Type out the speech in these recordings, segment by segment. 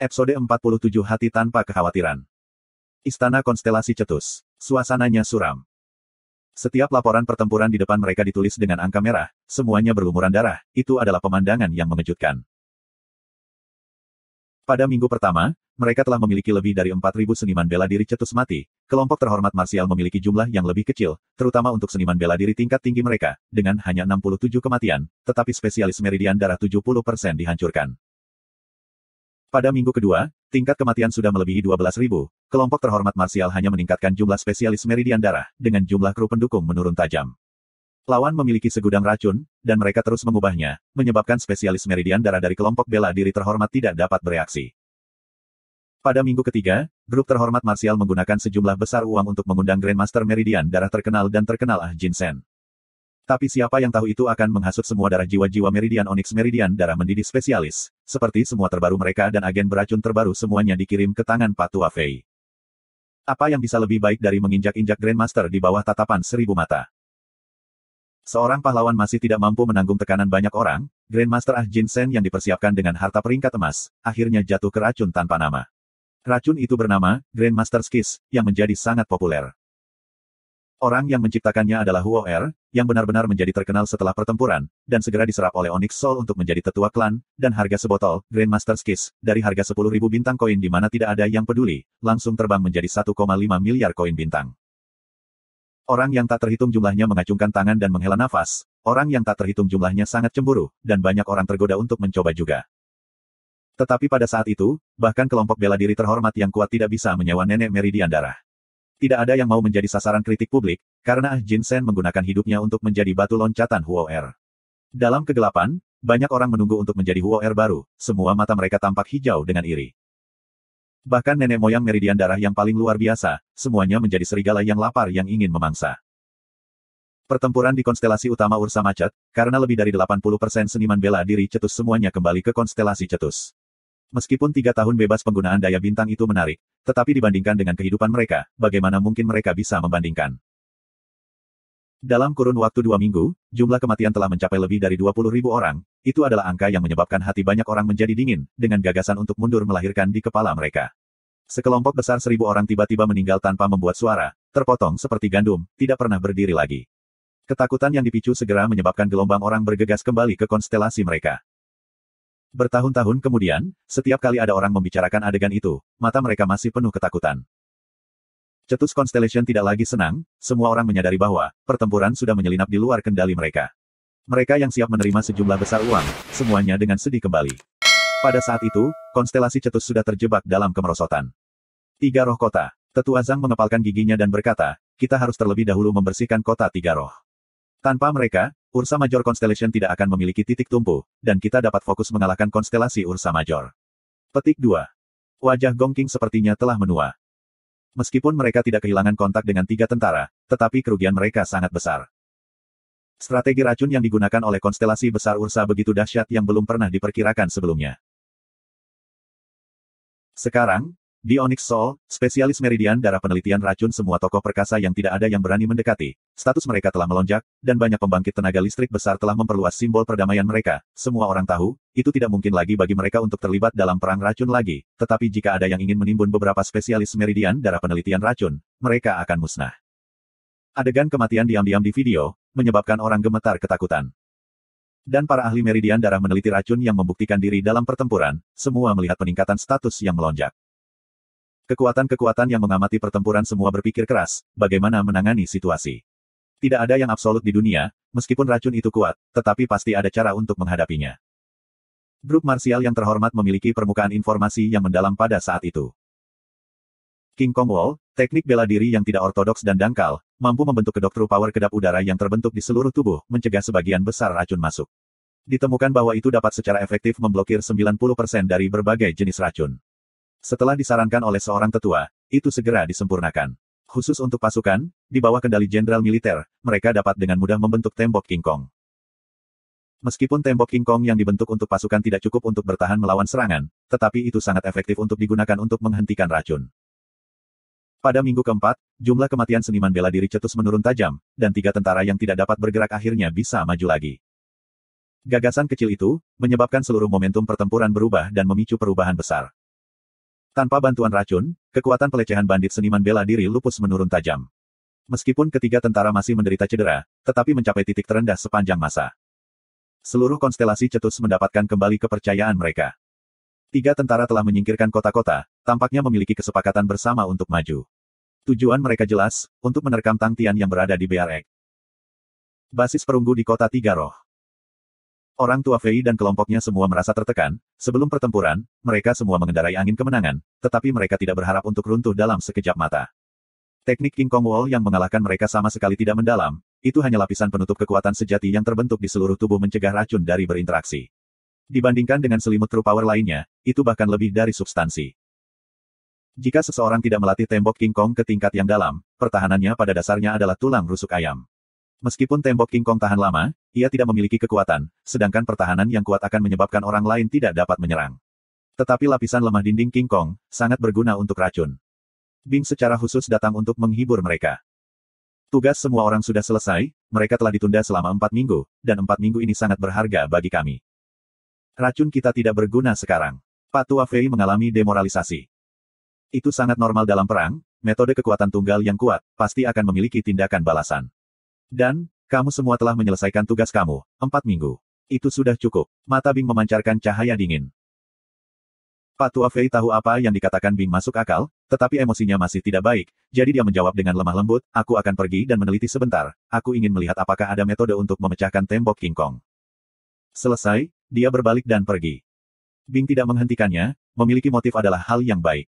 Episode 47 Hati Tanpa Kekhawatiran. Istana Konstelasi Cetus. Suasananya suram. Setiap laporan pertempuran di depan mereka ditulis dengan angka merah, semuanya berlumuran darah. Itu adalah pemandangan yang mengejutkan. Pada minggu pertama, mereka telah memiliki lebih dari 4.000 seniman bela diri cetus mati. Kelompok terhormat marsial memiliki jumlah yang lebih kecil, terutama untuk seniman bela diri tingkat tinggi mereka, dengan hanya 67 kematian, tetapi spesialis meridian darah 70% dihancurkan. Pada minggu kedua, tingkat kematian sudah melebihi 12.000. Kelompok terhormat marsial hanya meningkatkan jumlah spesialis meridian darah, dengan jumlah kru pendukung menurun tajam. Lawan memiliki segudang racun, dan mereka terus mengubahnya, menyebabkan spesialis meridian darah dari kelompok bela diri terhormat tidak dapat bereaksi. Pada minggu ketiga, grup terhormat marsial menggunakan sejumlah besar uang untuk mengundang Grandmaster Meridian darah terkenal dan terkenal Jin Sen. Tapi siapa yang tahu itu akan menghasut semua darah jiwa-jiwa Meridian Onyx Meridian darah mendidih spesialis. Seperti semua terbaru mereka dan agen beracun terbaru semuanya dikirim ke tangan Pak Tua Fei. Apa yang bisa lebih baik dari menginjak-injak Grandmaster di bawah tatapan 1000 mata? Seorang pahlawan masih tidak mampu menanggung tekanan banyak orang, Grandmaster Jin Sen yang dipersiapkan dengan harta peringkat emas, akhirnya jatuh ke racun tanpa nama. Racun itu bernama Grandmaster Kiss, yang menjadi sangat populer. Orang yang menciptakannya adalah Huo Er, yang benar-benar menjadi terkenal setelah pertempuran, dan segera diserap oleh Onyx Soul untuk menjadi tetua klan, dan harga sebotol Grandmaster Kiss, dari harga 10.000 bintang koin di mana tidak ada yang peduli, langsung terbang menjadi 1,5 miliar koin bintang. Orang yang tak terhitung jumlahnya mengacungkan tangan dan menghela nafas, orang yang tak terhitung jumlahnya sangat cemburu, dan banyak orang tergoda untuk mencoba juga. Tetapi pada saat itu, bahkan kelompok bela diri terhormat yang kuat tidak bisa menyewa nenek Meridian darah. Tidak ada yang mau menjadi sasaran kritik publik, karena Jin Sen menggunakan hidupnya untuk menjadi batu loncatan Huo Er. Dalam kegelapan, banyak orang menunggu untuk menjadi Huo Er baru, semua mata mereka tampak hijau dengan iri. Bahkan nenek moyang Meridian darah yang paling luar biasa, semuanya menjadi serigala yang lapar yang ingin memangsa. Pertempuran di konstelasi utama Ursa Macet, karena lebih dari 80% seniman bela diri cetus semuanya kembali ke konstelasi cetus. Meskipun 3 tahun bebas penggunaan daya bintang itu menarik, tetapi dibandingkan dengan kehidupan mereka, bagaimana mungkin mereka bisa membandingkan? Dalam kurun waktu 2 minggu, jumlah kematian telah mencapai lebih dari 20.000 orang, itu adalah angka yang menyebabkan hati banyak orang menjadi dingin, dengan gagasan untuk mundur melahirkan di kepala mereka. Sekelompok besar 1.000 orang tiba-tiba meninggal tanpa membuat suara, terpotong seperti gandum, tidak pernah berdiri lagi. Ketakutan yang dipicu segera menyebabkan gelombang orang bergegas kembali ke konstelasi mereka. Bertahun-tahun kemudian, setiap kali ada orang membicarakan adegan itu, mata mereka masih penuh ketakutan. Cetus Constellation tidak lagi senang, semua orang menyadari bahwa pertempuran sudah menyelinap di luar kendali mereka. Mereka yang siap menerima sejumlah besar uang, semuanya dengan sedih kembali. Pada saat itu, konstelasi Cetus sudah terjebak dalam kemerosotan. 3 roh kota. Tetua Zhang mengepalkan giginya dan berkata, kita harus terlebih dahulu membersihkan kota 3 roh. Tanpa mereka, Ursa Major Constellation tidak akan memiliki titik tumpu, dan kita dapat fokus mengalahkan konstelasi Ursa Major. Petik 2. Wajah Gong King sepertinya telah menua. Meskipun mereka tidak kehilangan kontak dengan 3 tentara, tetapi kerugian mereka sangat besar. Strategi racun yang digunakan oleh konstelasi besar Ursa begitu dahsyat yang belum pernah diperkirakan sebelumnya. Sekarang, di Onyx Soul, spesialis Meridian darah penelitian racun semua tokoh perkasa yang tidak ada yang berani mendekati, status mereka telah melonjak, dan banyak pembangkit tenaga listrik besar telah memperluas simbol perdamaian mereka. Semua orang tahu, itu tidak mungkin lagi bagi mereka untuk terlibat dalam perang racun lagi, tetapi jika ada yang ingin menimbun beberapa spesialis Meridian darah penelitian racun, mereka akan musnah. Adegan kematian diam-diam di video, menyebabkan orang gemetar ketakutan. Dan para ahli Meridian darah meneliti racun yang membuktikan diri dalam pertempuran, semua melihat peningkatan status yang melonjak. Kekuatan-kekuatan yang mengamati pertempuran semua berpikir keras, bagaimana menangani situasi. Tidak ada yang absolut di dunia, meskipun racun itu kuat, tetapi pasti ada cara untuk menghadapinya. Grup marsial yang terhormat memiliki permukaan informasi yang mendalam pada saat itu. King Kong Wall, teknik bela diri yang tidak ortodoks dan dangkal, mampu membentuk kedok true power kedap udara yang terbentuk di seluruh tubuh, mencegah sebagian besar racun masuk. Ditemukan bahwa itu dapat secara efektif memblokir 90% dari berbagai jenis racun. Setelah disarankan oleh seorang tetua, itu segera disempurnakan. Khusus untuk pasukan, di bawah kendali jenderal militer, mereka dapat dengan mudah membentuk tembok King Kong. Meskipun tembok King Kong yang dibentuk untuk pasukan tidak cukup untuk bertahan melawan serangan, tetapi itu sangat efektif untuk digunakan untuk menghentikan racun. Pada minggu keempat, jumlah kematian seniman bela diri cetus menurun tajam, dan 3 tentara yang tidak dapat bergerak akhirnya bisa maju lagi. Gagasan kecil itu, menyebabkan seluruh momentum pertempuran berubah dan memicu perubahan besar. Tanpa bantuan racun, kekuatan pelecehan bandit seniman bela diri lupus menurun tajam. Meskipun ketiga tentara masih menderita cedera, tetapi mencapai titik terendah sepanjang masa. Seluruh konstelasi cetus mendapatkan kembali kepercayaan mereka. Tiga tentara telah menyingkirkan kota-kota, tampaknya memiliki kesepakatan bersama untuk maju. Tujuan mereka jelas, untuk menerkam Tang Tian yang berada di BRX. Basis perunggu di kota Tiga Roh. Orang tua Fei dan kelompoknya semua merasa tertekan. Sebelum pertempuran, mereka semua mengendarai angin kemenangan, tetapi mereka tidak berharap untuk runtuh dalam sekejap mata. Teknik King Kong Wall yang mengalahkan mereka sama sekali tidak mendalam, itu hanya lapisan penutup kekuatan sejati yang terbentuk di seluruh tubuh mencegah racun dari berinteraksi. Dibandingkan dengan selimut true power lainnya, itu bahkan lebih dari substansi. Jika seseorang tidak melatih tembok King Kong ke tingkat yang dalam, pertahanannya pada dasarnya adalah tulang rusuk ayam. Meskipun tembok King Kong tahan lama, ia tidak memiliki kekuatan, sedangkan pertahanan yang kuat akan menyebabkan orang lain tidak dapat menyerang. Tetapi lapisan lemah dinding King Kong, sangat berguna untuk racun. Bing secara khusus datang untuk menghibur mereka. Tugas semua orang sudah selesai, mereka telah ditunda selama 4 minggu, dan 4 minggu ini sangat berharga bagi kami. Racun kita tidak berguna sekarang. Pak Tua Fei mengalami demoralisasi. Itu sangat normal dalam perang, metode kekuatan tunggal yang kuat, pasti akan memiliki tindakan balasan. Dan, kamu semua telah menyelesaikan tugas kamu, 4 minggu. Itu sudah cukup. Mata Bing memancarkan cahaya dingin. Pak Tua Fei tahu apa yang dikatakan Bing masuk akal, tetapi emosinya masih tidak baik, jadi dia menjawab dengan lemah lembut, aku akan pergi dan meneliti sebentar, aku ingin melihat apakah ada metode untuk memecahkan tembok King Kong. Selesai, dia berbalik dan pergi. Bing tidak menghentikannya, memiliki motif adalah hal yang baik.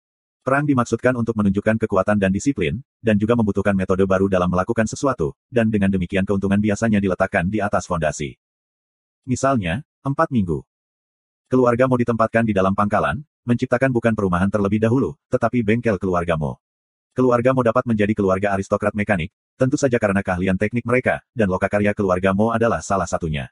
Perang dimaksudkan untuk menunjukkan kekuatan dan disiplin, dan juga membutuhkan metode baru dalam melakukan sesuatu, dan dengan demikian keuntungan biasanya diletakkan di atas fondasi. Misalnya, 4 minggu. Keluarga Mo ditempatkan di dalam pangkalan, menciptakan bukan perumahan terlebih dahulu, tetapi bengkel keluarga Mo. Keluarga Mo dapat menjadi keluarga aristokrat mekanik, tentu saja karena keahlian teknik mereka, dan lokakarya keluarga Mo adalah salah satunya.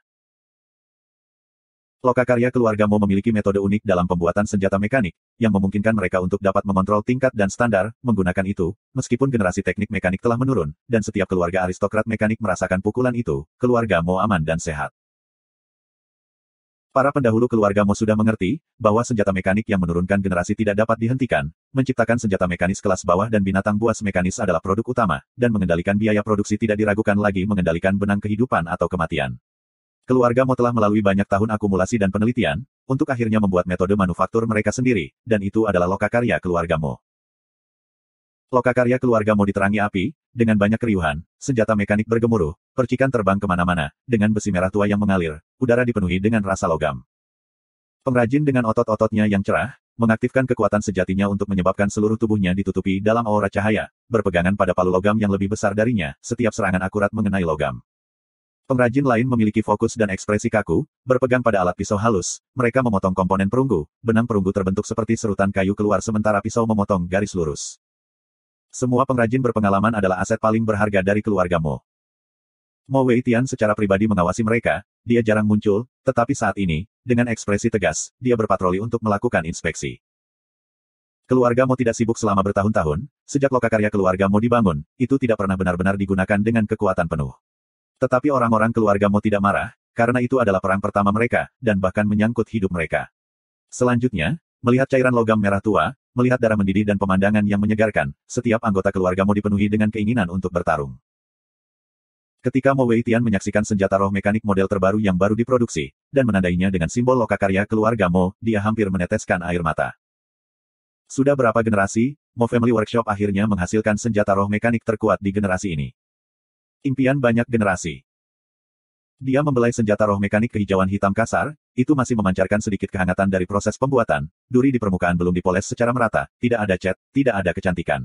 Lokakarya keluarga Mo memiliki metode unik dalam pembuatan senjata mekanik, yang memungkinkan mereka untuk dapat mengontrol tingkat dan standar, menggunakan itu, meskipun generasi teknik mekanik telah menurun, dan setiap keluarga aristokrat mekanik merasakan pukulan itu, keluarga Mo aman dan sehat. Para pendahulu keluarga Mo sudah mengerti, bahwa senjata mekanik yang menurunkan generasi tidak dapat dihentikan, menciptakan senjata mekanis kelas bawah dan binatang buas mekanis adalah produk utama, dan mengendalikan biaya produksi tidak diragukan lagi mengendalikan benang kehidupan atau kematian. Keluarga Mo telah melalui banyak tahun akumulasi dan penelitian, untuk akhirnya membuat metode manufaktur mereka sendiri, dan itu adalah lokakarya keluarga Mo. Lokakarya keluarga Mo diterangi api, dengan banyak keriuhan, senjata mekanik bergemuruh, percikan terbang kemana-mana, dengan besi merah tua yang mengalir, udara dipenuhi dengan rasa logam. Pengrajin dengan otot-ototnya yang cerah, mengaktifkan kekuatan sejatinya untuk menyebabkan seluruh tubuhnya ditutupi dalam aura cahaya, berpegangan pada palu logam yang lebih besar darinya, setiap serangan akurat mengenai logam. Pengrajin lain memiliki fokus dan ekspresi kaku, berpegang pada alat pisau halus, mereka memotong komponen perunggu, benang perunggu terbentuk seperti serutan kayu keluar sementara pisau memotong garis lurus. Semua pengrajin berpengalaman adalah aset paling berharga dari keluarga Mo. Mo Weitian secara pribadi mengawasi mereka, dia jarang muncul, tetapi saat ini, dengan ekspresi tegas, dia berpatroli untuk melakukan inspeksi. Keluarga Mo tidak sibuk selama bertahun-tahun, sejak lokakarya keluarga Mo dibangun, itu tidak pernah benar-benar digunakan dengan kekuatan penuh. Tetapi orang-orang keluarga Mo tidak marah, karena itu adalah perang pertama mereka, dan bahkan menyangkut hidup mereka. Selanjutnya, melihat cairan logam merah tua, melihat darah mendidih dan pemandangan yang menyegarkan, setiap anggota keluarga Mo dipenuhi dengan keinginan untuk bertarung. Ketika Mo Weitian menyaksikan senjata roh mekanik model terbaru yang baru diproduksi, dan menandainya dengan simbol lokakarya keluarga Mo, dia hampir meneteskan air mata. Sudah berapa generasi, Mo Family Workshop akhirnya menghasilkan senjata roh mekanik terkuat di generasi ini. Impian banyak generasi. Dia membelai senjata roh mekanik kehijauan hitam kasar, itu masih memancarkan sedikit kehangatan dari proses pembuatan, duri di permukaan belum dipoles secara merata, tidak ada cat, tidak ada kecantikan.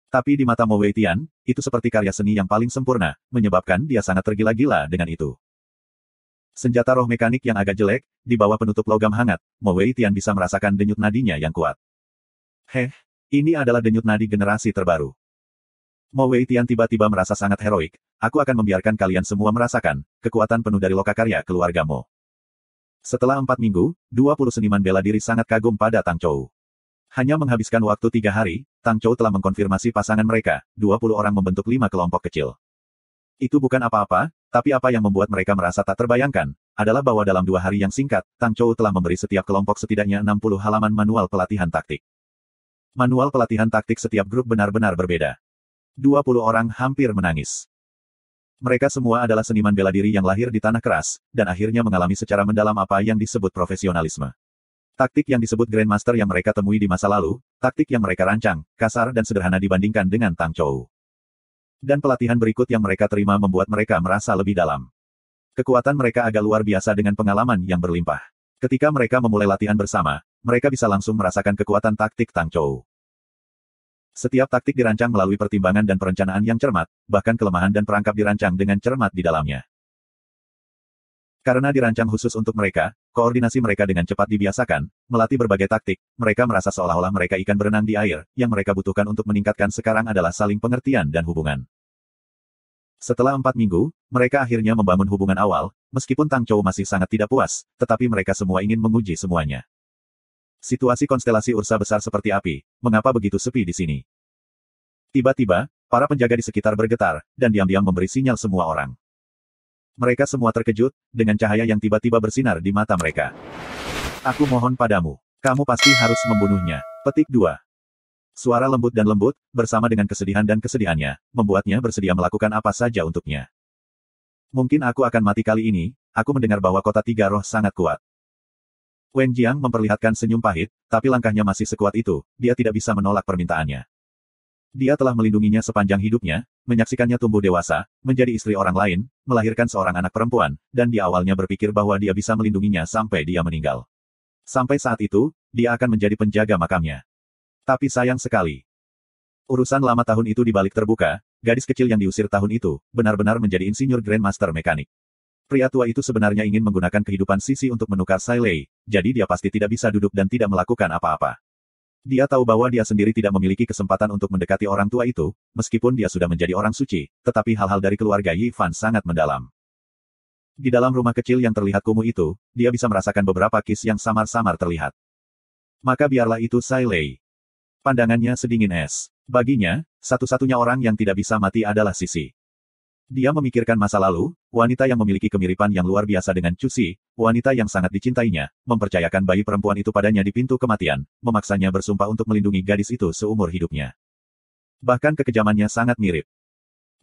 Tapi di mata Mo Weitian, itu seperti karya seni yang paling sempurna, menyebabkan dia sangat tergila-gila dengan itu. Senjata roh mekanik yang agak jelek, di bawah penutup logam hangat, Mo Weitian bisa merasakan denyut nadinya yang kuat. Ini adalah denyut nadi generasi terbaru. Mo Weitian tiba-tiba merasa sangat heroik, aku akan membiarkan kalian semua merasakan, kekuatan penuh dari lokakarya keluarga Mo. Setelah 4 minggu, 20 seniman bela diri sangat kagum pada Tang Chou. Hanya menghabiskan waktu 3 hari, Tang Chou telah mengkonfirmasi pasangan mereka, 20 orang membentuk 5 kelompok kecil. Itu bukan apa-apa, tapi apa yang membuat mereka merasa tak terbayangkan, adalah bahwa dalam 2 hari yang singkat, Tang Chou telah memberi setiap kelompok setidaknya 60 halaman manual pelatihan taktik. Manual pelatihan taktik setiap grup benar-benar berbeda. 20 orang hampir menangis. Mereka semua adalah seniman bela diri yang lahir di tanah keras, dan akhirnya mengalami secara mendalam apa yang disebut profesionalisme. Taktik yang disebut Grandmaster yang mereka temui di masa lalu, taktik yang mereka rancang, kasar dan sederhana dibandingkan dengan Tang Chou. Dan pelatihan berikut yang mereka terima membuat mereka merasa lebih dalam. Kekuatan mereka agak luar biasa dengan pengalaman yang berlimpah. Ketika mereka memulai latihan bersama, mereka bisa langsung merasakan kekuatan taktik Tang Chou. Setiap taktik dirancang melalui pertimbangan dan perencanaan yang cermat, bahkan kelemahan dan perangkap dirancang dengan cermat di dalamnya. Karena dirancang khusus untuk mereka, koordinasi mereka dengan cepat dibiasakan, melatih berbagai taktik, mereka merasa seolah-olah mereka ikan berenang di air, yang mereka butuhkan untuk meningkatkan sekarang adalah saling pengertian dan hubungan. Setelah 4 minggu, mereka akhirnya membangun hubungan awal, meskipun Tang Chou masih sangat tidak puas, tetapi mereka semua ingin menguji semuanya. Situasi konstelasi Ursa besar seperti api, mengapa begitu sepi di sini? Tiba-tiba, para penjaga di sekitar bergetar, dan diam-diam memberi sinyal semua orang. Mereka semua terkejut, dengan cahaya yang tiba-tiba bersinar di mata mereka. Aku mohon padamu, kamu pasti harus membunuhnya. Petik 2. Suara lembut dan lembut, bersama dengan kesedihan dan kesedihannya, membuatnya bersedia melakukan apa saja untuknya. Mungkin aku akan mati kali ini, aku mendengar bahwa kota tiga roh sangat kuat. Wen Jiang memperlihatkan senyum pahit, tapi langkahnya masih sekuat itu, dia tidak bisa menolak permintaannya. Dia telah melindunginya sepanjang hidupnya, menyaksikannya tumbuh dewasa, menjadi istri orang lain, melahirkan seorang anak perempuan, dan dia awalnya berpikir bahwa dia bisa melindunginya sampai dia meninggal. Sampai saat itu, dia akan menjadi penjaga makamnya. Tapi sayang sekali. Urusan lama tahun itu dibalik terbuka, gadis kecil yang diusir tahun itu, benar-benar menjadi insinyur Grandmaster mekanik. Pria tua itu sebenarnya ingin menggunakan kehidupan Sisi untuk menukar Sai Lei, jadi dia pasti tidak bisa duduk dan tidak melakukan apa-apa. Dia tahu bahwa dia sendiri tidak memiliki kesempatan untuk mendekati orang tua itu, meskipun dia sudah menjadi orang suci, tetapi hal-hal dari keluarga Yi Fan sangat mendalam. Di dalam rumah kecil yang terlihat kumuh itu, dia bisa merasakan beberapa kis yang samar-samar terlihat. Maka biarlah itu Sai Lei. Pandangannya sedingin es. Baginya, satu-satunya orang yang tidak bisa mati adalah Sisi. Dia memikirkan masa lalu, wanita yang memiliki kemiripan yang luar biasa dengan Cusi, wanita yang sangat dicintainya, mempercayakan bayi perempuan itu padanya di pintu kematian, memaksanya bersumpah untuk melindungi gadis itu seumur hidupnya. Bahkan kekejamannya sangat mirip.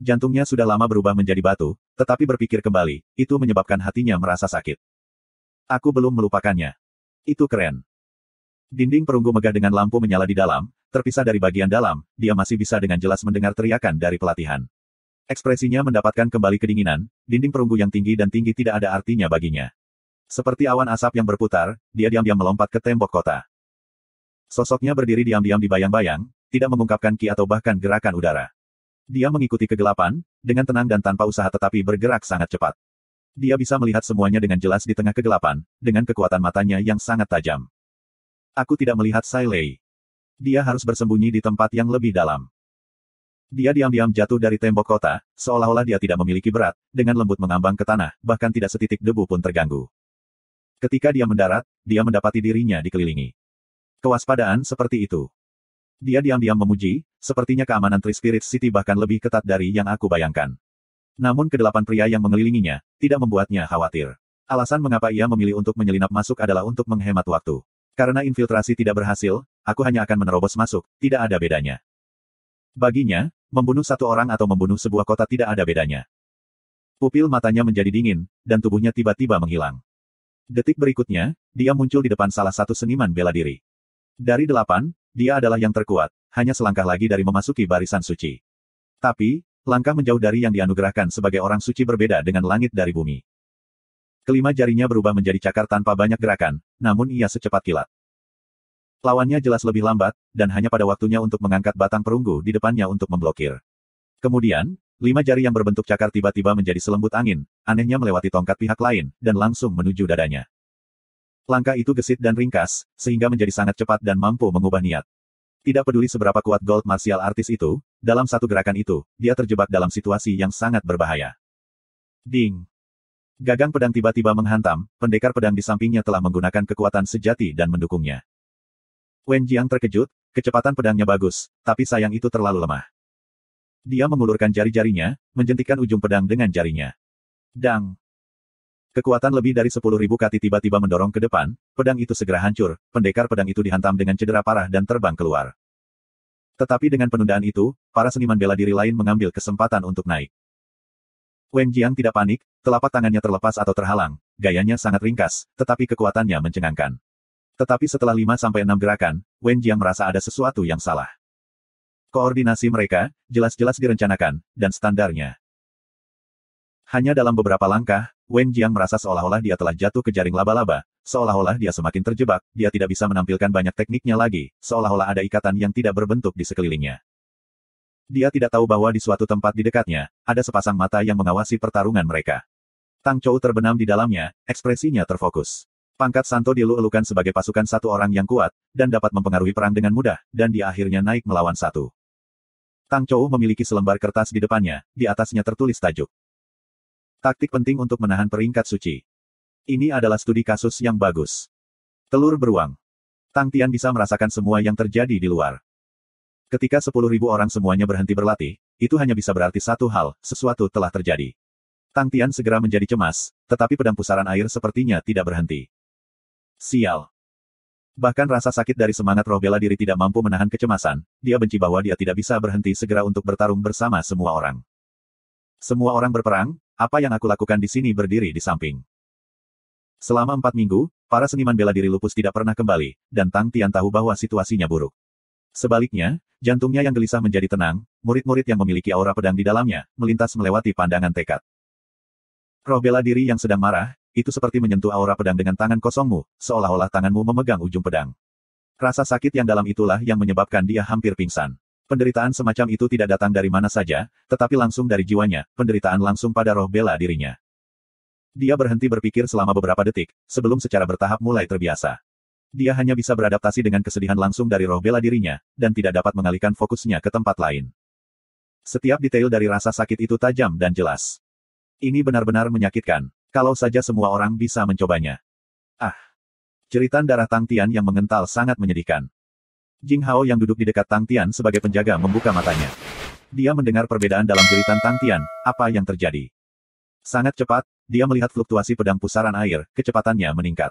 Jantungnya sudah lama berubah menjadi batu, tetapi berpikir kembali, itu menyebabkan hatinya merasa sakit. Aku belum melupakannya. Itu keren. Dinding perunggu megah dengan lampu menyala di dalam, terpisah dari bagian dalam, dia masih bisa dengan jelas mendengar teriakan dari pelatihan. Ekspresinya mendapatkan kembali kedinginan, dinding perunggu yang tinggi dan tinggi tidak ada artinya baginya. Seperti awan asap yang berputar, dia diam-diam melompat ke tembok kota. Sosoknya berdiri diam-diam di bayang-bayang, tidak mengungkapkan ki atau bahkan gerakan udara. Dia mengikuti kegelapan, dengan tenang dan tanpa usaha tetapi bergerak sangat cepat. Dia bisa melihat semuanya dengan jelas di tengah kegelapan, dengan kekuatan matanya yang sangat tajam. Aku tidak melihat Sai Lei. Dia harus bersembunyi di tempat yang lebih dalam. Dia diam-diam jatuh dari tembok kota, seolah-olah dia tidak memiliki berat, dengan lembut mengambang ke tanah, bahkan tidak setitik debu pun terganggu. Ketika dia mendarat, dia mendapati dirinya dikelilingi. Kewaspadaan seperti itu. Dia diam-diam memuji, sepertinya keamanan Tri-Spirit City bahkan lebih ketat dari yang aku bayangkan. Namun kedelapan pria yang mengelilinginya, tidak membuatnya khawatir. Alasan mengapa ia memilih untuk menyelinap masuk adalah untuk menghemat waktu. Karena infiltrasi tidak berhasil, aku hanya akan menerobos masuk, tidak ada bedanya. Baginya, membunuh satu orang atau membunuh sebuah kota tidak ada bedanya. Pupil matanya menjadi dingin, dan tubuhnya tiba-tiba menghilang. Detik berikutnya, dia muncul di depan salah satu seniman bela diri. Dari 8, dia adalah yang terkuat, hanya selangkah lagi dari memasuki barisan suci. Tapi, langkah menjauh dari yang dianugerahkan sebagai orang suci berbeda dengan langit dari bumi. Kelima jarinya berubah menjadi cakar tanpa banyak gerakan, namun ia secepat kilat. Lawannya jelas lebih lambat, dan hanya pada waktunya untuk mengangkat batang perunggu di depannya untuk memblokir. Kemudian, 5 jari yang berbentuk cakar tiba-tiba menjadi selembut angin, anehnya melewati tongkat pihak lain, dan langsung menuju dadanya. Langkah itu gesit dan ringkas, sehingga menjadi sangat cepat dan mampu mengubah niat. Tidak peduli seberapa kuat gold martial artis itu, dalam satu gerakan itu, dia terjebak dalam situasi yang sangat berbahaya. Ding! Gagang pedang tiba-tiba menghantam, pendekar pedang di sampingnya telah menggunakan kekuatan sejati dan mendukungnya. Wen Jiang terkejut, kecepatan pedangnya bagus, tapi sayang itu terlalu lemah. Dia mengulurkan jari-jarinya, menjentikkan ujung pedang dengan jarinya. Dang! Kekuatan lebih dari 10.000 kati tiba-tiba mendorong ke depan, pedang itu segera hancur, pendekar pedang itu dihantam dengan cedera parah dan terbang keluar. Tetapi dengan penundaan itu, para seniman bela diri lain mengambil kesempatan untuk naik. Wen Jiang tidak panik, telapak tangannya terlepas atau terhalang, gayanya sangat ringkas, tetapi kekuatannya mencengangkan. Tetapi setelah 5-6 gerakan, Wen Jiang merasa ada sesuatu yang salah. Koordinasi mereka, jelas-jelas direncanakan, dan standarnya. Hanya dalam beberapa langkah, Wen Jiang merasa seolah-olah dia telah jatuh ke jaring laba-laba, seolah-olah dia semakin terjebak, dia tidak bisa menampilkan banyak tekniknya lagi, seolah-olah ada ikatan yang tidak berbentuk di sekelilingnya. Dia tidak tahu bahwa di suatu tempat di dekatnya, ada sepasang mata yang mengawasi pertarungan mereka. Tang Chou terbenam di dalamnya, ekspresinya terfokus. Pangkat Santo dielu-elukan sebagai pasukan satu orang yang kuat, dan dapat mempengaruhi perang dengan mudah, dan dia akhirnya naik melawan satu. Tang Chou memiliki selembar kertas di depannya, di atasnya tertulis tajuk. Taktik penting untuk menahan peringkat suci. Ini adalah studi kasus yang bagus. Telur beruang. Tang Tian bisa merasakan semua yang terjadi di luar. Ketika 10.000 orang semuanya berhenti berlatih, itu hanya bisa berarti satu hal, sesuatu telah terjadi. Tang Tian segera menjadi cemas, tetapi pedang pusaran air sepertinya tidak berhenti. Sial. Bahkan rasa sakit dari semangat roh bela diri tidak mampu menahan kecemasan, dia benci bahwa dia tidak bisa berhenti segera untuk bertarung bersama semua orang. Semua orang berperang, apa yang aku lakukan di sini berdiri di samping. Selama 4 minggu, para seniman bela diri lupus tidak pernah kembali, dan Tang Tian tahu bahwa situasinya buruk. Sebaliknya, jantungnya yang gelisah menjadi tenang, murid-murid yang memiliki aura pedang di dalamnya, melintas melewati pandangan tekad. Roh bela diri yang sedang marah, itu seperti menyentuh aura pedang dengan tangan kosongmu, seolah-olah tanganmu memegang ujung pedang. Rasa sakit yang dalam itulah yang menyebabkan dia hampir pingsan. Penderitaan semacam itu tidak datang dari mana saja, tetapi langsung dari jiwanya, penderitaan langsung pada roh bela dirinya. Dia berhenti berpikir selama beberapa detik, sebelum secara bertahap mulai terbiasa. Dia hanya bisa beradaptasi dengan kesedihan langsung dari roh bela dirinya, dan tidak dapat mengalihkan fokusnya ke tempat lain. Setiap detail dari rasa sakit itu tajam dan jelas. Ini benar-benar menyakitkan. Kalau saja semua orang bisa mencobanya. Ah! Jeritan darah Tang Tian yang mengental sangat menyedihkan. Jing Hao yang duduk di dekat Tang Tian sebagai penjaga membuka matanya. Dia mendengar perbedaan dalam jeritan Tang Tian, apa yang terjadi. Sangat cepat, dia melihat fluktuasi pedang pusaran air, kecepatannya meningkat.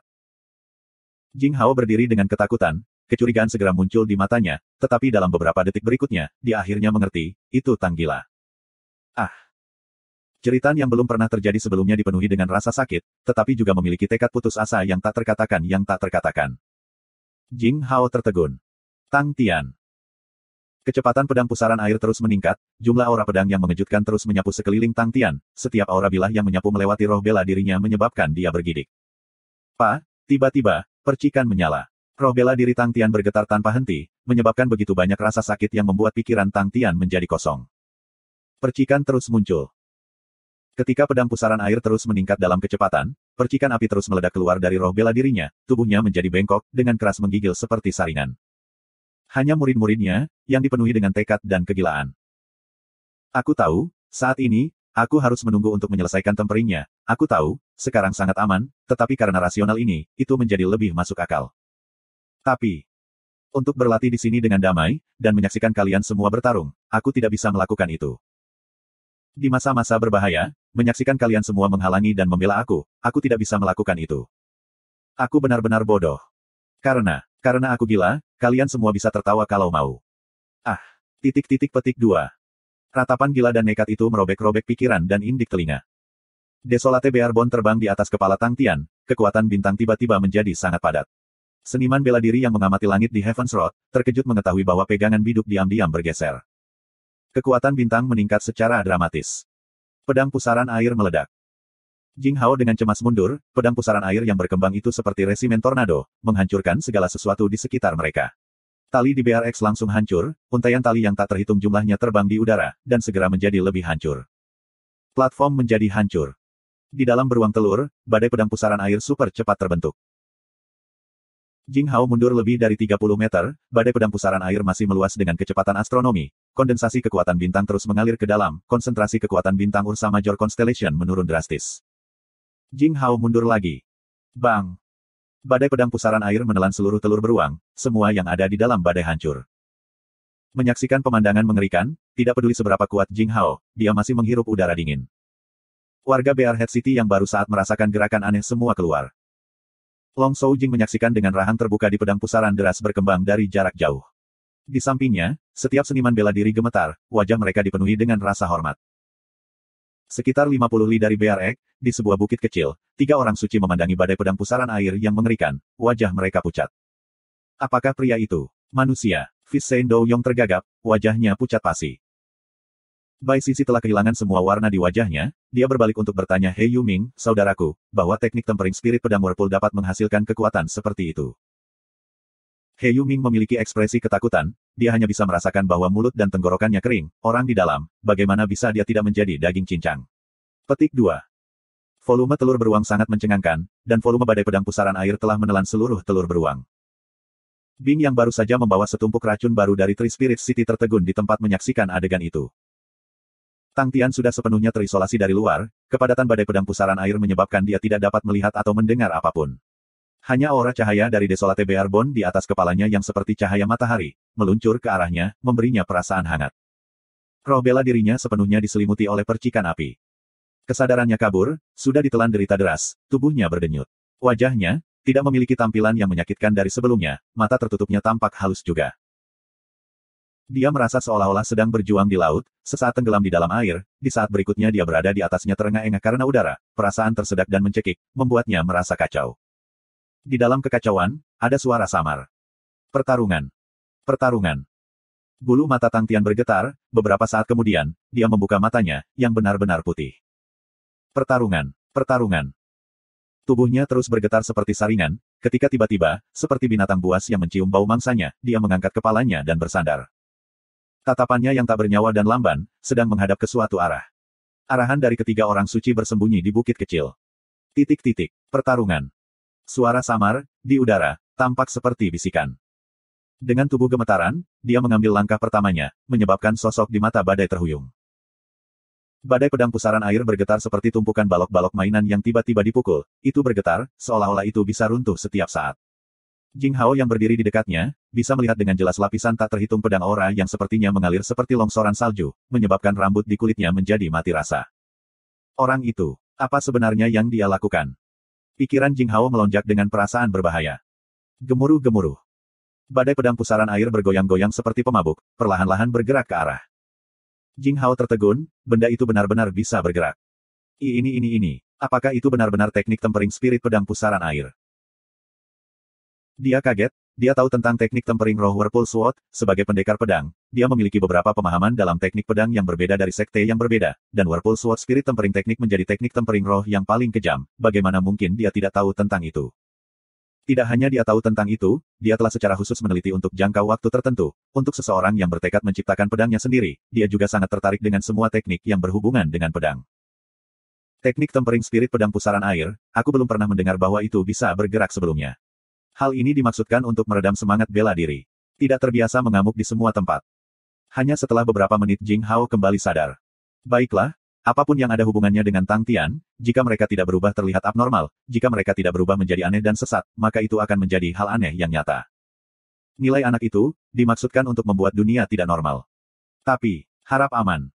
Jing Hao berdiri dengan ketakutan, kecurigaan segera muncul di matanya, tetapi dalam beberapa detik berikutnya, dia akhirnya mengerti, itu Tang gila. Ah! Jeritan yang belum pernah terjadi sebelumnya dipenuhi dengan rasa sakit, tetapi juga memiliki tekad putus asa yang tak terkatakan. Jing Hao tertegun. Tang Tian. Kecepatan pedang pusaran air terus meningkat, jumlah aura pedang yang mengejutkan terus menyapu sekeliling Tang Tian, setiap aura bilah yang menyapu melewati roh bela dirinya menyebabkan dia bergidik. Tiba-tiba, percikan menyala. Roh bela diri Tang Tian bergetar tanpa henti, menyebabkan begitu banyak rasa sakit yang membuat pikiran Tang Tian menjadi kosong. Percikan terus muncul. Ketika pedang pusaran air terus meningkat dalam kecepatan, percikan api terus meledak keluar dari roh bela dirinya, tubuhnya menjadi bengkok, dengan keras menggigil seperti saringan. Hanya murid-muridnya, yang dipenuhi dengan tekad dan kegilaan. Aku tahu, saat ini, aku harus menunggu untuk menyelesaikan temperingnya. Aku tahu, sekarang sangat aman, tetapi karena rasional ini, itu menjadi lebih masuk akal. Tapi, untuk berlatih di sini dengan damai, dan menyaksikan kalian semua bertarung, aku tidak bisa melakukan itu. Di masa-masa berbahaya, menyaksikan kalian semua menghalangi dan membela aku tidak bisa melakukan itu. Aku benar-benar bodoh. Karena aku gila, kalian semua bisa tertawa kalau mau. Ah! Petik 2. Ratapan gila dan nekat itu merobek-robek pikiran dan indik telinga. Desolate Bearbon terbang di atas kepala Tang Tian, kekuatan bintang tiba-tiba menjadi sangat padat. Seniman bela diri yang mengamati langit di Heaven's Road, terkejut mengetahui bahwa pegangan biduk diam-diam bergeser. Kekuatan bintang meningkat secara dramatis. Pedang pusaran air meledak. Jing Hao dengan cemas mundur, pedang pusaran air yang berkembang itu seperti resimen tornado, menghancurkan segala sesuatu di sekitar mereka. Tali di BRX langsung hancur, untaian tali yang tak terhitung jumlahnya terbang di udara, dan segera menjadi lebih hancur. Platform menjadi hancur. Di dalam beruang telur, badai pedang pusaran air super cepat terbentuk. Jing Hao mundur lebih dari 30 meter, badai pedang pusaran air masih meluas dengan kecepatan astronomi. Kondensasi kekuatan bintang terus mengalir ke dalam, konsentrasi kekuatan bintang Ursa Major Constellation menurun drastis. Jing Hao mundur lagi. Bang! Badai pedang pusaran air menelan seluruh telur beruang, semua yang ada di dalam badai hancur. Menyaksikan pemandangan mengerikan, tidak peduli seberapa kuat Jing Hao, dia masih menghirup udara dingin. Warga Bearhead City yang baru saat merasakan gerakan aneh semua keluar. Long Shou Jing menyaksikan dengan rahang terbuka di pedang pusaran deras berkembang dari jarak jauh. Di sampingnya, setiap seniman bela diri gemetar, wajah mereka dipenuhi dengan rasa hormat. Sekitar 50 li dari Bear Egg, di sebuah bukit kecil, 3 orang suci memandangi badai pedang pusaran air yang mengerikan, wajah mereka pucat. Apakah pria itu manusia? Fis Saint Douyong tergagap, wajahnya pucat pasi. Bai Sisi telah kehilangan semua warna di wajahnya, dia berbalik untuk bertanya, He Yuming, saudaraku, bahwa teknik tempering spirit pedang Whirlpool dapat menghasilkan kekuatan seperti itu. He Yuming memiliki ekspresi ketakutan, dia hanya bisa merasakan bahwa mulut dan tenggorokannya kering, orang di dalam, bagaimana bisa dia tidak menjadi daging cincang. Petik 2. Volume telur beruang sangat mencengangkan, dan volume badai pedang pusaran air telah menelan seluruh telur beruang. Bing yang baru saja membawa setumpuk racun baru dari Three Spirit City tertegun di tempat menyaksikan adegan itu. Tang Tian sudah sepenuhnya terisolasi dari luar, kepadatan badai pedang pusaran air menyebabkan dia tidak dapat melihat atau mendengar apapun. Hanya aura cahaya dari Desolate Bearbon di atas kepalanya yang seperti cahaya matahari, meluncur ke arahnya, memberinya perasaan hangat. Roh bela dirinya sepenuhnya diselimuti oleh percikan api. Kesadarannya kabur, sudah ditelan derita deras, tubuhnya berdenyut. Wajahnya, tidak memiliki tampilan yang menyakitkan dari sebelumnya, mata tertutupnya tampak halus juga. Dia merasa seolah-olah sedang berjuang di laut, sesaat tenggelam di dalam air, di saat berikutnya dia berada di atasnya terengah-engah karena udara, perasaan tersedak dan mencekik, membuatnya merasa kacau. Di dalam kekacauan, ada suara samar. Pertarungan. Pertarungan. Bulu mata Tang Tian bergetar, beberapa saat kemudian, dia membuka matanya, yang benar-benar putih. Pertarungan. Pertarungan. Tubuhnya terus bergetar seperti saringan, ketika tiba-tiba, seperti binatang buas yang mencium bau mangsanya, dia mengangkat kepalanya dan bersandar. Tatapannya yang tak bernyawa dan lamban, sedang menghadap ke suatu arah. Arahan dari ketiga orang suci bersembunyi di bukit kecil. Titik-titik. Pertarungan. Suara samar, di udara, tampak seperti bisikan. Dengan tubuh gemetaran, dia mengambil langkah pertamanya, menyebabkan sosok di mata badai terhuyung. Badai pedang pusaran air bergetar seperti tumpukan balok-balok mainan yang tiba-tiba dipukul, itu bergetar, seolah-olah itu bisa runtuh setiap saat. Jing Hao yang berdiri di dekatnya, bisa melihat dengan jelas lapisan tak terhitung pedang aura yang sepertinya mengalir seperti longsoran salju, menyebabkan rambut di kulitnya menjadi mati rasa. Orang itu, apa sebenarnya yang dia lakukan? Pikiran Jing Hao melonjak dengan perasaan berbahaya. Gemuruh-gemuruh. Badai pedang pusaran air bergoyang-goyang seperti pemabuk, perlahan-lahan bergerak ke arah. Jing Hao tertegun, benda itu benar-benar bisa bergerak. Ini. Apakah itu benar-benar teknik tempering spirit pedang pusaran air? Dia kaget, dia tahu tentang teknik tempering roh Whirlpool Sword, sebagai pendekar pedang, dia memiliki beberapa pemahaman dalam teknik pedang yang berbeda dari sekte yang berbeda, dan Whirlpool Sword Spirit Tempering Teknik menjadi teknik tempering roh yang paling kejam, bagaimana mungkin dia tidak tahu tentang itu? Tidak hanya dia tahu tentang itu, dia telah secara khusus meneliti untuk jangka waktu tertentu, untuk seseorang yang bertekad menciptakan pedangnya sendiri, dia juga sangat tertarik dengan semua teknik yang berhubungan dengan pedang. Teknik tempering spirit pedang pusaran air, aku belum pernah mendengar bahwa itu bisa bergerak sebelumnya. Hal ini dimaksudkan untuk meredam semangat bela diri. Tidak terbiasa mengamuk di semua tempat. Hanya setelah beberapa menit Jing Hao kembali sadar. Baiklah, apapun yang ada hubungannya dengan Tang Tian, jika mereka tidak berubah terlihat abnormal, jika mereka tidak berubah menjadi aneh dan sesat, maka itu akan menjadi hal aneh yang nyata. Nilai anak itu, dimaksudkan untuk membuat dunia tidak normal. Tapi, harap aman.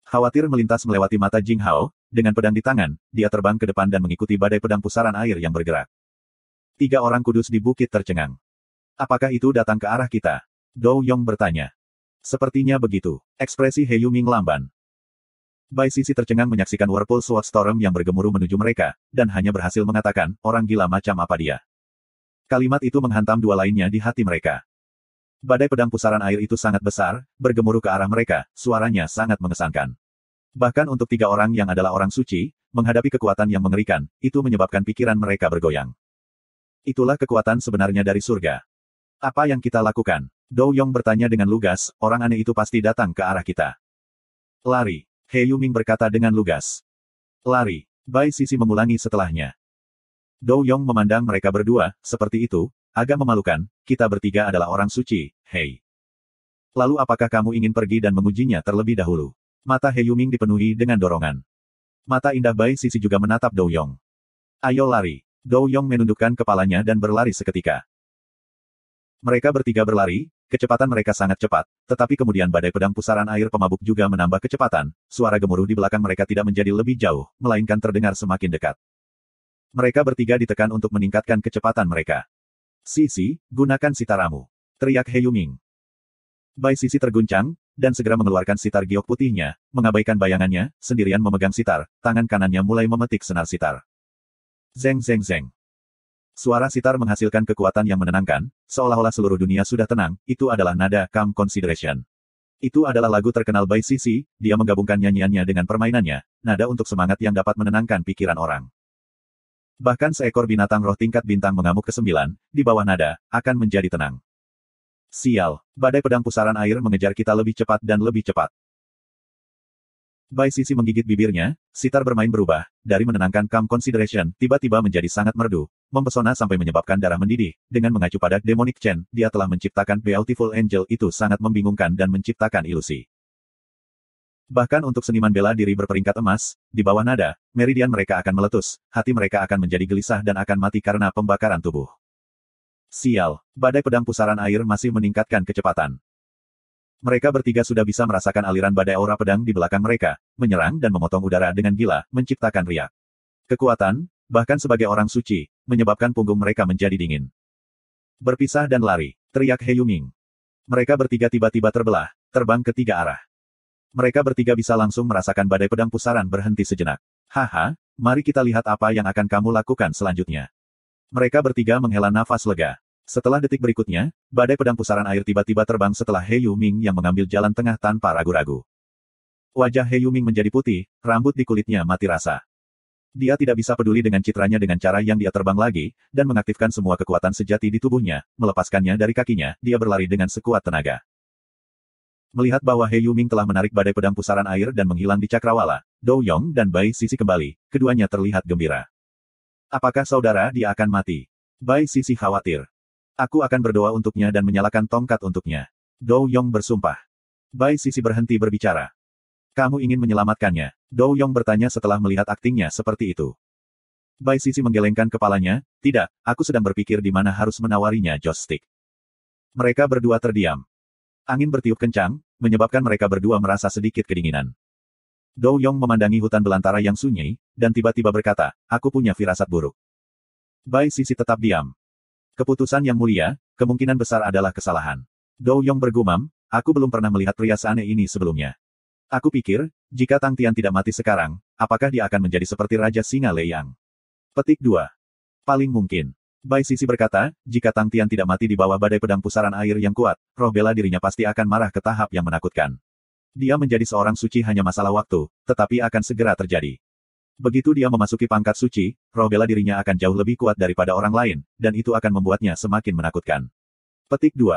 Khawatir melintas melewati mata Jing Hao, dengan pedang di tangan, dia terbang ke depan dan mengikuti badai pedang pusaran air yang bergerak. 3 orang kudus di bukit tercengang. Apakah itu datang ke arah kita? Douyong bertanya. Sepertinya begitu. Ekspresi He Yuming lamban. Bai Sisi tercengang menyaksikan Whirlpool Sword Storm yang bergemuruh menuju mereka, dan hanya berhasil mengatakan, orang gila macam apa dia. Kalimat itu menghantam dua lainnya di hati mereka. Badai pedang pusaran air itu sangat besar, bergemuruh ke arah mereka, suaranya sangat mengesankan. Bahkan untuk 3 orang yang adalah orang suci, menghadapi kekuatan yang mengerikan, itu menyebabkan pikiran mereka bergoyang. Itulah kekuatan sebenarnya dari surga. Apa yang kita lakukan? Douyong bertanya dengan lugas, orang aneh itu pasti datang ke arah kita. Lari. He Yuming berkata dengan lugas. Lari. Bai Sisi mengulangi setelahnya. Douyong memandang mereka berdua, seperti itu, agak memalukan, kita bertiga adalah orang suci, hei. Lalu apakah kamu ingin pergi dan mengujinya terlebih dahulu? Mata He Yuming dipenuhi dengan dorongan. Mata indah Bai Sisi juga menatap Douyong. Ayo lari. Douyong menundukkan kepalanya dan berlari seketika. Mereka bertiga berlari, kecepatan mereka sangat cepat, tetapi kemudian badai pedang pusaran air pemabuk juga menambah kecepatan, suara gemuruh di belakang mereka tidak menjadi lebih jauh, melainkan terdengar semakin dekat. Mereka bertiga ditekan untuk meningkatkan kecepatan mereka. Sisi, gunakan sitaramu. Teriak He Yuming. Bai Sisi terguncang, dan segera mengeluarkan sitar giok putihnya, mengabaikan bayangannya, sendirian memegang sitar, tangan kanannya mulai memetik senar sitar. Zeng zeng zeng. Suara sitar menghasilkan kekuatan yang menenangkan, seolah-olah seluruh dunia sudah tenang, itu adalah nada Calm Consideration. Itu adalah lagu terkenal Bai Sisi, dia menggabungkan nyanyiannya dengan permainannya, nada untuk semangat yang dapat menenangkan pikiran orang. Bahkan seekor binatang roh tingkat bintang mengamuk ke-9, di bawah nada, akan menjadi tenang. Sial, badai pedang pusaran air mengejar kita lebih cepat dan lebih cepat. Bai Sisi menggigit bibirnya, sitar bermain berubah, dari menenangkan Calm Consideration, tiba-tiba menjadi sangat merdu, mempesona sampai menyebabkan darah mendidih, dengan mengacu pada Demonic Chain, dia telah menciptakan Beautiful Angel itu sangat membingungkan dan menciptakan ilusi. Bahkan untuk seniman bela diri berperingkat emas, di bawah nada, meridian mereka akan meletus, hati mereka akan menjadi gelisah dan akan mati karena pembakaran tubuh. Sial, badai pedang pusaran air masih meningkatkan kecepatan. Mereka bertiga sudah bisa merasakan aliran badai aura pedang di belakang mereka, menyerang dan memotong udara dengan gila, menciptakan riak. Kekuatan, bahkan sebagai orang suci, menyebabkan punggung mereka menjadi dingin. Berpisah dan lari, teriak He Yuming. Mereka bertiga tiba-tiba terbelah, terbang ke tiga arah. Mereka bertiga bisa langsung merasakan badai pedang pusaran berhenti sejenak. Haha, mari kita lihat apa yang akan kamu lakukan selanjutnya. Mereka bertiga menghela nafas lega. Setelah detik berikutnya, badai pedang pusaran air tiba-tiba terbang setelah He Yuming yang mengambil jalan tengah tanpa ragu-ragu. Wajah He Yuming menjadi putih, rambut di kulitnya mati rasa. Dia tidak bisa peduli dengan citranya dengan cara yang dia terbang lagi, dan mengaktifkan semua kekuatan sejati di tubuhnya, melepaskannya dari kakinya, dia berlari dengan sekuat tenaga. Melihat bahwa He Yuming telah menarik badai pedang pusaran air dan menghilang di cakrawala, Dou Yong dan Bai Sisi kembali, keduanya terlihat gembira. Apakah saudara dia akan mati? Bai Sisi khawatir. Aku akan berdoa untuknya dan menyalakan tongkat untuknya. Dou Yong bersumpah. Bai Sisi berhenti berbicara. Kamu ingin menyelamatkannya? Dou Yong bertanya setelah melihat aktingnya seperti itu. Bai Sisi menggelengkan kepalanya, tidak, aku sedang berpikir di mana harus menawarinya joystick. Mereka berdua terdiam. Angin bertiup kencang, menyebabkan mereka berdua merasa sedikit kedinginan. Dou Yong memandangi hutan belantara yang sunyi, dan tiba-tiba berkata, aku punya firasat buruk. Bai Sisi tetap diam. Keputusan yang mulia, kemungkinan besar adalah kesalahan. Dou Yong bergumam, aku belum pernah melihat pria seaneh ini sebelumnya. Aku pikir, jika Tang Tian tidak mati sekarang, apakah dia akan menjadi seperti Raja Singa Lei Yang? Petik 2. Paling mungkin. Bai Sisi berkata, jika Tang Tian tidak mati di bawah badai pedang pusaran air yang kuat, roh bela dirinya pasti akan marah ke tahap yang menakutkan. Dia menjadi seorang suci hanya masalah waktu, tetapi akan segera terjadi. Begitu dia memasuki pangkat suci, roh bela dirinya akan jauh lebih kuat daripada orang lain, dan itu akan membuatnya semakin menakutkan. Petik 2.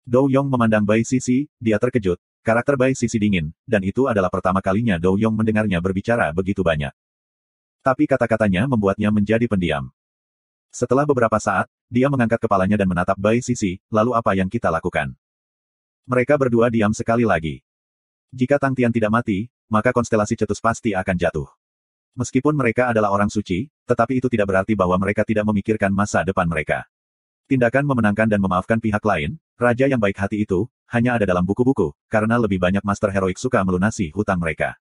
Dou Yong memandang Bai Sisi, dia terkejut, karakter Bai Sisi dingin, dan itu adalah pertama kalinya Dou Yong mendengarnya berbicara begitu banyak. Tapi kata-katanya membuatnya menjadi pendiam. Setelah beberapa saat, dia mengangkat kepalanya dan menatap Bai Sisi, lalu apa yang kita lakukan? Mereka berdua diam sekali lagi. Jika Tang Tian tidak mati, maka konstelasi Cetus pasti akan jatuh. Meskipun mereka adalah orang suci, tetapi itu tidak berarti bahwa mereka tidak memikirkan masa depan mereka. Tindakan memenangkan dan memaafkan pihak lain, raja yang baik hati itu, hanya ada dalam buku-buku, karena lebih banyak master heroik suka melunasi hutang mereka.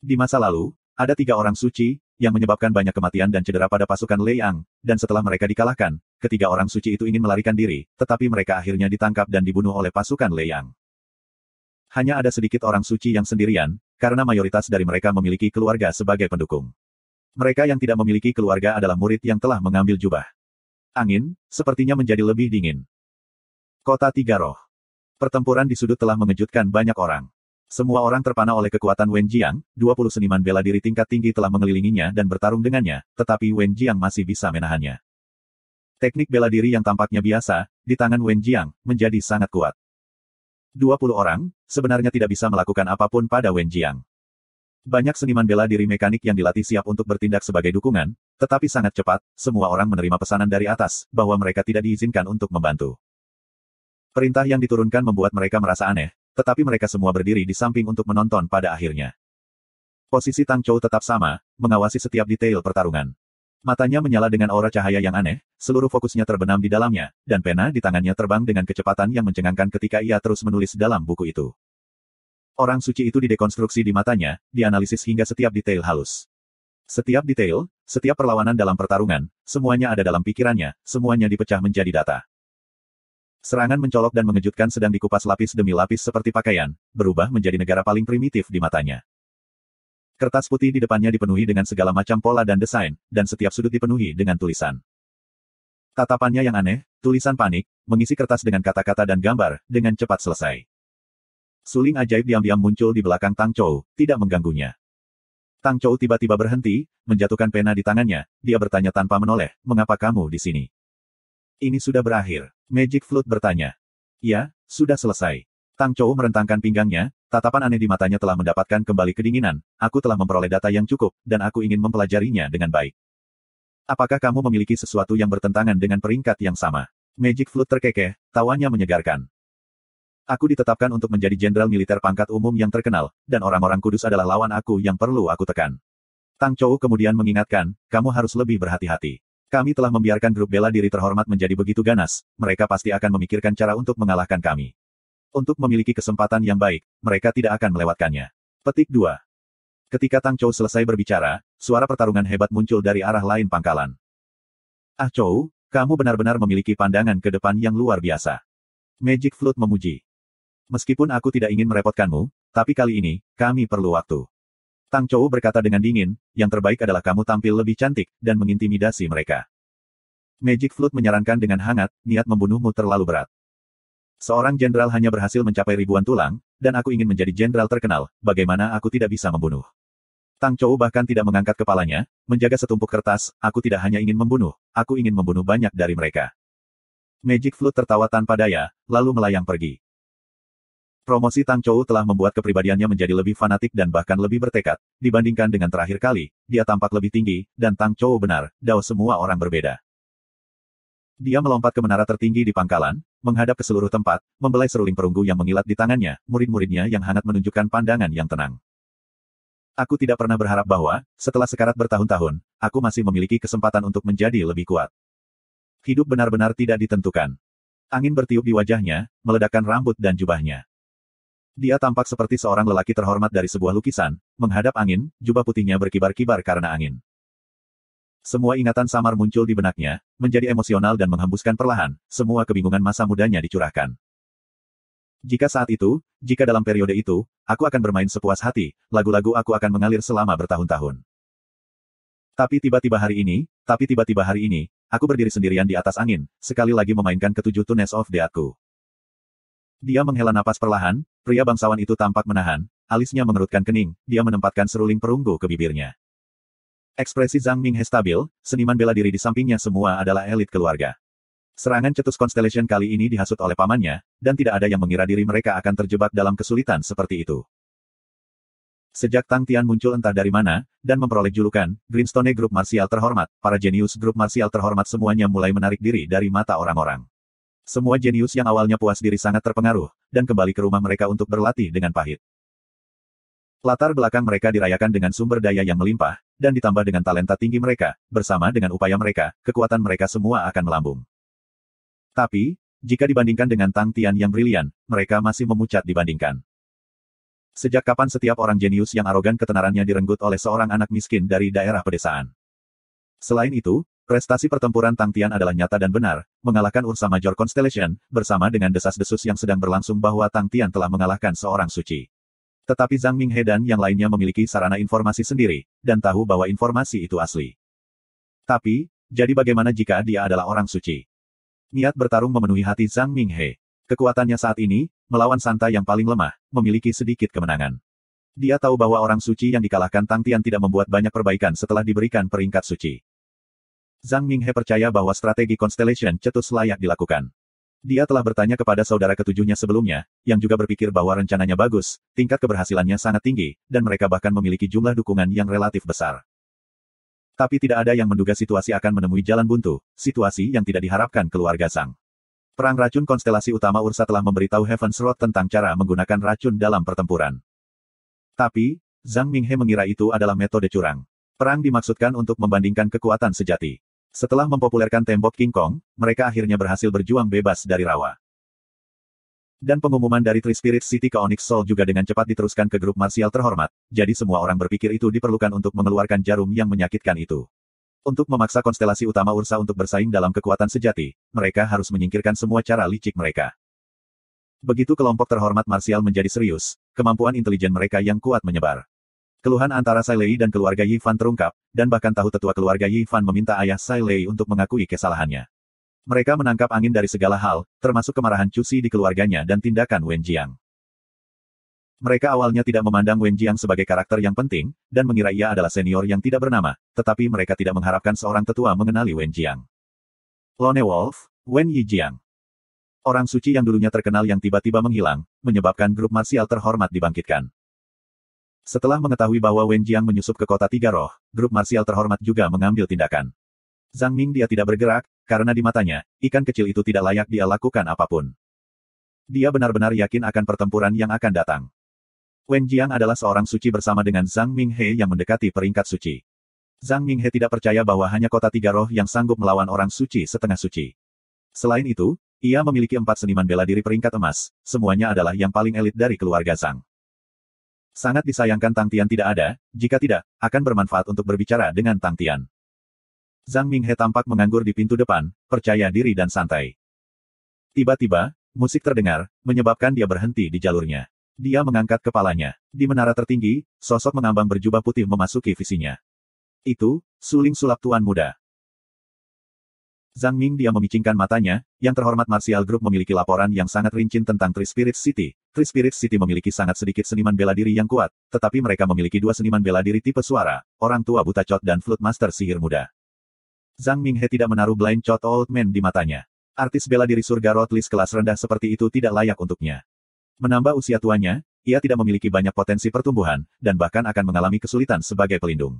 Di masa lalu, ada 3 orang suci, yang menyebabkan banyak kematian dan cedera pada pasukan Lei Yang, dan setelah mereka dikalahkan, ketiga orang suci itu ingin melarikan diri, tetapi mereka akhirnya ditangkap dan dibunuh oleh pasukan Lei Yang. Hanya ada sedikit orang suci yang sendirian, karena mayoritas dari mereka memiliki keluarga sebagai pendukung. Mereka yang tidak memiliki keluarga adalah murid yang telah mengambil jubah. Angin, sepertinya menjadi lebih dingin. Kota Tiga Roh. Pertempuran di sudut telah mengejutkan banyak orang. Semua orang terpana oleh kekuatan Wen Jiang, 20 seniman bela diri tingkat tinggi telah mengelilinginya dan bertarung dengannya, tetapi Wen Jiang masih bisa menahannya. Teknik bela diri yang tampaknya biasa, di tangan Wen Jiang, menjadi sangat kuat. 20 orang, sebenarnya tidak bisa melakukan apapun pada Wen Jiang. Banyak seniman bela diri mekanik yang dilatih siap untuk bertindak sebagai dukungan, tetapi sangat cepat, semua orang menerima pesanan dari atas, bahwa mereka tidak diizinkan untuk membantu. Perintah yang diturunkan membuat mereka merasa aneh, tetapi mereka semua berdiri di samping untuk menonton pada akhirnya. Posisi Tang Chou tetap sama, mengawasi setiap detail pertarungan. Matanya menyala dengan aura cahaya yang aneh, seluruh fokusnya terbenam di dalamnya, dan pena di tangannya terbang dengan kecepatan yang mencengangkan ketika ia terus menulis dalam buku itu. Orang suci itu didekonstruksi di matanya, dianalisis hingga setiap detail halus. Setiap detail, setiap perlawanan dalam pertarungan, semuanya ada dalam pikirannya, semuanya dipecah menjadi data. Serangan mencolok dan mengejutkan sedang dikupas lapis demi lapis seperti pakaian, berubah menjadi negara paling primitif di matanya. Kertas putih di depannya dipenuhi dengan segala macam pola dan desain, dan setiap sudut dipenuhi dengan tulisan. Tatapannya yang aneh, tulisan panik, mengisi kertas dengan kata-kata dan gambar, dengan cepat selesai. Suling ajaib diam-diam muncul di belakang Tang Chou, tidak mengganggunya. Tang Chou tiba-tiba berhenti, menjatuhkan pena di tangannya, dia bertanya tanpa menoleh, "Mengapa kamu di sini?" "Ini sudah berakhir." Magic Flute bertanya. "Ya, sudah selesai." Tang Chou merentangkan pinggangnya, tatapan aneh di matanya telah mendapatkan kembali kedinginan. "Aku telah memperoleh data yang cukup, dan aku ingin mempelajarinya dengan baik. Apakah kamu memiliki sesuatu yang bertentangan dengan peringkat yang sama?" Magic Flute terkekeh, tawanya menyegarkan. "Aku ditetapkan untuk menjadi jenderal militer pangkat umum yang terkenal, dan orang-orang kudus adalah lawan aku yang perlu aku tekan." Tang Chou kemudian mengingatkan, "Kamu harus lebih berhati-hati. Kami telah membiarkan grup bela diri terhormat menjadi begitu ganas, mereka pasti akan memikirkan cara untuk mengalahkan kami. Untuk memiliki kesempatan yang baik, mereka tidak akan melewatkannya." Petik 2. Ketika Tang Chou selesai berbicara, suara pertarungan hebat muncul dari arah lain pangkalan. "Ah Chou, kamu benar-benar memiliki pandangan ke depan yang luar biasa." Magic Flute memuji. "Meskipun aku tidak ingin merepotkanmu, tapi kali ini, kami perlu waktu." Tang Chou berkata dengan dingin, "Yang terbaik adalah kamu tampil lebih cantik, dan mengintimidasi mereka." Magic Flute menyarankan dengan hangat, "Niat membunuhmu terlalu berat. Seorang jenderal hanya berhasil mencapai ribuan tulang, dan aku ingin menjadi jenderal terkenal, bagaimana aku tidak bisa membunuh?" Tang Chou bahkan tidak mengangkat kepalanya, menjaga setumpuk kertas, "Aku tidak hanya ingin membunuh, aku ingin membunuh banyak dari mereka." Magic Flute tertawa tanpa daya, lalu melayang pergi. Promosi Tang Chou telah membuat kepribadiannya menjadi lebih fanatik dan bahkan lebih bertekad, dibandingkan dengan terakhir kali, dia tampak lebih tinggi, dan Tang Chou benar, Dao semua orang berbeda. Dia melompat ke menara tertinggi di pangkalan, menghadap ke seluruh tempat, membelai seruling perunggu yang mengilat di tangannya, murid-muridnya yang hangat menunjukkan pandangan yang tenang. "Aku tidak pernah berharap bahwa, setelah sekarat bertahun-tahun, aku masih memiliki kesempatan untuk menjadi lebih kuat. Hidup benar-benar tidak ditentukan." Angin bertiup di wajahnya, meledakkan rambut dan jubahnya. Dia tampak seperti seorang lelaki terhormat dari sebuah lukisan, menghadap angin, jubah putihnya berkibar-kibar karena angin. Semua ingatan samar muncul di benaknya, menjadi emosional dan menghembuskan perlahan, semua kebingungan masa mudanya dicurahkan. "Jika saat itu, jika dalam periode itu, aku akan bermain sepuas hati, lagu-lagu aku akan mengalir selama bertahun-tahun. Tapi tiba-tiba hari ini, aku berdiri sendirian di atas angin, sekali lagi memainkan ketujuh tunes of Death-ku." Dia menghela napas perlahan, pria bangsawan itu tampak menahan, alisnya mengerutkan kening, dia menempatkan seruling perunggu ke bibirnya. Ekspresi Zhang Minghe stabil, seniman bela diri di sampingnya semua adalah elit keluarga. Serangan cetus Constellation kali ini dihasut oleh pamannya, dan tidak ada yang mengira diri mereka akan terjebak dalam kesulitan seperti itu. Sejak Tang Tian muncul entah dari mana, dan memperoleh julukan, Greenstone Grup Marsial Terhormat, para jenius grup marsial terhormat semuanya mulai menarik diri dari mata orang-orang. Semua jenius yang awalnya puas diri sangat terpengaruh, dan kembali ke rumah mereka untuk berlatih dengan pahit. Latar belakang mereka dirayakan dengan sumber daya yang melimpah, dan ditambah dengan talenta tinggi mereka, bersama dengan upaya mereka, kekuatan mereka semua akan melambung. Tapi, jika dibandingkan dengan Tang Tian yang brilian, mereka masih memucat dibandingkan. Sejak kapan setiap orang jenius yang arogan ketenarannya direnggut oleh seorang anak miskin dari daerah pedesaan? Selain itu, prestasi pertempuran Tang Tian adalah nyata dan benar, mengalahkan Ursa Major Constellation, bersama dengan desas-desus yang sedang berlangsung bahwa Tang Tian telah mengalahkan seorang suci. Tetapi Zhang Minghe dan yang lainnya memiliki sarana informasi sendiri, dan tahu bahwa informasi itu asli. Tapi, jadi bagaimana jika dia adalah orang suci? Niat bertarung memenuhi hati Zhang Minghe. Kekuatannya saat ini, melawan Santa yang paling lemah, memiliki sedikit kemenangan. Dia tahu bahwa orang suci yang dikalahkan Tang Tian tidak membuat banyak perbaikan setelah diberikan peringkat suci. Zhang Minghe percaya bahwa strategi Constellation cetus layak dilakukan. Dia telah bertanya kepada saudara ketujuhnya sebelumnya, yang juga berpikir bahwa rencananya bagus, tingkat keberhasilannya sangat tinggi, dan mereka bahkan memiliki jumlah dukungan yang relatif besar. Tapi tidak ada yang menduga situasi akan menemui jalan buntu, situasi yang tidak diharapkan keluarga Zhang. Perang racun konstelasi utama Ursa telah memberitahu Heaven's Road tentang cara menggunakan racun dalam pertempuran. Tapi, Zhang Minghe mengira itu adalah metode curang. Perang dimaksudkan untuk membandingkan kekuatan sejati. Setelah mempopulerkan tembok King Kong, mereka akhirnya berhasil berjuang bebas dari rawa. Dan pengumuman dari Three Spirit City ke Onyx Soul juga dengan cepat diteruskan ke grup marsial terhormat, jadi semua orang berpikir itu diperlukan untuk mengeluarkan jarum yang menyakitkan itu. Untuk memaksa konstelasi utama Ursa untuk bersaing dalam kekuatan sejati, mereka harus menyingkirkan semua cara licik mereka. Begitu kelompok terhormat marsial menjadi serius, kemampuan intelijen mereka yang kuat menyebar. Keluhan antara Sai Lei dan keluarga Yi Fan terungkap, dan bahkan tahu tetua keluarga Yi Fan meminta ayah Sai Lei untuk mengakui kesalahannya. Mereka menangkap angin dari segala hal, termasuk kemarahan Chu Xi di keluarganya dan tindakan Wen Jiang. Mereka awalnya tidak memandang Wen Jiang sebagai karakter yang penting, dan mengira ia adalah senior yang tidak bernama, tetapi mereka tidak mengharapkan seorang tetua mengenali Wen Jiang. Lone Wolf, Wen Yijiang. Orang suci yang dulunya terkenal yang tiba-tiba menghilang, menyebabkan grup marsial terhormat dibangkitkan. Setelah mengetahui bahwa Wen Jiang menyusup ke kota Tiga Roh, grup marsial terhormat juga mengambil tindakan. Zhang Ming dia tidak bergerak, karena di matanya, ikan kecil itu tidak layak dia lakukan apapun. Dia benar-benar yakin akan pertempuran yang akan datang. Wen Jiang adalah seorang suci bersama dengan Zhang Minghe yang mendekati peringkat suci. Zhang Minghe tidak percaya bahwa hanya kota Tiga Roh yang sanggup melawan orang suci setengah suci. Selain itu, ia memiliki 4 seniman bela diri peringkat emas, semuanya adalah yang paling elit dari keluarga Zhang. Sangat disayangkan Tang Tian tidak ada, jika tidak, akan bermanfaat untuk berbicara dengan Tang Tian. Zhang Minghe tampak menganggur di pintu depan, percaya diri dan santai. Tiba-tiba, musik terdengar, menyebabkan dia berhenti di jalurnya. Dia mengangkat kepalanya. Di menara tertinggi, sosok mengambang berjubah putih memasuki visinya. Itu, suling sulap tuan muda. Zhang Ming dia memicingkan matanya, yang terhormat Martial Group memiliki laporan yang sangat rinci tentang Three Spirits City. Three Spirits City memiliki sangat sedikit seniman bela diri yang kuat, tetapi mereka memiliki 2 seniman bela diri tipe suara, orang tua buta Chot dan Flute Master sihir muda. Zhang Minghe tidak menaruh Blind Chot Old Man di matanya. Artis bela diri surga Rottlis kelas rendah seperti itu tidak layak untuknya. Menambah usia tuanya, ia tidak memiliki banyak potensi pertumbuhan, dan bahkan akan mengalami kesulitan sebagai pelindung.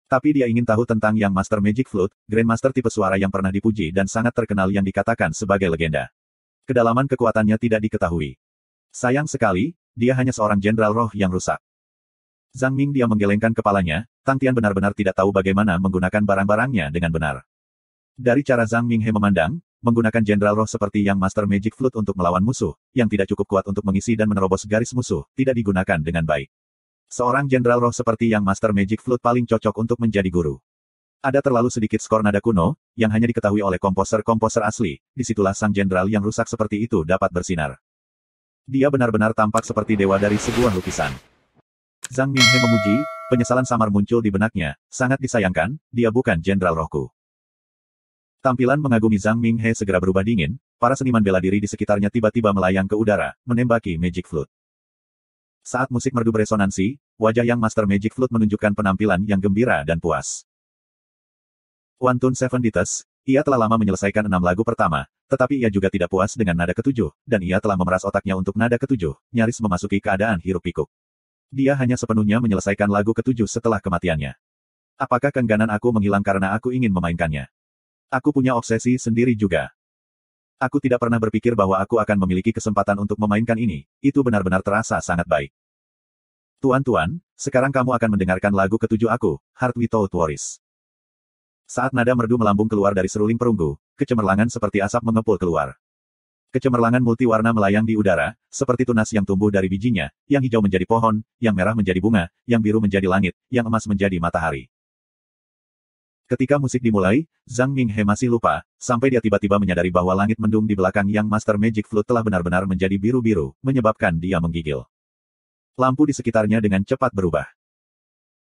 Tapi dia ingin tahu tentang Yang Master Magic Flute, Grandmaster tipe suara yang pernah dipuji dan sangat terkenal yang dikatakan sebagai legenda. Kedalaman kekuatannya tidak diketahui. Sayang sekali, dia hanya seorang jenderal roh yang rusak. Zhang Ming dia menggelengkan kepalanya, Tang Tian benar-benar tidak tahu bagaimana menggunakan barang-barangnya dengan benar. Dari cara Zhang Minghe memandang, menggunakan jenderal roh seperti Yang Master Magic Flute untuk melawan musuh, yang tidak cukup kuat untuk mengisi dan menerobos garis musuh, tidak digunakan dengan baik. Seorang jenderal roh seperti Yang Master Magic Flute paling cocok untuk menjadi guru. Ada terlalu sedikit skor nada kuno, yang hanya diketahui oleh komposer-komposer asli, disitulah sang jenderal yang rusak seperti itu dapat bersinar. Dia benar-benar tampak seperti dewa dari sebuah lukisan. Zhang Minghe memuji, penyesalan samar muncul di benaknya, sangat disayangkan, dia bukan jenderal rohku. Tampilan mengagumi Zhang Minghe segera berubah dingin, para seniman bela diri di sekitarnya tiba-tiba melayang ke udara, menembaki Magic Flute. Saat musik merdu beresonansi, wajah Yang Master Magic Flute menunjukkan penampilan yang gembira dan puas. Wantun Seven Dites, ia telah lama menyelesaikan 6 lagu pertama, tetapi ia juga tidak puas dengan nada ketujuh, dan ia telah memeras otaknya untuk nada ketujuh, nyaris memasuki keadaan hiruk-pikuk. Dia hanya sepenuhnya menyelesaikan lagu ketujuh setelah kematiannya. Apakah keengganan aku menghilang karena aku ingin memainkannya? Aku punya obsesi sendiri juga. Aku tidak pernah berpikir bahwa aku akan memiliki kesempatan untuk memainkan ini, itu benar-benar terasa sangat baik. Tuan-tuan, sekarang kamu akan mendengarkan lagu ketujuh aku, Heart Without Worries. Saat nada merdu melambung keluar dari seruling perunggu, kecemerlangan seperti asap mengepul keluar. Kecemerlangan multiwarna melayang di udara, seperti tunas yang tumbuh dari bijinya, yang hijau menjadi pohon, yang merah menjadi bunga, yang biru menjadi langit, yang emas menjadi matahari. Ketika musik dimulai, Zhang Minghe masih lupa, sampai dia tiba-tiba menyadari bahwa langit mendung di belakang Yang Master Magic Flute telah benar-benar menjadi biru-biru, menyebabkan dia menggigil. Lampu di sekitarnya dengan cepat berubah.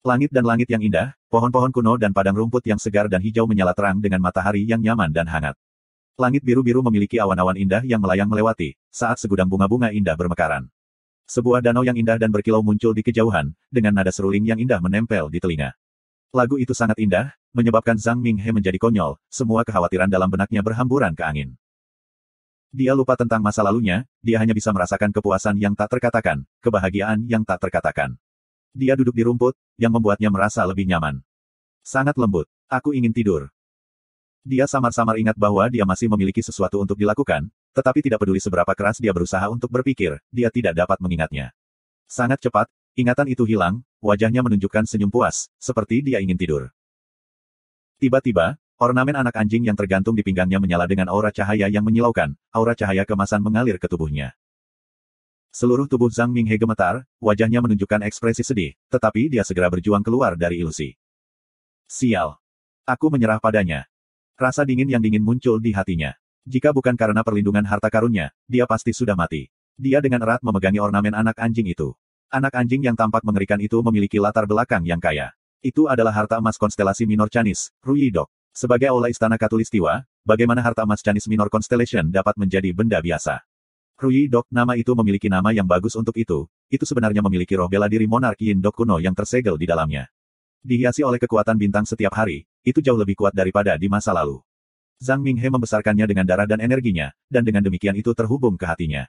Langit dan langit yang indah, pohon-pohon kuno dan padang rumput yang segar dan hijau menyala terang dengan matahari yang nyaman dan hangat. Langit biru-biru memiliki awan-awan indah yang melayang melewati, saat segudang bunga-bunga indah bermekaran. Sebuah danau yang indah dan berkilau muncul di kejauhan, dengan nada seruling yang indah menempel di telinga. Lagu itu sangat indah, menyebabkan Zhang Minghe menjadi konyol, semua kekhawatiran dalam benaknya berhamburan ke angin. Dia lupa tentang masa lalunya, dia hanya bisa merasakan kepuasan yang tak terkatakan, kebahagiaan yang tak terkatakan. Dia duduk di rumput, yang membuatnya merasa lebih nyaman. Sangat lembut. Aku ingin tidur. Dia samar-samar ingat bahwa dia masih memiliki sesuatu untuk dilakukan, tetapi tidak peduli seberapa keras dia berusaha untuk berpikir, dia tidak dapat mengingatnya. Sangat cepat, ingatan itu hilang, wajahnya menunjukkan senyum puas, seperti dia ingin tidur. Tiba-tiba, ornamen anak anjing yang tergantung di pinggangnya menyala dengan aura cahaya yang menyilaukan, aura cahaya kemasan mengalir ke tubuhnya. Seluruh tubuh Zhang Minghe gemetar, wajahnya menunjukkan ekspresi sedih, tetapi dia segera berjuang keluar dari ilusi. Sial. Aku menyerah padanya. Rasa dingin yang dingin muncul di hatinya. Jika bukan karena perlindungan harta karunnya, dia pasti sudah mati. Dia dengan erat memegangi ornamen anak anjing itu. Anak anjing yang tampak mengerikan itu memiliki latar belakang yang kaya. Itu adalah harta emas konstelasi minor Canis, Ruyi-dok. Sebagai aula istana Katulistiwa, bagaimana harta emas Canis Minor Constellation dapat menjadi benda biasa? Ruyi-dok, nama itu memiliki nama yang bagus untuk itu. Itu sebenarnya memiliki roh bela diri monark Yin-dok kuno yang tersegel di dalamnya. Dihiasi oleh kekuatan bintang setiap hari, itu jauh lebih kuat daripada di masa lalu. Zhang Minghe membesarkannya dengan darah dan energinya, dan dengan demikian itu terhubung ke hatinya.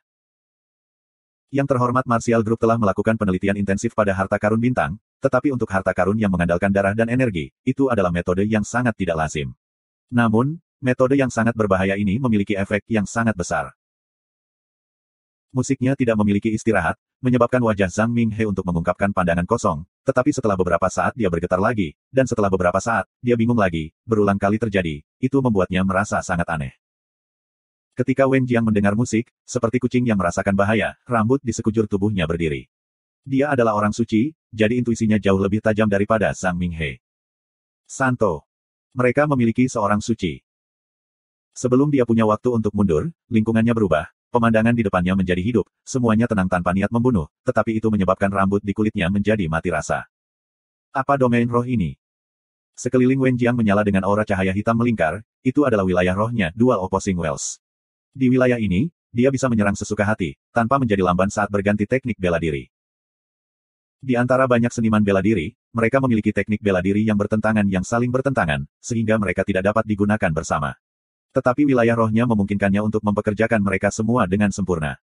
Yang terhormat Martial Group telah melakukan penelitian intensif pada harta karun bintang, tetapi untuk harta karun yang mengandalkan darah dan energi, itu adalah metode yang sangat tidak lazim. Namun, metode yang sangat berbahaya ini memiliki efek yang sangat besar. Musiknya tidak memiliki istirahat, menyebabkan wajah Zhang Minghe untuk mengungkapkan pandangan kosong, tetapi setelah beberapa saat dia bergetar lagi, dan setelah beberapa saat, dia bingung lagi, berulang kali terjadi, itu membuatnya merasa sangat aneh. Ketika Wen Jiang mendengar musik, seperti kucing yang merasakan bahaya, rambut di sekujur tubuhnya berdiri. Dia adalah orang suci, jadi intuisinya jauh lebih tajam daripada Zhang Minghe. Santo. Mereka memiliki seorang suci. Sebelum dia punya waktu untuk mundur, lingkungannya berubah. Pemandangan di depannya menjadi hidup, semuanya tenang tanpa niat membunuh, tetapi itu menyebabkan rambut di kulitnya menjadi mati rasa. Apa domain roh ini? Sekeliling Wen Jiang menyala dengan aura cahaya hitam melingkar, itu adalah wilayah rohnya, Dual Opposing Wells. Di wilayah ini, dia bisa menyerang sesuka hati, tanpa menjadi lamban saat berganti teknik bela diri. Di antara banyak seniman bela diri, mereka memiliki teknik bela diri yang bertentangan yang saling bertentangan, sehingga mereka tidak dapat digunakan bersama. Tetapi wilayah rohnya memungkinkannya untuk mempekerjakan mereka semua dengan sempurna.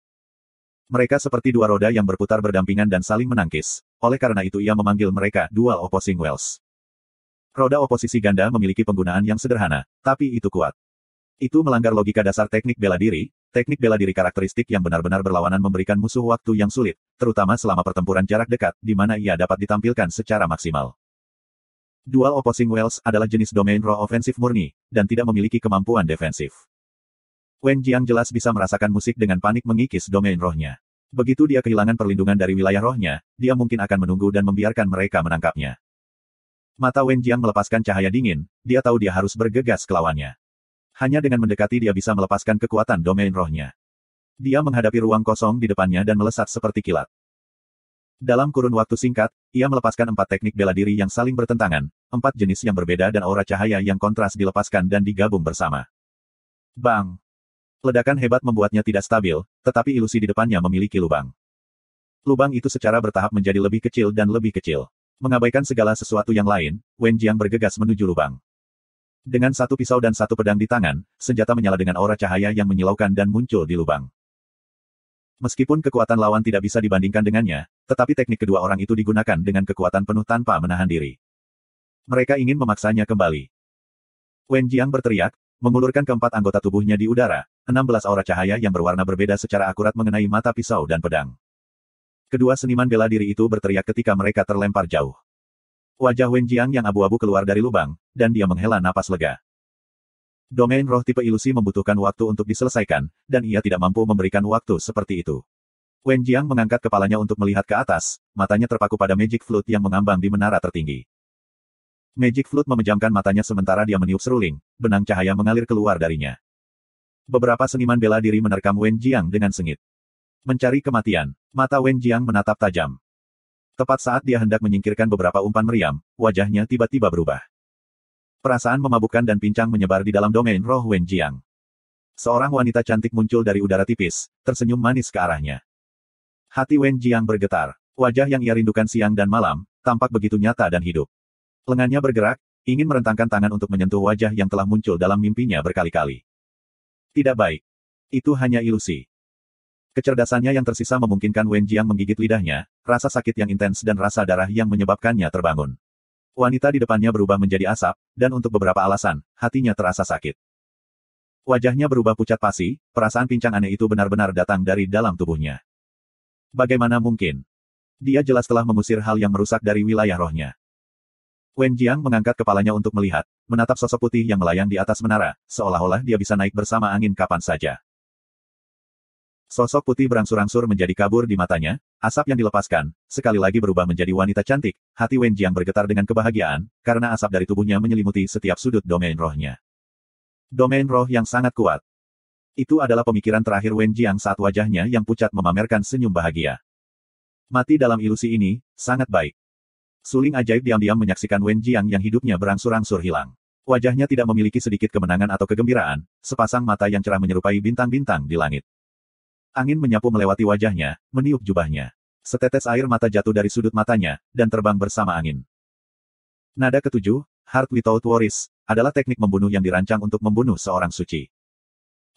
Mereka seperti dua roda yang berputar berdampingan dan saling menangkis, oleh karena itu ia memanggil mereka Dual Opposing Wells. Roda oposisi ganda memiliki penggunaan yang sederhana, tapi itu kuat. Itu melanggar logika dasar teknik bela diri karakteristik yang benar-benar berlawanan memberikan musuh waktu yang sulit, terutama selama pertempuran jarak dekat, di mana ia dapat ditampilkan secara maksimal. Dual Opposing Wells adalah jenis domain roh ofensif murni, dan tidak memiliki kemampuan defensif. Wen Jiang jelas bisa merasakan musik dengan panik mengikis domain rohnya. Begitu dia kehilangan perlindungan dari wilayah rohnya, dia mungkin akan menunggu dan membiarkan mereka menangkapnya. Mata Wen Jiang melepaskan cahaya dingin, dia tahu dia harus bergegas ke lawannya. Hanya dengan mendekati dia bisa melepaskan kekuatan domain rohnya. Dia menghadapi ruang kosong di depannya dan melesat seperti kilat. Dalam kurun waktu singkat, ia melepaskan 4 teknik bela diri yang saling bertentangan, 4 jenis yang berbeda dan aura cahaya yang kontras dilepaskan dan digabung bersama. Bang! Ledakan hebat membuatnya tidak stabil, tetapi ilusi di depannya memiliki lubang. Lubang itu secara bertahap menjadi lebih kecil dan lebih kecil. Mengabaikan segala sesuatu yang lain, Wen Jiang bergegas menuju lubang. Dengan 1 pisau dan 1 pedang di tangan, senjata menyala dengan aura cahaya yang menyilaukan dan muncul di lubang. Meskipun kekuatan lawan tidak bisa dibandingkan dengannya, tetapi teknik kedua orang itu digunakan dengan kekuatan penuh tanpa menahan diri. Mereka ingin memaksanya kembali. Wen Jiang berteriak, mengulurkan keempat anggota tubuhnya di udara, 16 aura cahaya yang berwarna berbeda secara akurat mengenai mata pisau dan pedang. Kedua seniman bela diri itu berteriak ketika mereka terlempar jauh. Wajah Wen Jiang yang abu-abu keluar dari lubang, dan dia menghela napas lega. Domain roh tipe ilusi membutuhkan waktu untuk diselesaikan, dan ia tidak mampu memberikan waktu seperti itu. Wen Jiang mengangkat kepalanya untuk melihat ke atas, matanya terpaku pada Magic Flute yang mengambang di menara tertinggi. Magic Flute memejamkan matanya sementara dia meniup seruling, benang cahaya mengalir keluar darinya. Beberapa seniman bela diri menerkam Wen Jiang dengan sengit. Mencari kematian, mata Wen Jiang menatap tajam. Tepat saat dia hendak menyingkirkan beberapa umpan meriam, wajahnya tiba-tiba berubah. Perasaan memabukkan dan pincang menyebar di dalam domain roh Wen Jiang. Seorang wanita cantik muncul dari udara tipis, tersenyum manis ke arahnya. Hati Wen Jiang bergetar. Wajah yang ia rindukan siang dan malam, tampak begitu nyata dan hidup. Lengannya bergerak, ingin merentangkan tangan untuk menyentuh wajah yang telah muncul dalam mimpinya berkali-kali. Tidak baik. Itu hanya ilusi. Kecerdasannya yang tersisa memungkinkan Wen Jiang menggigit lidahnya, rasa sakit yang intens dan rasa darah yang menyebabkannya terbangun. Wanita di depannya berubah menjadi asap, dan untuk beberapa alasan, hatinya terasa sakit. Wajahnya berubah pucat pasi, perasaan pincang aneh itu benar-benar datang dari dalam tubuhnya. Bagaimana mungkin? Dia jelas telah mengusir hal yang merusak dari wilayah rohnya. Wen Jiang mengangkat kepalanya untuk melihat, menatap sosok putih yang melayang di atas menara, seolah-olah dia bisa naik bersama angin kapan saja. Sosok putih berangsur-angsur menjadi kabur di matanya, asap yang dilepaskan, sekali lagi berubah menjadi wanita cantik, hati Wen Jiang bergetar dengan kebahagiaan, karena asap dari tubuhnya menyelimuti setiap sudut domain rohnya. Domain roh yang sangat kuat. Itu adalah pemikiran terakhir Wen Jiang saat wajahnya yang pucat memamerkan senyum bahagia. Mati dalam ilusi ini, sangat baik. Suling ajaib diam-diam menyaksikan Wen Jiang yang hidupnya berangsur-angsur hilang. Wajahnya tidak memiliki sedikit kemenangan atau kegembiraan, sepasang mata yang cerah menyerupai bintang-bintang di langit. Angin menyapu melewati wajahnya, meniup jubahnya. Setetes air mata jatuh dari sudut matanya, dan terbang bersama angin. Nada ketujuh, Heart Without Worries, adalah teknik membunuh yang dirancang untuk membunuh seorang suci.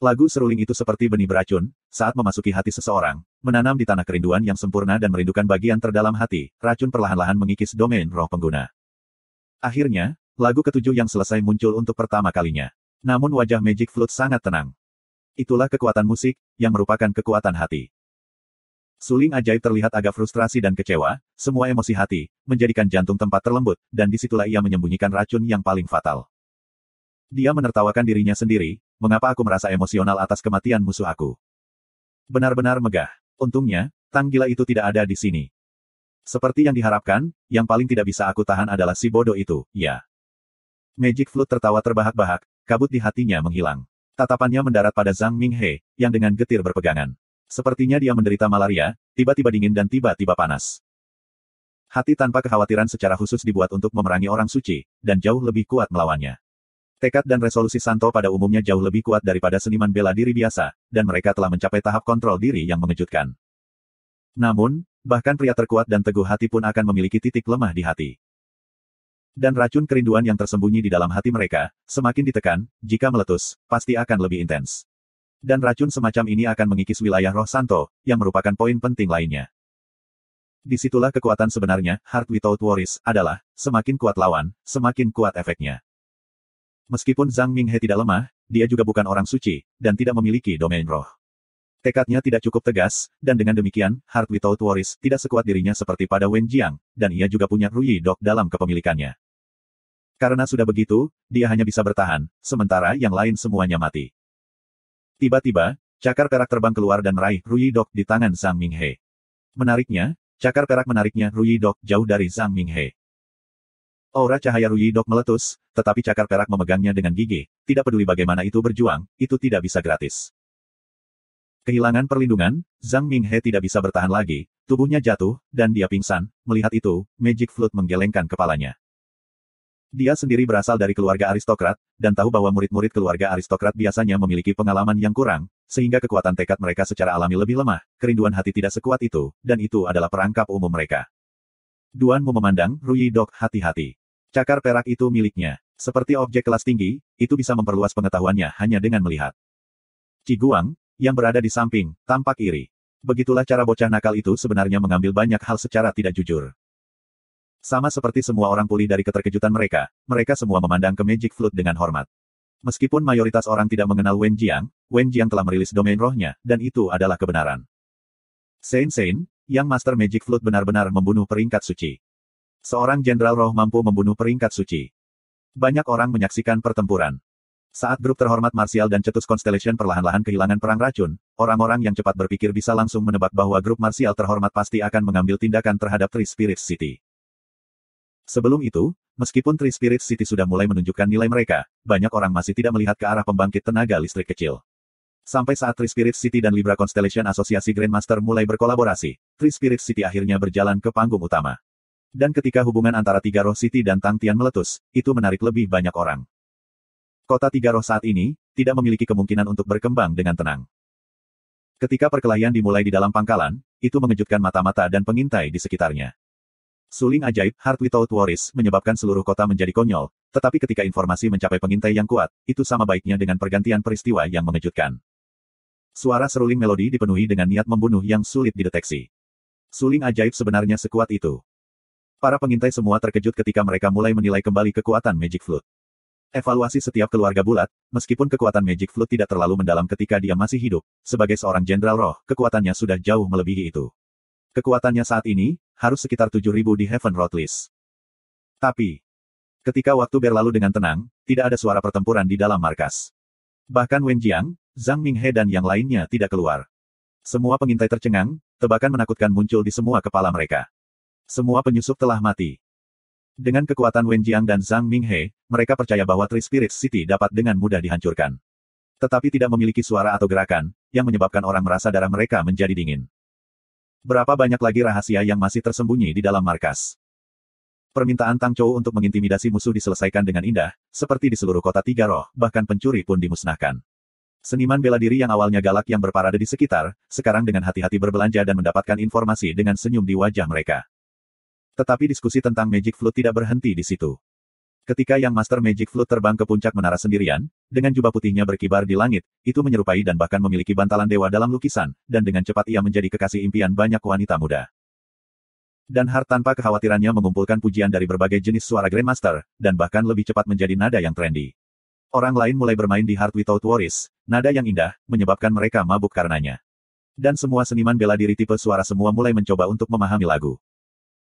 Lagu seruling itu seperti benih beracun, saat memasuki hati seseorang, menanam di tanah kerinduan yang sempurna dan merindukan bagian terdalam hati, racun perlahan-lahan mengikis domain roh pengguna. Akhirnya, lagu ketujuh yang selesai muncul untuk pertama kalinya. Namun wajah Magic Flute sangat tenang. Itulah kekuatan musik, yang merupakan kekuatan hati. Suling ajaib terlihat agak frustrasi dan kecewa, semua emosi hati, menjadikan jantung tempat terlembut, dan disitulah ia menyembunyikan racun yang paling fatal. Dia menertawakan dirinya sendiri, mengapa aku merasa emosional atas kematian musuh aku. Benar-benar megah. Untungnya, tang gila itu tidak ada di sini. Seperti yang diharapkan, yang paling tidak bisa aku tahan adalah si bodoh itu, ya. Magic Flute tertawa terbahak-bahak, kabut di hatinya menghilang. Tatapannya mendarat pada Zhang Minghe, yang dengan getir berpegangan. Sepertinya dia menderita malaria, tiba-tiba dingin dan tiba-tiba panas. Hati tanpa kekhawatiran secara khusus dibuat untuk memerangi orang suci, dan jauh lebih kuat melawannya. Tekad dan resolusi Santo pada umumnya jauh lebih kuat daripada seniman bela diri biasa, dan mereka telah mencapai tahap kontrol diri yang mengejutkan. Namun, bahkan pria terkuat dan teguh hati pun akan memiliki titik lemah di hati. Dan racun kerinduan yang tersembunyi di dalam hati mereka, semakin ditekan, jika meletus, pasti akan lebih intens. Dan racun semacam ini akan mengikis wilayah roh Santo, yang merupakan poin penting lainnya. Disitulah kekuatan sebenarnya, Heart Without Worries, adalah, semakin kuat lawan, semakin kuat efeknya. Meskipun Zhang Minghe tidak lemah, dia juga bukan orang suci, dan tidak memiliki domain roh. Tekadnya tidak cukup tegas, dan dengan demikian, Heart Without Worries tidak sekuat dirinya seperti pada Wen Jiang, dan ia juga punya Ruyi Dok dalam kepemilikannya. Karena sudah begitu, dia hanya bisa bertahan, sementara yang lain semuanya mati. Tiba-tiba, cakar perak terbang keluar dan meraih Ruyi Dok di tangan Zhang Minghe. Menariknya, cakar perak menariknya Ruyi Dok jauh dari Zhang Minghe. Aura cahaya Ruyi Dok meletus, tetapi cakar perak memegangnya dengan gigih, tidak peduli bagaimana itu berjuang, itu tidak bisa gratis. Kehilangan perlindungan, Zhang Minghe tidak bisa bertahan lagi, tubuhnya jatuh, dan dia pingsan. Melihat itu, Magic Flute menggelengkan kepalanya. Dia sendiri berasal dari keluarga aristokrat, dan tahu bahwa murid-murid keluarga aristokrat biasanya memiliki pengalaman yang kurang, sehingga kekuatan tekad mereka secara alami lebih lemah, kerinduan hati tidak sekuat itu, dan itu adalah perangkap umum mereka. Duanmu memandang, Ruyi Dok, hati-hati. Cakar perak itu miliknya. Seperti objek kelas tinggi, itu bisa memperluas pengetahuannya hanya dengan melihat. Qi Guang, yang berada di samping, tampak iri. Begitulah cara bocah nakal itu sebenarnya mengambil banyak hal secara tidak jujur. Sama seperti semua orang pulih dari keterkejutan mereka, mereka semua memandang ke Magic Flute dengan hormat. Meskipun mayoritas orang tidak mengenal Wen Jiang telah merilis domain rohnya, dan itu adalah kebenaran. Sein, yang Master Magic Flute benar-benar membunuh peringkat suci. Seorang jenderal roh mampu membunuh peringkat suci. Banyak orang menyaksikan pertempuran. Saat grup terhormat Martial dan Cetus Constellation perlahan-lahan kehilangan perang racun, orang-orang yang cepat berpikir bisa langsung menebak bahwa grup Martial terhormat pasti akan mengambil tindakan terhadap Three Spirits City. Sebelum itu, meskipun Three Spirits City sudah mulai menunjukkan nilai mereka, banyak orang masih tidak melihat ke arah pembangkit tenaga listrik kecil. Sampai saat Three Spirits City dan Libra Constellation Asosiasi Grandmaster mulai berkolaborasi, Three Spirits City akhirnya berjalan ke panggung utama. Dan ketika hubungan antara Tiga Roh City dan Tang Tian meletus, itu menarik lebih banyak orang. Kota Tiga Roh saat ini, tidak memiliki kemungkinan untuk berkembang dengan tenang. Ketika perkelahian dimulai di dalam pangkalan, itu mengejutkan mata-mata dan pengintai di sekitarnya. Suling ajaib, Heart Without Worries, menyebabkan seluruh kota menjadi konyol, tetapi ketika informasi mencapai pengintai yang kuat, itu sama baiknya dengan pergantian peristiwa yang mengejutkan. Suara seruling melodi dipenuhi dengan niat membunuh yang sulit dideteksi. Suling ajaib sebenarnya sekuat itu. Para pengintai semua terkejut ketika mereka mulai menilai kembali kekuatan Magic Flute. Evaluasi setiap keluarga bulat, meskipun kekuatan Magic Flute tidak terlalu mendalam ketika dia masih hidup, sebagai seorang jenderal roh, kekuatannya sudah jauh melebihi itu. Kekuatannya saat ini, harus sekitar 7.000 di Heaven Road List. Tapi, ketika waktu berlalu dengan tenang, tidak ada suara pertempuran di dalam markas. Bahkan Wen Jiang, Zhang Minghe dan yang lainnya tidak keluar. Semua pengintai tercengang, tebakan menakutkan muncul di semua kepala mereka. Semua penyusup telah mati. Dengan kekuatan Wen Jiang dan Zhang Minghe, mereka percaya bahwa Three Spirits City dapat dengan mudah dihancurkan. Tetapi tidak memiliki suara atau gerakan, yang menyebabkan orang merasa darah mereka menjadi dingin. Berapa banyak lagi rahasia yang masih tersembunyi di dalam markas. Permintaan Tang Chou untuk mengintimidasi musuh diselesaikan dengan indah, seperti di seluruh kota Tiga Roh, bahkan pencuri pun dimusnahkan. Seniman bela diri yang awalnya galak yang berparade di sekitar, sekarang dengan hati-hati berbelanja dan mendapatkan informasi dengan senyum di wajah mereka. Tetapi diskusi tentang Magic Flute tidak berhenti di situ. Ketika Yang Master Magic Flute terbang ke puncak menara sendirian, dengan jubah putihnya berkibar di langit, itu menyerupai dan bahkan memiliki bantalan dewa dalam lukisan, dan dengan cepat ia menjadi kekasih impian banyak wanita muda. Dan Hart tanpa kekhawatirannya mengumpulkan pujian dari berbagai jenis suara Grandmaster, dan bahkan lebih cepat menjadi nada yang trendy. Orang lain mulai bermain di Heart Without Worries, nada yang indah, menyebabkan mereka mabuk karenanya. Dan semua seniman bela diri tipe suara semua mulai mencoba untuk memahami lagu.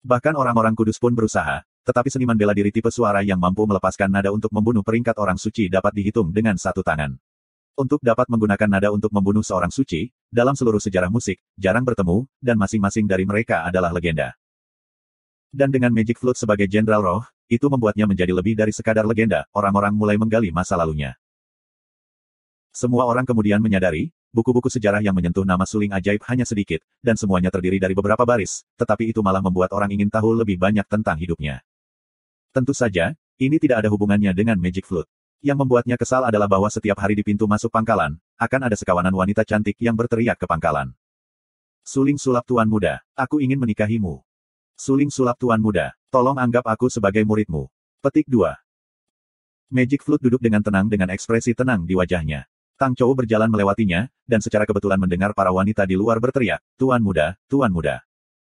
Bahkan orang-orang kudus pun berusaha, tetapi seniman bela diri tipe suara yang mampu melepaskan nada untuk membunuh peringkat orang suci dapat dihitung dengan satu tangan. Untuk dapat menggunakan nada untuk membunuh seorang suci, dalam seluruh sejarah musik, jarang bertemu, dan masing-masing dari mereka adalah legenda. Dan dengan Magic Flute sebagai Jenderal Roh, itu membuatnya menjadi lebih dari sekadar legenda, orang-orang mulai menggali masa lalunya. Semua orang kemudian menyadari, buku-buku sejarah yang menyentuh nama suling ajaib hanya sedikit, dan semuanya terdiri dari beberapa baris, tetapi itu malah membuat orang ingin tahu lebih banyak tentang hidupnya. Tentu saja, ini tidak ada hubungannya dengan Magic Flute. Yang membuatnya kesal adalah bahwa setiap hari di pintu masuk pangkalan, akan ada sekawanan wanita cantik yang berteriak ke pangkalan. Suling sulap tuan muda, aku ingin menikahimu. Suling sulap tuan muda, tolong anggap aku sebagai muridmu. Petik 2. Magic Flute duduk dengan tenang dengan ekspresi tenang di wajahnya. Tang Chou berjalan melewatinya, dan secara kebetulan mendengar para wanita di luar berteriak, Tuan muda,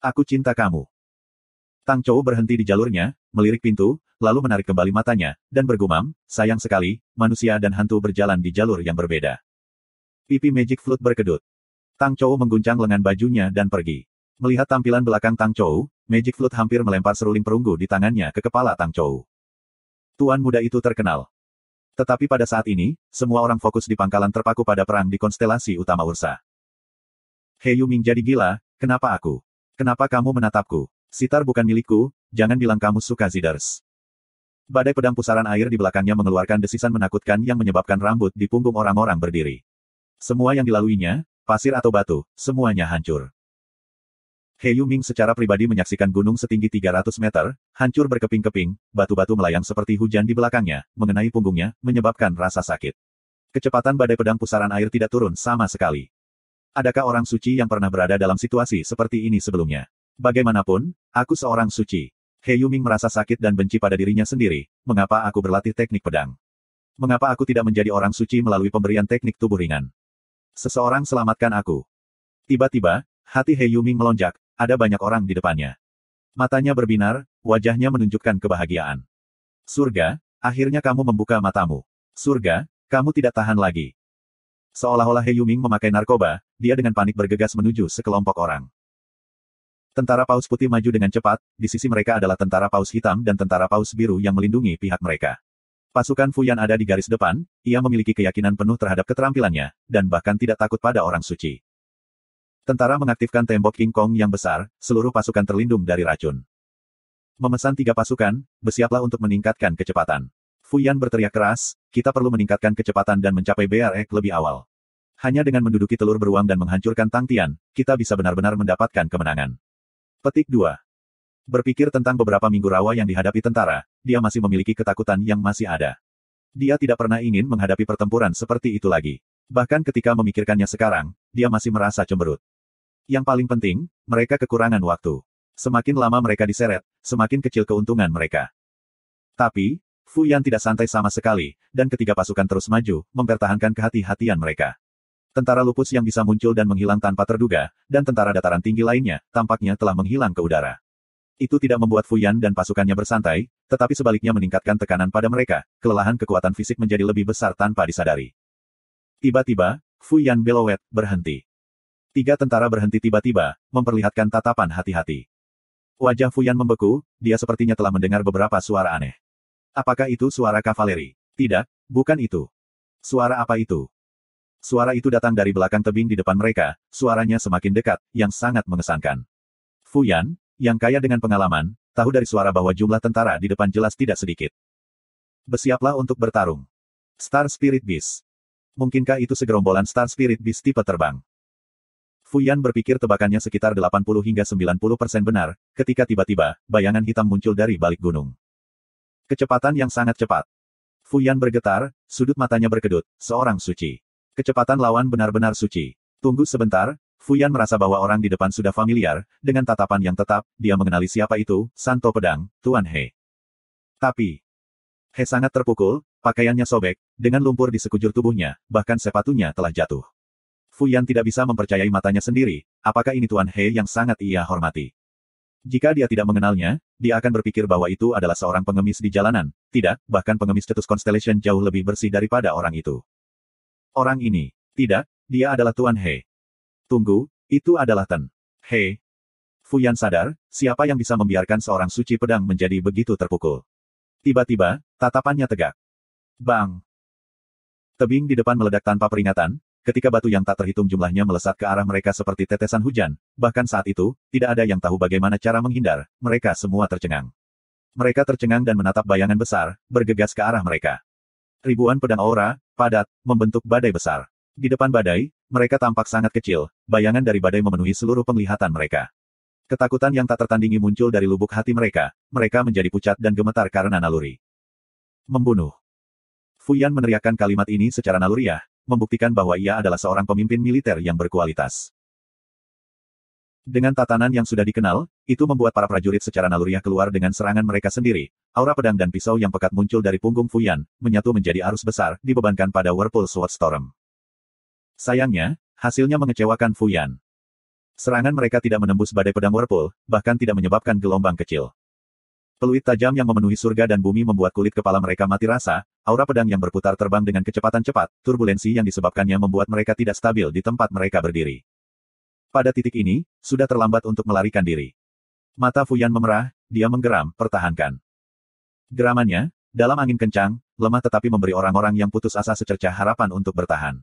aku cinta kamu. Tang Chou berhenti di jalurnya, melirik pintu, lalu menarik kembali matanya, dan bergumam, sayang sekali, manusia dan hantu berjalan di jalur yang berbeda. Pipi Magic Flute berkedut. Tang Chou mengguncang lengan bajunya dan pergi. Melihat tampilan belakang Tang Chou, Magic Flute hampir melempar seruling perunggu di tangannya ke kepala Tang Chou. Tuan muda itu terkenal. Tetapi pada saat ini, semua orang fokus di pangkalan terpaku pada perang di konstelasi utama Ursa. He Yuming jadi gila, kenapa aku? Kenapa kamu menatapku? Sitar bukan milikku, jangan bilang kamu suka Ziders. Badai pedang pusaran air di belakangnya mengeluarkan desisan menakutkan yang menyebabkan rambut di punggung orang-orang berdiri. Semua yang dilaluinya, pasir atau batu, semuanya hancur. He Yuming secara pribadi menyaksikan gunung setinggi 300 meter, hancur berkeping-keping, batu-batu melayang seperti hujan di belakangnya, mengenai punggungnya, menyebabkan rasa sakit. Kecepatan badai pedang pusaran air tidak turun sama sekali. Adakah orang suci yang pernah berada dalam situasi seperti ini sebelumnya? Bagaimanapun, aku seorang suci. He Yuming merasa sakit dan benci pada dirinya sendiri, mengapa aku berlatih teknik pedang? Mengapa aku tidak menjadi orang suci melalui pemberian teknik tubuh ringan? Seseorang selamatkan aku. Tiba-tiba, hati He Yuming melonjak. Ada banyak orang di depannya. Matanya berbinar, wajahnya menunjukkan kebahagiaan. Surga, akhirnya kamu membuka matamu. Surga, kamu tidak tahan lagi. Seolah-olah He Yuming memakai narkoba, dia dengan panik bergegas menuju sekelompok orang. Tentara Paus Putih maju dengan cepat, di sisi mereka adalah tentara Paus Hitam dan tentara Paus Biru yang melindungi pihak mereka. Pasukan Fuyan ada di garis depan, ia memiliki keyakinan penuh terhadap keterampilannya, dan bahkan tidak takut pada orang suci. Tentara mengaktifkan tembok King Kong yang besar, seluruh pasukan terlindung dari racun. Memesan 3 pasukan, bersiaplah untuk meningkatkan kecepatan. Fuyan berteriak keras, kita perlu meningkatkan kecepatan dan mencapai BRX lebih awal. Hanya dengan menduduki telur beruang dan menghancurkan Tang Tian, kita bisa benar-benar mendapatkan kemenangan. Petik 2. Berpikir tentang beberapa minggu rawa yang dihadapi tentara, dia masih memiliki ketakutan yang masih ada. Dia tidak pernah ingin menghadapi pertempuran seperti itu lagi. Bahkan ketika memikirkannya sekarang, dia masih merasa cemberut. Yang paling penting, mereka kekurangan waktu. Semakin lama mereka diseret, semakin kecil keuntungan mereka. Tapi, Fuyan tidak santai sama sekali, dan ketiga pasukan terus maju, mempertahankan kehati-hatian mereka. Tentara lupus yang bisa muncul dan menghilang tanpa terduga, dan tentara dataran tinggi lainnya, tampaknya telah menghilang ke udara. Itu tidak membuat Fuyan dan pasukannya bersantai, tetapi sebaliknya meningkatkan tekanan pada mereka, kelelahan kekuatan fisik menjadi lebih besar tanpa disadari. Tiba-tiba, Fuyan Belowet berhenti. 3 tentara berhenti tiba-tiba, memperlihatkan tatapan hati-hati. Wajah Fuyan membeku, dia sepertinya telah mendengar beberapa suara aneh. Apakah itu suara kavaleri? Tidak, bukan itu. Suara apa itu? Suara itu datang dari belakang tebing di depan mereka, suaranya semakin dekat, yang sangat mengesankan. Fu Yan, yang kaya dengan pengalaman, tahu dari suara bahwa jumlah tentara di depan jelas tidak sedikit. Bersiaplah untuk bertarung. Star Spirit Beast. Mungkinkah itu segerombolan Star Spirit Beast tipe terbang? Fu Yan berpikir tebakannya sekitar 80 hingga 90% benar, ketika tiba-tiba, bayangan hitam muncul dari balik gunung. Kecepatan yang sangat cepat. Fu Yan bergetar, sudut matanya berkedut, seorang suci. Kecepatan lawan benar-benar suci. Tunggu sebentar, Fu Yan merasa bahwa orang di depan sudah familiar, dengan tatapan yang tetap, dia mengenali siapa itu, Santo Pedang, Tuan He. Tapi, He sangat terpukul, pakaiannya sobek, dengan lumpur di sekujur tubuhnya, bahkan sepatunya telah jatuh. Fu Yan tidak bisa mempercayai matanya sendiri, apakah ini Tuan He yang sangat ia hormati? Jika dia tidak mengenalnya, dia akan berpikir bahwa itu adalah seorang pengemis di jalanan. Tidak, bahkan pengemis cetus Constellation jauh lebih bersih daripada orang itu. Orang ini. Tidak, dia adalah Tuan He. Tunggu, itu adalah Ten He. Fu Yan sadar, siapa yang bisa membiarkan seorang suci pedang menjadi begitu terpukul. Tiba-tiba, tatapannya tegak. Bang! Tebing di depan meledak tanpa peringatan, ketika batu yang tak terhitung jumlahnya melesat ke arah mereka seperti tetesan hujan. Bahkan saat itu, tidak ada yang tahu bagaimana cara menghindar, mereka semua tercengang. Mereka tercengang dan menatap bayangan besar, bergegas ke arah mereka. Ribuan pedang aura, padat, membentuk badai besar. Di depan badai, mereka tampak sangat kecil, bayangan dari badai memenuhi seluruh penglihatan mereka. Ketakutan yang tak tertandingi muncul dari lubuk hati mereka, mereka menjadi pucat dan gemetar karena naluri. Membunuh. Fu Yan meneriakkan kalimat ini secara naluriah, membuktikan bahwa ia adalah seorang pemimpin militer yang berkualitas. Dengan tatanan yang sudah dikenal, itu membuat para prajurit secara naluriah keluar dengan serangan mereka sendiri. Aura pedang dan pisau yang pekat muncul dari punggung Fu Yan, menyatu menjadi arus besar, dibebankan pada Whirlpool Sword Storm. Sayangnya, hasilnya mengecewakan Fu Yan. Serangan mereka tidak menembus badai pedang Whirlpool, bahkan tidak menyebabkan gelombang kecil. Peluit tajam yang memenuhi surga dan bumi membuat kulit kepala mereka mati rasa, aura pedang yang berputar terbang dengan kecepatan cepat, turbulensi yang disebabkannya membuat mereka tidak stabil di tempat mereka berdiri. Pada titik ini, sudah terlambat untuk melarikan diri. Mata Fu Yan memerah, dia menggeram, pertahankan. Geramannya, dalam angin kencang, lemah tetapi memberi orang-orang yang putus asa secercah harapan untuk bertahan.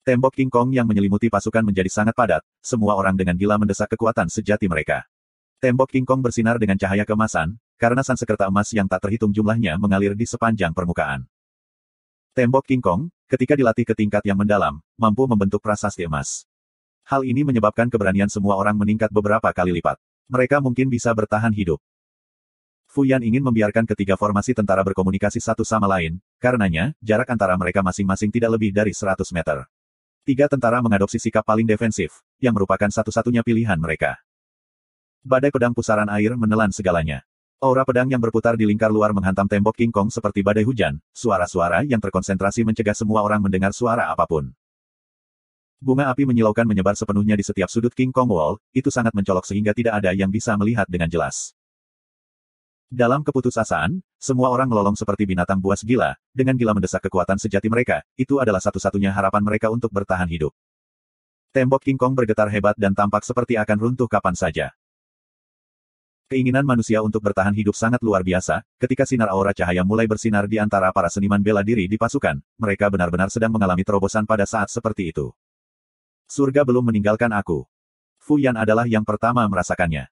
Tembok King Kong yang menyelimuti pasukan menjadi sangat padat, semua orang dengan gila mendesak kekuatan sejati mereka. Tembok King Kong bersinar dengan cahaya keemasan, karena sansekerta emas yang tak terhitung jumlahnya mengalir di sepanjang permukaan. Tembok King Kong, ketika dilatih ke tingkat yang mendalam, mampu membentuk prasasti emas. Hal ini menyebabkan keberanian semua orang meningkat beberapa kali lipat. Mereka mungkin bisa bertahan hidup. Fu Yan ingin membiarkan ketiga formasi tentara berkomunikasi satu sama lain, karenanya, jarak antara mereka masing-masing tidak lebih dari 100 meter. Tiga tentara mengadopsi sikap paling defensif, yang merupakan satu-satunya pilihan mereka. Badai pedang pusaran air menelan segalanya. Aura pedang yang berputar di lingkar luar menghantam tembok King Kong seperti badai hujan, suara-suara yang terkonsentrasi mencegah semua orang mendengar suara apapun. Bunga api menyilaukan menyebar sepenuhnya di setiap sudut King Kong Wall, itu sangat mencolok sehingga tidak ada yang bisa melihat dengan jelas. Dalam keputusasaan, semua orang melolong seperti binatang buas gila, dengan gila mendesak kekuatan sejati mereka, itu adalah satu-satunya harapan mereka untuk bertahan hidup. Tembok King Kong bergetar hebat dan tampak seperti akan runtuh kapan saja. Keinginan manusia untuk bertahan hidup sangat luar biasa, ketika sinar aura cahaya mulai bersinar di antara para seniman bela diri di pasukan, mereka benar-benar sedang mengalami terobosan pada saat seperti itu. Surga belum meninggalkan aku. Fu Yan adalah yang pertama merasakannya.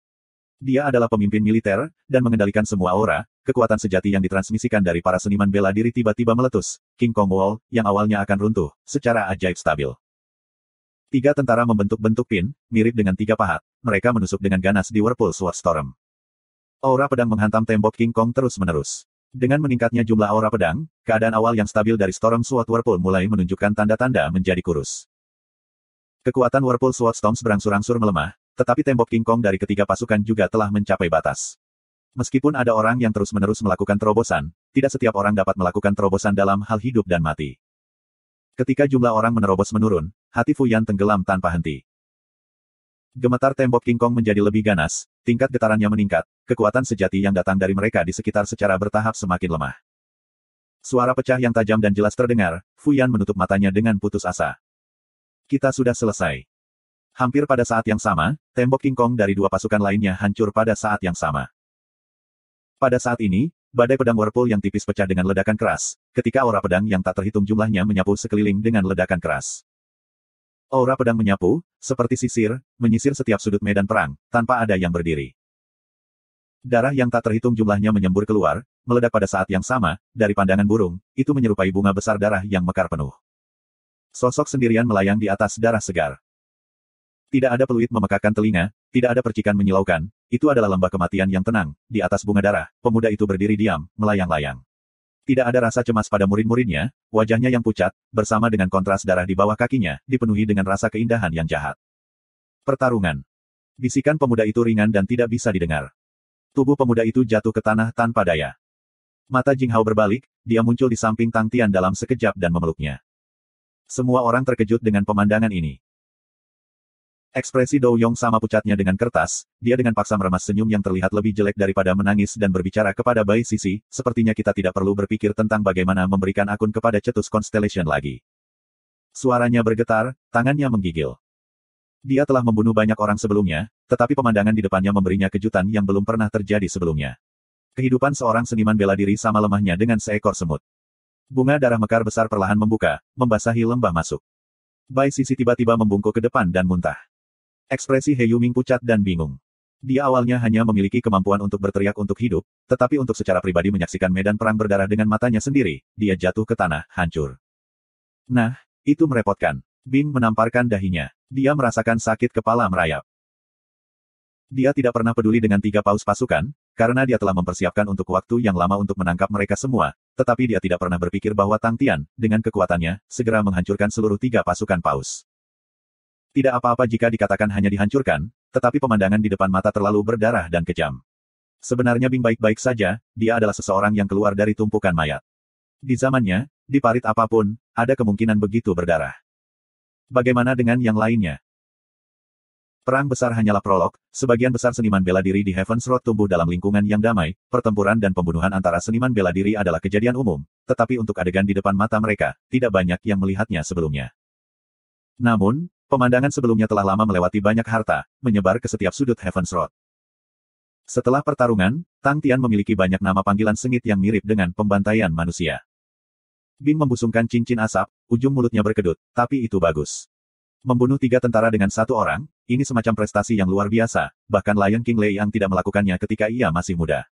Dia adalah pemimpin militer, dan mengendalikan semua aura, kekuatan sejati yang ditransmisikan dari para seniman bela diri tiba-tiba meletus, King Kong Wall, yang awalnya akan runtuh, secara ajaib stabil. Tiga tentara membentuk bentuk pin, mirip dengan tiga pahat, mereka menusuk dengan ganas di Whirlpool Sword Storm. Aura pedang menghantam tembok King Kong terus-menerus. Dengan meningkatnya jumlah aura pedang, keadaan awal yang stabil dari Storm Sword Whirlpool mulai menunjukkan tanda-tanda menjadi kurus. Kekuatan Whirlpool Sword Storms berangsur-angsur melemah, tetapi tembok King Kong dari ketiga pasukan juga telah mencapai batas. Meskipun ada orang yang terus-menerus melakukan terobosan, tidak setiap orang dapat melakukan terobosan dalam hal hidup dan mati. Ketika jumlah orang menerobos menurun, hati Fu Yan tenggelam tanpa henti. Gemetar tembok King Kong menjadi lebih ganas, tingkat getarannya meningkat, kekuatan sejati yang datang dari mereka di sekitar secara bertahap semakin lemah. Suara pecah yang tajam dan jelas terdengar, Fu Yan menutup matanya dengan putus asa. Kita sudah selesai. Hampir pada saat yang sama, tembok King Kong dari dua pasukan lainnya hancur pada saat yang sama. Pada saat ini, Badai pedang Whirlpool yang tipis pecah dengan ledakan keras, ketika aura pedang yang tak terhitung jumlahnya menyapu sekeliling dengan ledakan keras. Aura pedang menyapu, seperti sisir, menyisir setiap sudut medan perang, tanpa ada yang berdiri. Darah yang tak terhitung jumlahnya menyembur keluar, meledak pada saat yang sama, dari pandangan burung, itu menyerupai bunga besar darah yang mekar penuh. Sosok sendirian melayang di atas darah segar. Tidak ada peluit memekakkan telinga, tidak ada percikan menyilaukan, itu adalah lembah kematian yang tenang, di atas bunga darah, pemuda itu berdiri diam, melayang-layang. Tidak ada rasa cemas pada murid-muridnya, wajahnya yang pucat, bersama dengan kontras darah di bawah kakinya, dipenuhi dengan rasa keindahan yang jahat. Pertarungan. Bisikan pemuda itu ringan dan tidak bisa didengar. Tubuh pemuda itu jatuh ke tanah tanpa daya. Mata Jing Hao berbalik, dia muncul di samping Tang Tian dalam sekejap dan memeluknya. Semua orang terkejut dengan pemandangan ini. Ekspresi Dou Yong sama pucatnya dengan kertas, dia dengan paksa meremas senyum yang terlihat lebih jelek daripada menangis dan berbicara kepada Bai Sisi, sepertinya kita tidak perlu berpikir tentang bagaimana memberikan akun kepada Cetus Constellation lagi. Suaranya bergetar, tangannya menggigil. Dia telah membunuh banyak orang sebelumnya, tetapi pemandangan di depannya memberinya kejutan yang belum pernah terjadi sebelumnya. Kehidupan seorang seniman bela diri sama lemahnya dengan seekor semut. Bunga darah mekar besar perlahan membuka, membasahi lembah masuk. Bai Sisi tiba-tiba membungkuk ke depan dan muntah. Ekspresi He Yuming pucat dan bingung. Dia awalnya hanya memiliki kemampuan untuk berteriak untuk hidup, tetapi untuk secara pribadi menyaksikan medan perang berdarah dengan matanya sendiri, dia jatuh ke tanah, hancur. Nah, itu merepotkan. Bing menamparkan dahinya. Dia merasakan sakit kepala merayap. Dia tidak pernah peduli dengan 3 paus pasukan, karena dia telah mempersiapkan untuk waktu yang lama untuk menangkap mereka semua, tetapi dia tidak pernah berpikir bahwa Tang Tian, dengan kekuatannya, segera menghancurkan seluruh 3 pasukan paus. Tidak apa-apa jika dikatakan hanya dihancurkan, tetapi pemandangan di depan mata terlalu berdarah dan kejam. Sebenarnya Bing baik-baik saja, dia adalah seseorang yang keluar dari tumpukan mayat. Di zamannya, di parit apapun, ada kemungkinan begitu berdarah. Bagaimana dengan yang lainnya? Perang besar hanyalah prolog, sebagian besar seniman bela diri di Heaven's Road tumbuh dalam lingkungan yang damai, pertempuran dan pembunuhan antara seniman bela diri adalah kejadian umum, tetapi untuk adegan di depan mata mereka, tidak banyak yang melihatnya sebelumnya. Namun, pemandangan sebelumnya telah lama melewati banyak harta, menyebar ke setiap sudut Heaven's Road. Setelah pertarungan, Tang Tian memiliki banyak nama panggilan sengit yang mirip dengan pembantaian manusia. Bing membusungkan cincin asap, ujung mulutnya berkedut, tapi itu bagus. Membunuh 3 tentara dengan 1 orang, ini semacam prestasi yang luar biasa, bahkan Lion King Lei Yang tidak melakukannya ketika ia masih muda.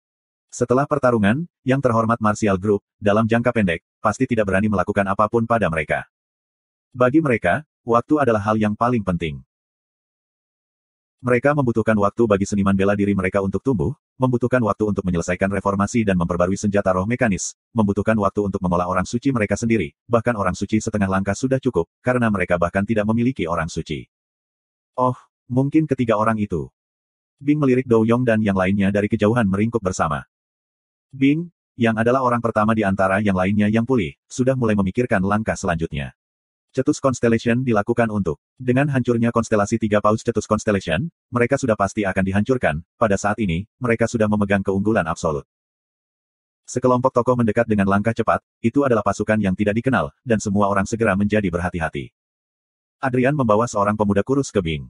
Setelah pertarungan, yang terhormat Martial Group, dalam jangka pendek, pasti tidak berani melakukan apapun pada mereka. Bagi mereka, waktu adalah hal yang paling penting. Mereka membutuhkan waktu bagi seniman bela diri mereka untuk tumbuh, membutuhkan waktu untuk menyelesaikan reformasi dan memperbarui senjata roh mekanis, membutuhkan waktu untuk mengolah orang suci mereka sendiri, bahkan orang suci setengah langkah sudah cukup, karena mereka bahkan tidak memiliki orang suci. Oh, mungkin ketiga orang itu. Bing melirik Dou Yong dan yang lainnya dari kejauhan meringkuk bersama. Bing, yang adalah orang pertama di antara yang lainnya yang pulih, sudah mulai memikirkan langkah selanjutnya. Cetus Constellation dilakukan untuk. Dengan hancurnya konstelasi 3 paus Cetus Constellation, mereka sudah pasti akan dihancurkan, pada saat ini, mereka sudah memegang keunggulan absolut. Sekelompok tokoh mendekat dengan langkah cepat, itu adalah pasukan yang tidak dikenal, dan semua orang segera menjadi berhati-hati. Adrian membawa seorang pemuda kurus ke Bing.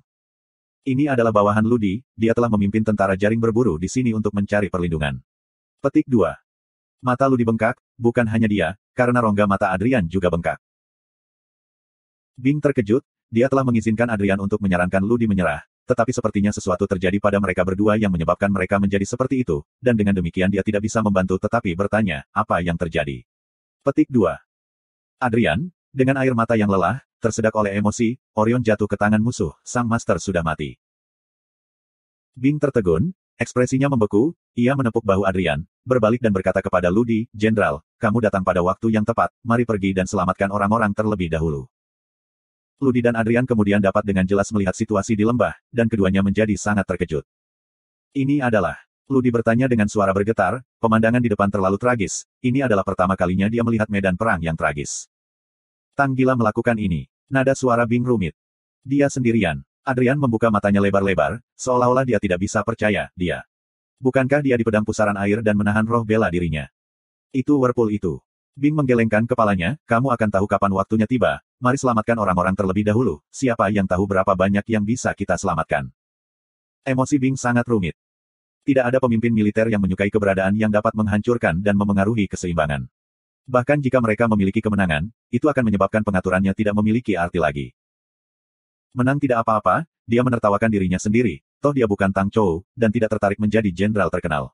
Ini adalah bawahan Ludi, dia telah memimpin tentara jaring berburu di sini untuk mencari perlindungan. Petik 2. Mata Ludi bengkak, bukan hanya dia, karena rongga mata Adrian juga bengkak. Bing terkejut, dia telah mengizinkan Adrian untuk menyarankan Ludi menyerah, tetapi sepertinya sesuatu terjadi pada mereka berdua yang menyebabkan mereka menjadi seperti itu, dan dengan demikian dia tidak bisa membantu tetapi bertanya, apa yang terjadi? Petik 2. Adrian, dengan air mata yang lelah, tersedak oleh emosi, Orion jatuh ke tangan musuh, sang master sudah mati. Bing tertegun, ekspresinya membeku, ia menepuk bahu Adrian, berbalik dan berkata kepada Ludi, Jenderal, kamu datang pada waktu yang tepat, mari pergi dan selamatkan orang-orang terlebih dahulu. Ludi dan Adrian kemudian dapat dengan jelas melihat situasi di lembah, dan keduanya menjadi sangat terkejut. Ini adalah. Ludi bertanya dengan suara bergetar, pemandangan di depan terlalu tragis, ini adalah pertama kalinya dia melihat medan perang yang tragis. Tang gila melakukan ini. Nada suara Bing rumit. Dia sendirian. Adrian membuka matanya lebar-lebar, seolah-olah dia tidak bisa percaya, dia. Bukankah dia di pedang pusaran air dan menahan roh bela dirinya? Itu Whirlpool itu. Bing menggelengkan kepalanya, kamu akan tahu kapan waktunya tiba, mari selamatkan orang-orang terlebih dahulu, siapa yang tahu berapa banyak yang bisa kita selamatkan. Emosi Bing sangat rumit. Tidak ada pemimpin militer yang menyukai keberadaan yang dapat menghancurkan dan memengaruhi keseimbangan. Bahkan jika mereka memiliki kemenangan, itu akan menyebabkan pengaturannya tidak memiliki arti lagi. Menang tidak apa-apa, dia menertawakan dirinya sendiri, toh dia bukan Tang Chou, dan tidak tertarik menjadi jenderal terkenal.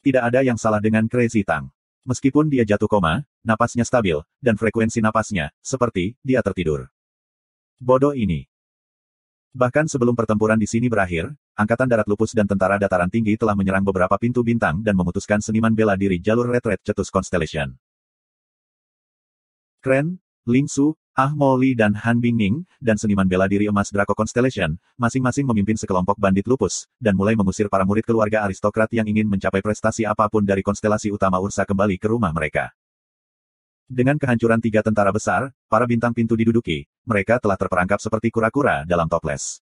Tidak ada yang salah dengan Crazy Tang. Meskipun dia jatuh koma, napasnya stabil, dan frekuensi napasnya, seperti, dia tertidur. Bodoh ini. Bahkan sebelum pertempuran di sini berakhir, Angkatan Darat Lupus dan Tentara Dataran Tinggi telah menyerang beberapa pintu bintang dan memutuskan seniman bela diri jalur retret Cetus Constellation. Kren, Ling Su, Ah Mo Li dan Han Bingning, dan seniman bela diri emas Draco Constellation, masing-masing memimpin sekelompok bandit lupus, dan mulai mengusir para murid keluarga aristokrat yang ingin mencapai prestasi apapun dari konstelasi utama Ursa kembali ke rumah mereka. Dengan kehancuran 3 tentara besar, para bintang pintu diduduki, mereka telah terperangkap seperti kura-kura dalam toples.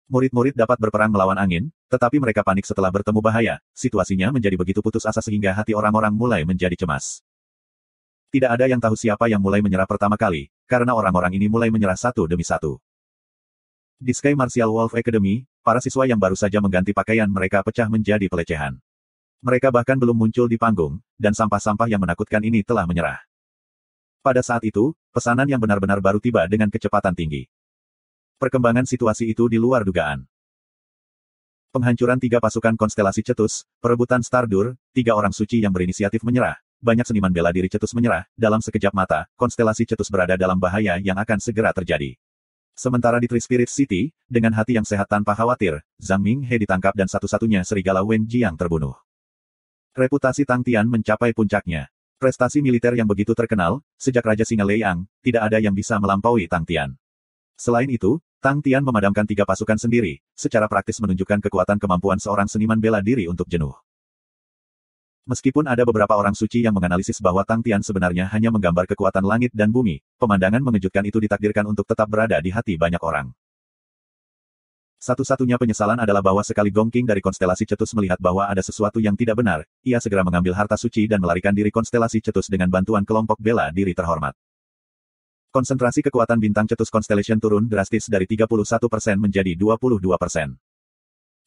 Murid-murid dapat berperang melawan angin, tetapi mereka panik setelah bertemu bahaya, situasinya menjadi begitu putus asa sehingga hati orang-orang mulai menjadi cemas. Tidak ada yang tahu siapa yang mulai menyerah pertama kali, karena orang-orang ini mulai menyerah satu demi satu. Di Sky Martial Wolf Academy, para siswa yang baru saja mengganti pakaian mereka pecah menjadi pelecehan. Mereka bahkan belum muncul di panggung, dan sampah-sampah yang menakutkan ini telah menyerah. Pada saat itu, pesanan yang benar-benar baru tiba dengan kecepatan tinggi. Perkembangan situasi itu di luar dugaan. Penghancuran 3 pasukan konstelasi Cetus, perebutan Stardur, 3 orang suci yang berinisiatif menyerah, banyak seniman bela diri Cetus menyerah, dalam sekejap mata, konstelasi Cetus berada dalam bahaya yang akan segera terjadi. Sementara di Three Spirit City, dengan hati yang sehat tanpa khawatir, Zhang Minghe ditangkap dan satu-satunya serigala Wen Jiang terbunuh. Reputasi Tang Tian mencapai puncaknya. Prestasi militer yang begitu terkenal, sejak Raja Singa Liang, tidak ada yang bisa melampaui Tang Tian. Selain itu, Tang Tian memadamkan 3 pasukan sendiri, secara praktis menunjukkan kekuatan kemampuan seorang seniman bela diri untuk jenuh. Meskipun ada beberapa orang suci yang menganalisis bahwa Tang Tian sebenarnya hanya menggambar kekuatan langit dan bumi, pemandangan mengejutkan itu ditakdirkan untuk tetap berada di hati banyak orang. Satu-satunya penyesalan adalah bahwa sekali Gong King dari konstelasi Cetus melihat bahwa ada sesuatu yang tidak benar, ia segera mengambil harta suci dan melarikan diri konstelasi Cetus dengan bantuan kelompok bela diri terhormat. Konsentrasi kekuatan bintang Cetus Constellation turun drastis dari 31% menjadi 22%.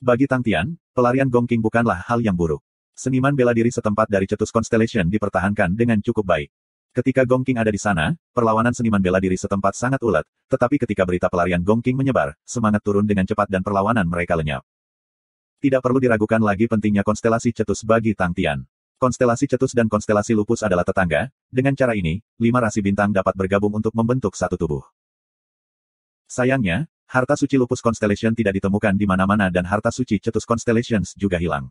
Bagi Tang Tian, pelarian Gong King bukanlah hal yang buruk. Seniman bela diri setempat dari Cetus Constellation dipertahankan dengan cukup baik. Ketika Gong King ada di sana, perlawanan seniman bela diri setempat sangat ulet, tetapi ketika berita pelarian Gong King menyebar, semangat turun dengan cepat dan perlawanan mereka lenyap. Tidak perlu diragukan lagi pentingnya konstelasi Cetus bagi Tang Tian. Konstelasi Cetus dan konstelasi Lupus adalah tetangga, dengan cara ini, 5 rasi bintang dapat bergabung untuk membentuk satu tubuh. Sayangnya, harta suci Lupus Constellation tidak ditemukan di mana-mana dan harta suci Cetus Constellations juga hilang.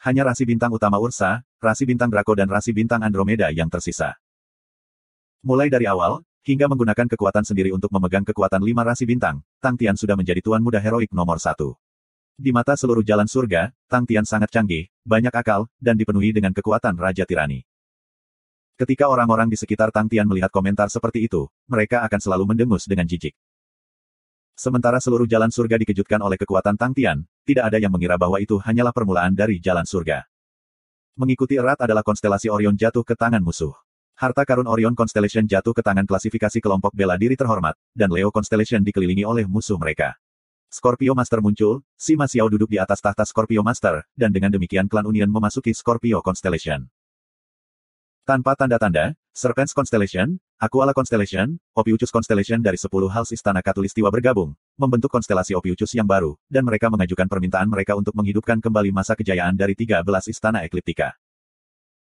Hanya rasi bintang utama Ursa, rasi bintang Draco dan rasi bintang Andromeda yang tersisa. Mulai dari awal, hingga menggunakan kekuatan sendiri untuk memegang kekuatan 5 rasi bintang, Tang Tian sudah menjadi tuan muda heroik nomor 1. Di mata seluruh jalan surga, Tang Tian sangat canggih, banyak akal, dan dipenuhi dengan kekuatan Raja Tirani. Ketika orang-orang di sekitar Tang Tian melihat komentar seperti itu, mereka akan selalu mendengus dengan jijik. Sementara seluruh jalan surga dikejutkan oleh kekuatan Tang Tian, tidak ada yang mengira bahwa itu hanyalah permulaan dari jalan surga. Mengikuti erat adalah konstelasi Orion jatuh ke tangan musuh. Harta karun Orion Constellation jatuh ke tangan klasifikasi kelompok bela diri terhormat, dan Leo Constellation dikelilingi oleh musuh mereka. Scorpio Master muncul, Sima Xiao duduk di atas tahta Scorpio Master, dan dengan demikian klan Union memasuki Scorpio Constellation. Tanpa tanda-tanda, Serpents Constellation, Aquala Constellation, Ophiuchus Constellation dari 10 Hals Istana Katulistiwa bergabung, membentuk konstelasi Ophiuchus yang baru, dan mereka mengajukan permintaan mereka untuk menghidupkan kembali masa kejayaan dari 13 Istana Ekliptika.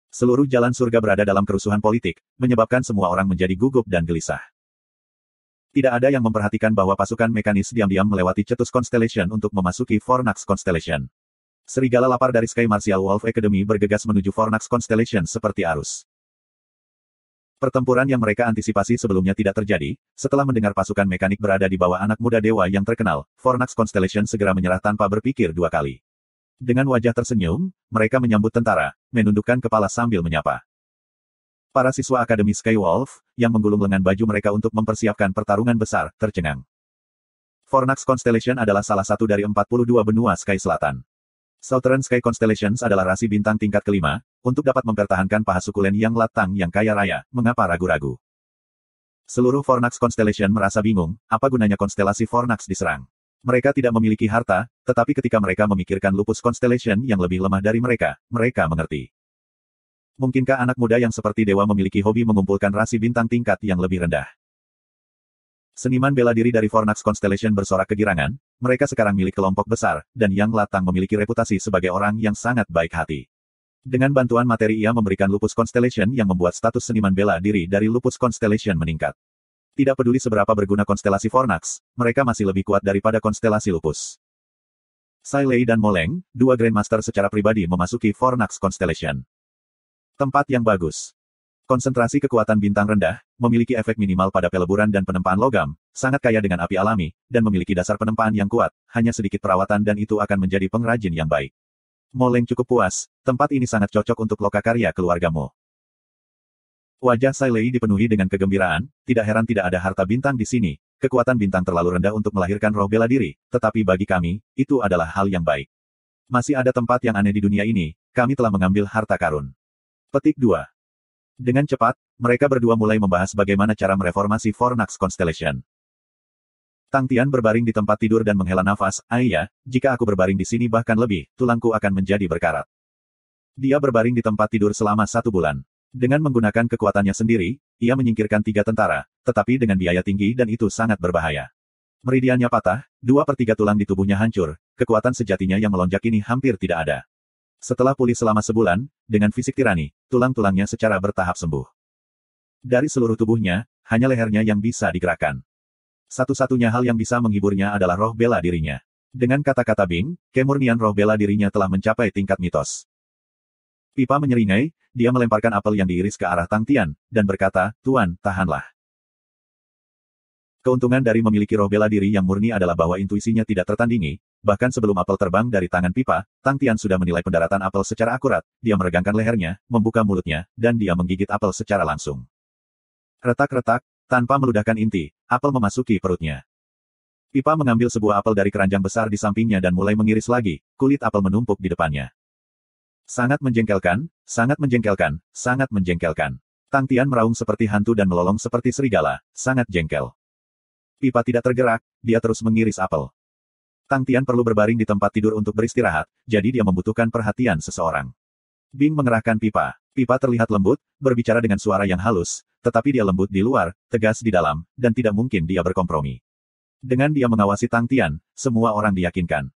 Seluruh jalan surga berada dalam kerusuhan politik, menyebabkan semua orang menjadi gugup dan gelisah. Tidak ada yang memperhatikan bahwa pasukan mekanis diam-diam melewati Cetus Constellation untuk memasuki Fornax Constellation. Serigala lapar dari Sky Martial Wolf Academy bergegas menuju Fornax Constellation seperti arus. Pertempuran yang mereka antisipasi sebelumnya tidak terjadi, setelah mendengar pasukan mekanik berada di bawah anak muda dewa yang terkenal, Fornax Constellation segera menyerah tanpa berpikir 2 kali. Dengan wajah tersenyum, mereka menyambut tentara, menundukkan kepala sambil menyapa. Para siswa Akademi Skywolf, yang menggulung lengan baju mereka untuk mempersiapkan pertarungan besar, tercengang. Fornax Constellation adalah salah satu dari 42 benua Sky Selatan. Southern Sky Constellations adalah rasi bintang tingkat kelima, untuk dapat mempertahankan paha sukulen yang latang yang kaya raya, mengapa ragu-ragu? Seluruh Fornax Constellation merasa bingung, apa gunanya konstelasi Fornax diserang? Mereka tidak memiliki harta, tetapi ketika mereka memikirkan lupus Constellation yang lebih lemah dari mereka, mereka mengerti. Mungkinkah anak muda yang seperti dewa memiliki hobi mengumpulkan rasi bintang tingkat yang lebih rendah? Seniman bela diri dari Fornax Constellation bersorak kegirangan, mereka sekarang milik kelompok besar, dan Yang Latang memiliki reputasi sebagai orang yang sangat baik hati. Dengan bantuan materi ia memberikan lupus Constellation yang membuat status seniman bela diri dari lupus Constellation meningkat. Tidak peduli seberapa berguna konstelasi Fornax, mereka masih lebih kuat daripada konstelasi lupus. Sai Lei dan Moleng, dua Grandmaster secara pribadi memasuki Fornax Constellation. Tempat yang bagus. Konsentrasi kekuatan bintang rendah, memiliki efek minimal pada peleburan dan penempaan logam, sangat kaya dengan api alami, dan memiliki dasar penempaan yang kuat, hanya sedikit perawatan dan itu akan menjadi pengrajin yang baik. Moleng cukup puas, tempat ini sangat cocok untuk lokakarya keluargamu. Wajah Sai Lei dipenuhi dengan kegembiraan, tidak heran tidak ada harta bintang di sini, kekuatan bintang terlalu rendah untuk melahirkan roh bela diri, tetapi bagi kami, itu adalah hal yang baik. Masih ada tempat yang aneh di dunia ini, kami telah mengambil harta karun. Petik 2. Dengan cepat, mereka berdua mulai membahas bagaimana cara mereformasi Fornax Constellation. Tang Tian berbaring di tempat tidur dan menghela nafas, "Ayah, jika aku berbaring di sini bahkan lebih, tulangku akan menjadi berkarat." Dia berbaring di tempat tidur selama 1 bulan. Dengan menggunakan kekuatannya sendiri, ia menyingkirkan 3 tentara, tetapi dengan biaya tinggi dan itu sangat berbahaya. Meridiannya patah, 2/3 tulang di tubuhnya hancur, kekuatan sejatinya yang melonjak ini hampir tidak ada. Setelah pulih selama sebulan, dengan fisik tirani, tulang-tulangnya secara bertahap sembuh. Dari seluruh tubuhnya, hanya lehernya yang bisa digerakkan. Satu-satunya hal yang bisa menghiburnya adalah roh bela dirinya. Dengan kata-kata Bing, kemurnian roh bela dirinya telah mencapai tingkat mitos. Pipa menyeringai, dia melemparkan apel yang diiris ke arah Tang Tian, dan berkata, "Tuan, tahanlah." Keuntungan dari memiliki roh bela diri yang murni adalah bahwa intuisinya tidak tertandingi, bahkan sebelum apel terbang dari tangan Pipa, Tang Tian sudah menilai pendaratan apel secara akurat, dia meregangkan lehernya, membuka mulutnya, dan dia menggigit apel secara langsung. Retak-retak, tanpa meludahkan inti, apel memasuki perutnya. Pipa mengambil sebuah apel dari keranjang besar di sampingnya dan mulai mengiris lagi, kulit apel menumpuk di depannya. Sangat menjengkelkan, sangat menjengkelkan, sangat menjengkelkan. Tang Tian meraung seperti hantu dan melolong seperti serigala, sangat jengkel. Pipa tidak tergerak, dia terus mengiris apel. Tang Tian perlu berbaring di tempat tidur untuk beristirahat, jadi dia membutuhkan perhatian seseorang. Bing mengerahkan Pipa. Pipa terlihat lembut, berbicara dengan suara yang halus, tetapi dia lembut di luar, tegas di dalam, dan tidak mungkin dia berkompromi. Dengan dia mengawasi Tang Tian, semua orang diyakinkan.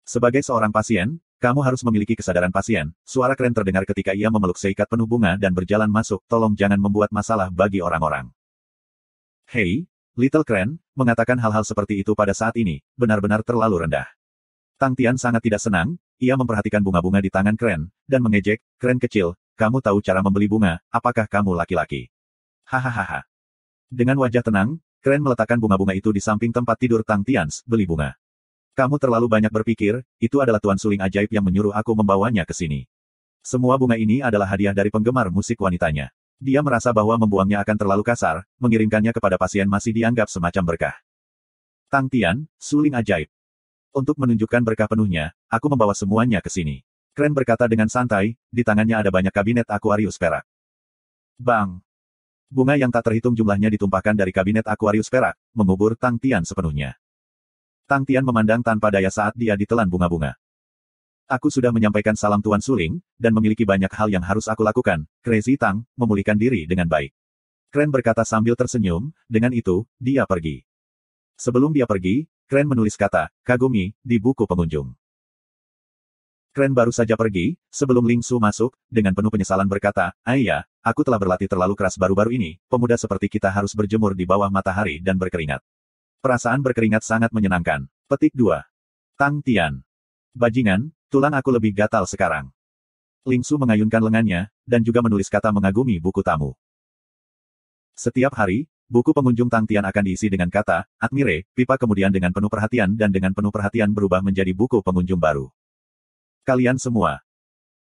Sebagai seorang pasien, kamu harus memiliki kesadaran pasien. Suara keren terdengar ketika ia memeluk seikat penuh bunga dan berjalan masuk. Tolong jangan membuat masalah bagi orang-orang. Hei, Little Kren, mengatakan hal-hal seperti itu pada saat ini, benar-benar terlalu rendah. Tang Tian sangat tidak senang, ia memperhatikan bunga-bunga di tangan Kren, dan mengejek, "Kren kecil, kamu tahu cara membeli bunga, apakah kamu laki-laki?" Hahaha. Dengan wajah tenang, Kren meletakkan bunga-bunga itu di samping tempat tidur Tang Tian, "Beli bunga. Kamu terlalu banyak berpikir, itu adalah Tuan Suling ajaib yang menyuruh aku membawanya ke sini. Semua bunga ini adalah hadiah dari penggemar musik wanitanya." Dia merasa bahwa membuangnya akan terlalu kasar, mengirimkannya kepada pasien masih dianggap semacam berkah. Tang Tian, Suling ajaib. Untuk menunjukkan berkah penuhnya, aku membawa semuanya ke sini. Kren berkata dengan santai, di tangannya ada banyak kabinet akuarius perak. Bang! Bunga yang tak terhitung jumlahnya ditumpahkan dari kabinet akuarius perak, mengubur Tang Tian sepenuhnya. Tang Tian memandang tanpa daya saat dia ditelan bunga-bunga. Aku sudah menyampaikan salam Tuan Suling, dan memiliki banyak hal yang harus aku lakukan. Crazy Tang, memulihkan diri dengan baik. Kren berkata sambil tersenyum, dengan itu, dia pergi. Sebelum dia pergi, Kren menulis kata, "Kagumi," di buku pengunjung. Kren baru saja pergi, sebelum Ling Su masuk, dengan penuh penyesalan berkata, "Ayah, aku telah berlatih terlalu keras baru-baru ini, pemuda seperti kita harus berjemur di bawah matahari dan berkeringat." Perasaan berkeringat sangat menyenangkan. Petik 2. Tang Tian. Bajingan, tulang aku lebih gatal sekarang. Ling Su mengayunkan lengannya, dan juga menulis kata mengagumi buku tamu. Setiap hari, buku pengunjung Tang Tian akan diisi dengan kata, "Admire," Pipa kemudian dengan penuh perhatian dan dengan penuh perhatian berubah menjadi buku pengunjung baru. Kalian semua.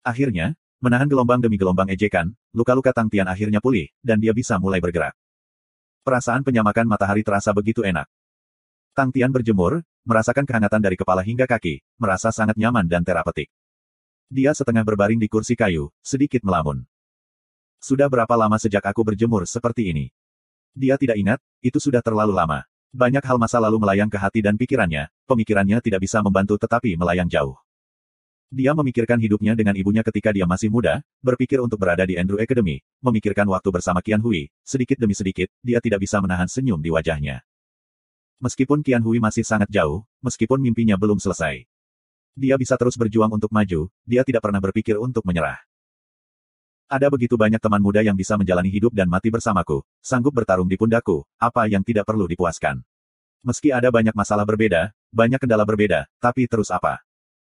Akhirnya, menahan gelombang demi gelombang ejekan, luka-luka Tang Tian akhirnya pulih, dan dia bisa mulai bergerak. Perasaan penyamakan matahari terasa begitu enak. Tang Tian berjemur, merasakan kehangatan dari kepala hingga kaki, merasa sangat nyaman dan terapeutik. Dia setengah berbaring di kursi kayu, sedikit melamun. Sudah berapa lama sejak aku berjemur seperti ini? Dia tidak ingat, itu sudah terlalu lama. Banyak hal masa lalu melayang ke hati dan pikirannya, pemikirannya tidak bisa membantu tetapi melayang jauh. Dia memikirkan hidupnya dengan ibunya ketika dia masih muda, berpikir untuk berada di Andrew Academy, memikirkan waktu bersama Qian Hui, sedikit demi sedikit, dia tidak bisa menahan senyum di wajahnya. Meskipun Qian Hui masih sangat jauh, meskipun mimpinya belum selesai. Dia bisa terus berjuang untuk maju, dia tidak pernah berpikir untuk menyerah. Ada begitu banyak teman muda yang bisa menjalani hidup dan mati bersamaku, sanggup bertarung di pundakku, apa yang tidak perlu dipuaskan. Meski ada banyak masalah berbeda, banyak kendala berbeda, tapi terus apa?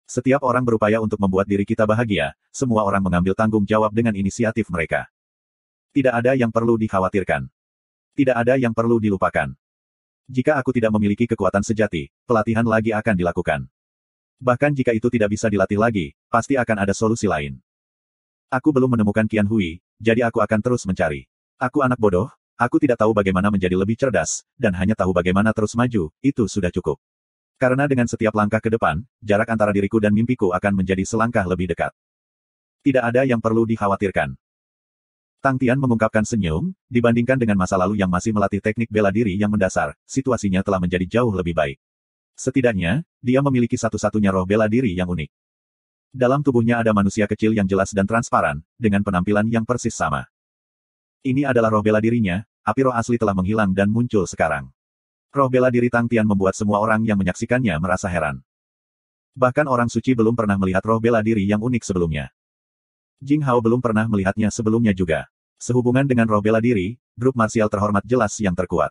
Setiap orang berupaya untuk membuat diri kita bahagia, semua orang mengambil tanggung jawab dengan inisiatif mereka. Tidak ada yang perlu dikhawatirkan. Tidak ada yang perlu dilupakan. Jika aku tidak memiliki kekuatan sejati, pelatihan lagi akan dilakukan. Bahkan jika itu tidak bisa dilatih lagi, pasti akan ada solusi lain. Aku belum menemukan Qian Hui, jadi aku akan terus mencari. Aku anak bodoh, aku tidak tahu bagaimana menjadi lebih cerdas, dan hanya tahu bagaimana terus maju, itu sudah cukup. Karena dengan setiap langkah ke depan, jarak antara diriku dan mimpiku akan menjadi selangkah lebih dekat. Tidak ada yang perlu dikhawatirkan. Tang Tian mengungkapkan senyum, dibandingkan dengan masa lalu yang masih melatih teknik bela diri yang mendasar, situasinya telah menjadi jauh lebih baik. Setidaknya, dia memiliki satu-satunya roh bela diri yang unik. Dalam tubuhnya ada manusia kecil yang jelas dan transparan, dengan penampilan yang persis sama. Ini adalah roh bela dirinya, api roh asli telah menghilang dan muncul sekarang. Roh bela diri Tang Tian membuat semua orang yang menyaksikannya merasa heran. Bahkan orang suci belum pernah melihat roh bela diri yang unik sebelumnya. Jing Hao belum pernah melihatnya sebelumnya juga. Sehubungan dengan roh bela diri, grup marsial terhormat jelas yang terkuat.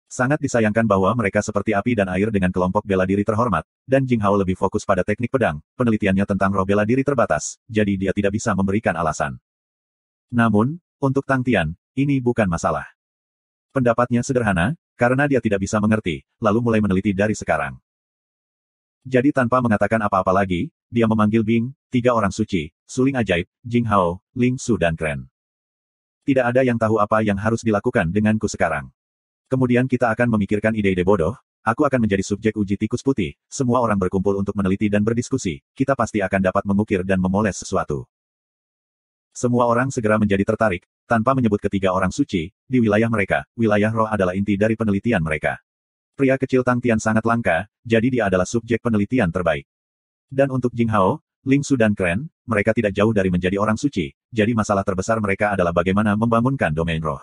Sangat disayangkan bahwa mereka seperti api dan air dengan kelompok bela diri terhormat, dan Jing Hao lebih fokus pada teknik pedang, penelitiannya tentang roh bela diri terbatas, jadi dia tidak bisa memberikan alasan. Namun, untuk Tang Tian, ini bukan masalah. Pendapatnya sederhana, karena dia tidak bisa mengerti, lalu mulai meneliti dari sekarang. Jadi tanpa mengatakan apa-apa lagi, dia memanggil Bing, 3 orang suci, suling ajaib, Jing Hao, Ling Su dan Kren. Tidak ada yang tahu apa yang harus dilakukan denganku sekarang. Kemudian kita akan memikirkan ide-ide bodoh, aku akan menjadi subjek uji tikus putih, semua orang berkumpul untuk meneliti dan berdiskusi, kita pasti akan dapat mengukir dan memoles sesuatu. Semua orang segera menjadi tertarik, tanpa menyebut ketiga orang suci, di wilayah mereka, wilayah roh adalah inti dari penelitian mereka. Pria kecil Tang Tian sangat langka, jadi dia adalah subjek penelitian terbaik. Dan untuk Jing Hao, Ling Su dan Kren, mereka tidak jauh dari menjadi orang suci, jadi masalah terbesar mereka adalah bagaimana membangunkan domain roh.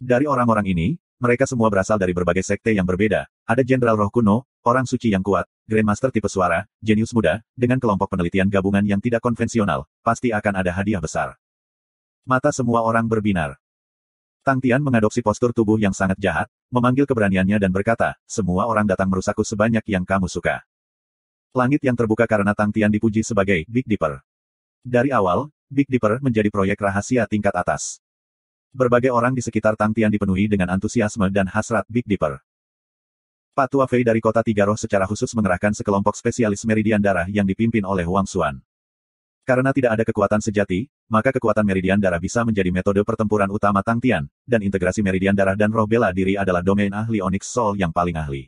Dari orang-orang ini, mereka semua berasal dari berbagai sekte yang berbeda. Ada Jenderal Roh Kuno, orang suci yang kuat, Grandmaster tipe suara, jenius muda, dengan kelompok penelitian gabungan yang tidak konvensional, pasti akan ada hadiah besar. Mata semua orang berbinar. Tang Tian mengadopsi postur tubuh yang sangat jahat, memanggil keberaniannya dan berkata, semua orang datang merusakku sebanyak yang kamu suka. Langit yang terbuka karena Tang Tian dipuji sebagai Big Dipper. Dari awal, Big Dipper menjadi proyek rahasia tingkat atas. Berbagai orang di sekitar Tang Tian dipenuhi dengan antusiasme dan hasrat Big Dipper. Pak Tua Fei dari Kota Tiga Roh secara khusus mengerahkan sekelompok spesialis meridian darah yang dipimpin oleh Wang Xuan. Karena tidak ada kekuatan sejati, maka kekuatan meridian darah bisa menjadi metode pertempuran utama Tang Tian, dan integrasi meridian darah dan roh bela diri adalah domain ahli Onyx Soul yang paling ahli.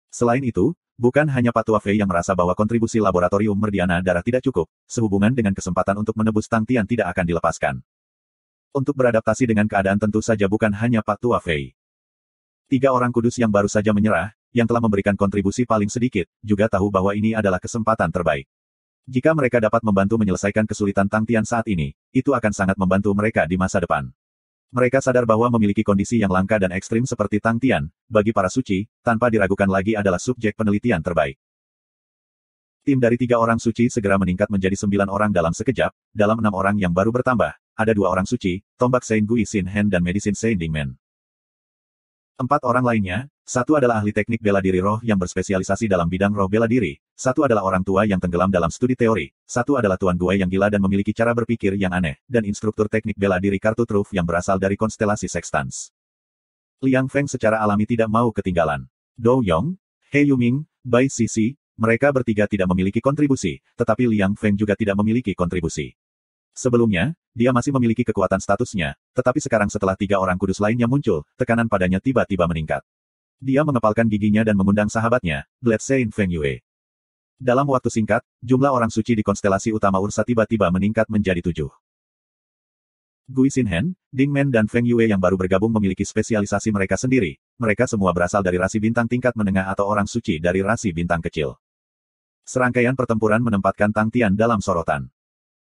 Selain itu, bukan hanya Pak Tua Fei yang merasa bahwa kontribusi laboratorium meridiana darah tidak cukup, sehubungan dengan kesempatan untuk menebus Tang Tian tidak akan dilepaskan. Untuk beradaptasi dengan keadaan tentu saja bukan hanya Pak Tua Fei. 3 orang kudus yang baru saja menyerah, yang telah memberikan kontribusi paling sedikit, juga tahu bahwa ini adalah kesempatan terbaik. Jika mereka dapat membantu menyelesaikan kesulitan Tang Tian saat ini, itu akan sangat membantu mereka di masa depan. Mereka sadar bahwa memiliki kondisi yang langka dan ekstrim seperti Tang Tian, bagi para suci, tanpa diragukan lagi adalah subjek penelitian terbaik. Tim dari 3 orang suci segera meningkat menjadi 9 orang dalam sekejap, dalam 6 orang yang baru bertambah, ada 2 orang suci, tombak Saint Gui Sin Hen dan medisin Saint Dingmen. 4 orang lainnya, 1 adalah ahli teknik bela diri roh yang berspesialisasi dalam bidang roh bela diri, 1 adalah orang tua yang tenggelam dalam studi teori, 1 adalah Tuan Gue yang gila dan memiliki cara berpikir yang aneh, dan instruktur teknik bela diri kartu truf yang berasal dari konstelasi Sextans. Liang Feng secara alami tidak mau ketinggalan. Dou Yong, He Yuming, Bai Sisi, mereka bertiga tidak memiliki kontribusi, tetapi Liang Feng juga tidak memiliki kontribusi. Sebelumnya, dia masih memiliki kekuatan statusnya, tetapi sekarang setelah 3 orang kudus lainnya muncul, tekanan padanya tiba-tiba meningkat. Dia mengepalkan giginya dan mengundang sahabatnya, Blade Saint Feng Yue. Dalam waktu singkat, jumlah orang suci di konstelasi utama Ursa tiba-tiba meningkat menjadi 7. Gui Sin Hen, Ding Men dan Feng Yue yang baru bergabung memiliki spesialisasi mereka sendiri. Mereka semua berasal dari rasi bintang tingkat menengah atau orang suci dari rasi bintang kecil. Serangkaian pertempuran menempatkan Tang Tian dalam sorotan.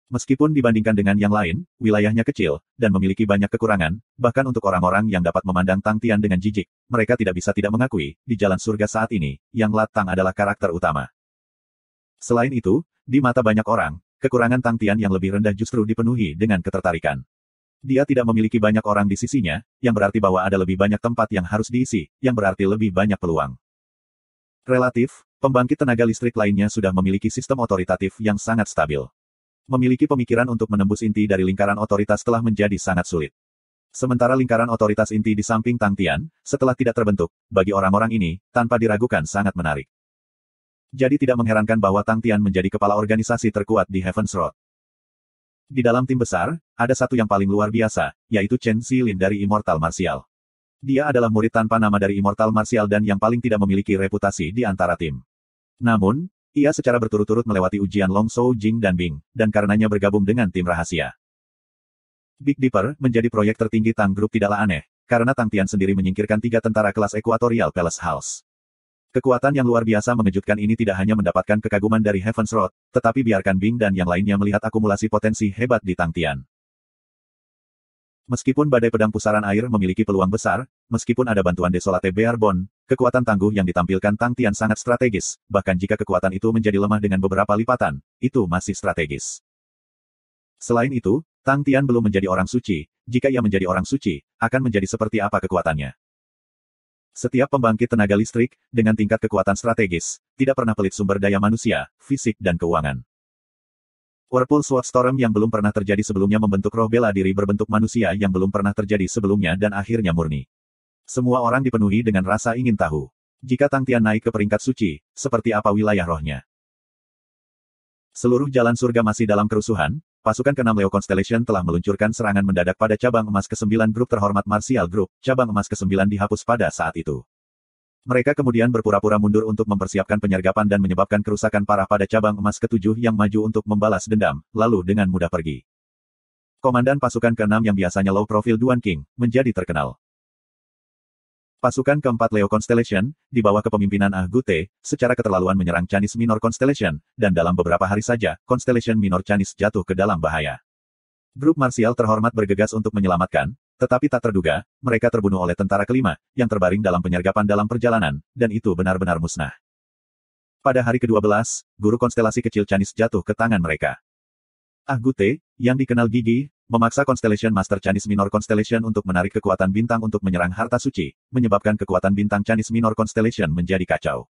Meskipun dibandingkan dengan yang lain, wilayahnya kecil, dan memiliki banyak kekurangan, bahkan untuk orang-orang yang dapat memandang Tang Tian dengan jijik, mereka tidak bisa tidak mengakui, di jalan surga saat ini, Yang Latang adalah karakter utama. Selain itu, di mata banyak orang, kekurangan Tang Tian yang lebih rendah justru dipenuhi dengan ketertarikan. Dia tidak memiliki banyak orang di sisinya, yang berarti bahwa ada lebih banyak tempat yang harus diisi, yang berarti lebih banyak peluang. Relatif, pembangkit tenaga listrik lainnya sudah memiliki sistem otoritatif yang sangat stabil. Memiliki pemikiran untuk menembus inti dari lingkaran otoritas telah menjadi sangat sulit. Sementara lingkaran otoritas inti di samping Tang Tian, setelah tidak terbentuk, bagi orang-orang ini, tanpa diragukan sangat menarik. Jadi tidak mengherankan bahwa Tang Tian menjadi kepala organisasi terkuat di Heaven's Road. Di dalam tim besar, ada satu yang paling luar biasa, yaitu Chen Xilin dari Immortal Martial. Dia adalah murid tanpa nama dari Immortal Martial dan yang paling tidak memiliki reputasi di antara tim. Namun, ia secara berturut-turut melewati ujian Long Shou Jing dan Bing, dan karenanya bergabung dengan tim rahasia. Big Dipper menjadi proyek tertinggi Tang Group tidaklah aneh, karena Tang Tian sendiri menyingkirkan 3 tentara kelas Equatorial Palace House. Kekuatan yang luar biasa mengejutkan ini tidak hanya mendapatkan kekaguman dari Heaven's Road, tetapi biarkan Bing dan yang lainnya melihat akumulasi potensi hebat di Tang Tian. Meskipun badai pedang pusaran air memiliki peluang besar, meskipun ada bantuan Desolate Bearbon, kekuatan tangguh yang ditampilkan Tang Tian sangat strategis, bahkan jika kekuatan itu menjadi lemah dengan beberapa lipatan, itu masih strategis. Selain itu, Tang Tian belum menjadi orang suci, jika ia menjadi orang suci, akan menjadi seperti apa kekuatannya. Setiap pembangkit tenaga listrik, dengan tingkat kekuatan strategis, tidak pernah pelit sumber daya manusia, fisik dan keuangan. Whirlpool Sword Storm yang belum pernah terjadi sebelumnya membentuk roh bela diri berbentuk manusia yang belum pernah terjadi sebelumnya dan akhirnya murni. Semua orang dipenuhi dengan rasa ingin tahu. Jika Tang Tian naik ke peringkat suci, seperti apa wilayah rohnya? Seluruh jalan surga masih dalam kerusuhan. Pasukan ke-6 Leo Constellation telah meluncurkan serangan mendadak pada cabang emas ke-9 grup terhormat Martial Group. Cabang emas ke-9 dihapus pada saat itu. Mereka kemudian berpura-pura mundur untuk mempersiapkan penyergapan dan menyebabkan kerusakan parah pada cabang emas ke-7 yang maju untuk membalas dendam, lalu dengan mudah pergi. Komandan pasukan ke-6 yang biasanya low profile Duan King, menjadi terkenal. Pasukan ke-4 Leo Constellation, di bawah kepemimpinan Ah Gute, secara keterlaluan menyerang Chinese Minor Constellation, dan dalam beberapa hari saja, Constellation Minor Chinese jatuh ke dalam bahaya. Grup marsial terhormat bergegas untuk menyelamatkan, tetapi tak terduga, mereka terbunuh oleh tentara kelima, yang terbaring dalam penyergapan dalam perjalanan, dan itu benar-benar musnah. Pada hari ke-12, guru konstelasi kecil Chinese jatuh ke tangan mereka. Ah Gute, yang dikenal gigih, memaksa Constellation Master Chinese Minor Constellation untuk menarik kekuatan bintang untuk menyerang harta suci, menyebabkan kekuatan bintang Chinese Minor Constellation menjadi kacau.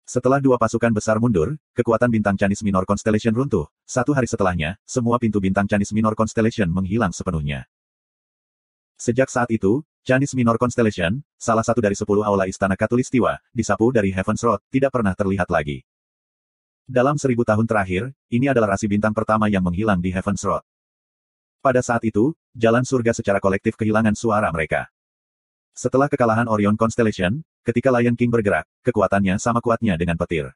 Setelah 2 pasukan besar mundur, kekuatan bintang Chinese Minor Constellation runtuh. 1 hari setelahnya, semua pintu bintang Chinese Minor Constellation menghilang sepenuhnya. Sejak saat itu, Chinese Minor Constellation, salah satu dari 10 aula istana Katulistiwa, disapu dari Heaven's Road, tidak pernah terlihat lagi. Dalam 1000 tahun terakhir, ini adalah rasi bintang pertama yang menghilang di Heaven's Road. Pada saat itu, jalan surga secara kolektif kehilangan suara mereka. Setelah kekalahan Orion Constellation, ketika Lion King bergerak, kekuatannya sama kuatnya dengan petir.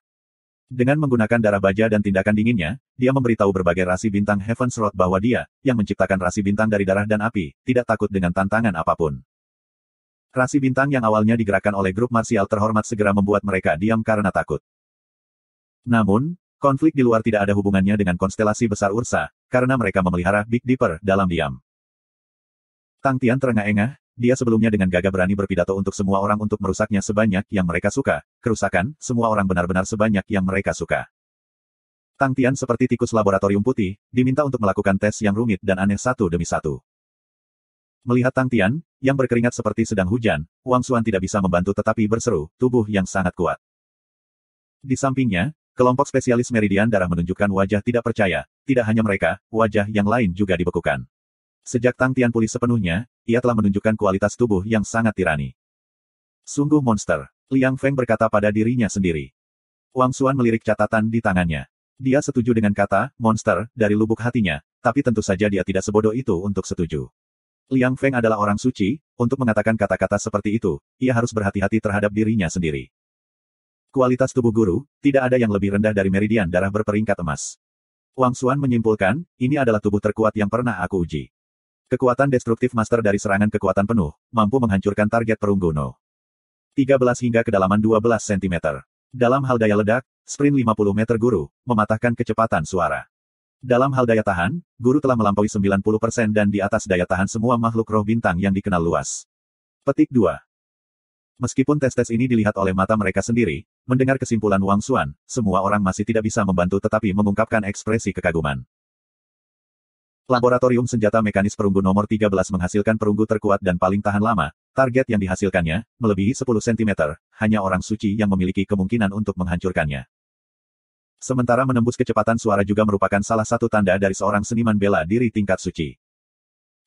Dengan menggunakan darah baja dan tindakan dinginnya, dia memberitahu berbagai rasi bintang Heaven's Road bahwa dia, yang menciptakan rasi bintang dari darah dan api, tidak takut dengan tantangan apapun. Rasi bintang yang awalnya digerakkan oleh grup marsial terhormat segera membuat mereka diam karena takut. Namun, konflik di luar tidak ada hubungannya dengan konstelasi besar Ursa, karena mereka memelihara Big Dipper dalam diam. Tang Tian terengah-engah, dia sebelumnya dengan gagah berani berpidato untuk semua orang untuk merusaknya sebanyak yang mereka suka, kerusakan, semua orang benar-benar sebanyak yang mereka suka. Tang Tian seperti tikus laboratorium putih, diminta untuk melakukan tes yang rumit dan aneh satu demi satu. Melihat Tang Tian, yang berkeringat seperti sedang hujan, Wang Xuan tidak bisa membantu tetapi berseru, tubuh yang sangat kuat. Di sampingnya, kelompok spesialis Meridian Darah menunjukkan wajah tidak percaya, tidak hanya mereka, wajah yang lain juga dibekukan. Sejak Tang Tian pulih sepenuhnya, ia telah menunjukkan kualitas tubuh yang sangat tirani. Sungguh monster, Liang Feng berkata pada dirinya sendiri. Wang Xuan melirik catatan di tangannya. Dia setuju dengan kata, monster, dari lubuk hatinya, tapi tentu saja dia tidak sebodoh itu untuk setuju. Liang Feng adalah orang suci, untuk mengatakan kata-kata seperti itu, ia harus berhati-hati terhadap dirinya sendiri. Kualitas tubuh guru, tidak ada yang lebih rendah dari Meridian Darah berperingkat emas. Wang Xuan menyimpulkan, ini adalah tubuh terkuat yang pernah aku uji. Kekuatan destruktif master dari serangan kekuatan penuh, mampu menghancurkan target perunggu No. 13 hingga kedalaman 12 cm. Dalam hal daya ledak, sprint 50 meter guru, mematahkan kecepatan suara. Dalam hal daya tahan, guru telah melampaui 90% dan di atas daya tahan semua makhluk roh bintang yang dikenal luas. Petik 2. Meskipun tes-tes ini dilihat oleh mata mereka sendiri, mendengar kesimpulan Wang Xuan, semua orang masih tidak bisa membantu tetapi mengungkapkan ekspresi kekaguman. Laboratorium senjata mekanis perunggu nomor 13 menghasilkan perunggu terkuat dan paling tahan lama. Target yang dihasilkannya, melebihi 10 cm, hanya orang suci yang memiliki kemungkinan untuk menghancurkannya. Sementara menembus kecepatan suara juga merupakan salah satu tanda dari seorang seniman bela diri tingkat suci.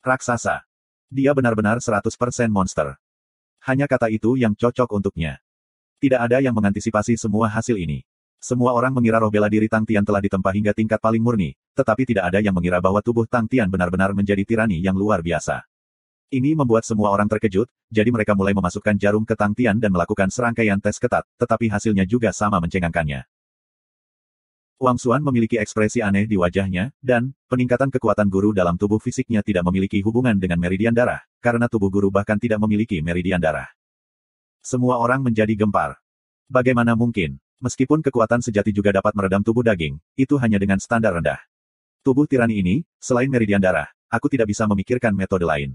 Raksasa. Dia benar-benar 100% monster. Hanya kata itu yang cocok untuknya. Tidak ada yang mengantisipasi semua hasil ini. Semua orang mengira roh bela diri Tang Tian telah ditempa hingga tingkat paling murni, tetapi tidak ada yang mengira bahwa tubuh Tang Tian benar-benar menjadi tirani yang luar biasa. Ini membuat semua orang terkejut, jadi mereka mulai memasukkan jarum ke Tang Tian dan melakukan serangkaian tes ketat, tetapi hasilnya juga sama mencengangkannya. Wang Xuan memiliki ekspresi aneh di wajahnya, dan peningkatan kekuatan guru dalam tubuh fisiknya tidak memiliki hubungan dengan meridian darah, karena tubuh guru bahkan tidak memiliki meridian darah. Semua orang menjadi gempar. Bagaimana mungkin? Meskipun kekuatan sejati juga dapat meredam tubuh daging, itu hanya dengan standar rendah. Tubuh tirani ini, selain meridian darah, aku tidak bisa memikirkan metode lain.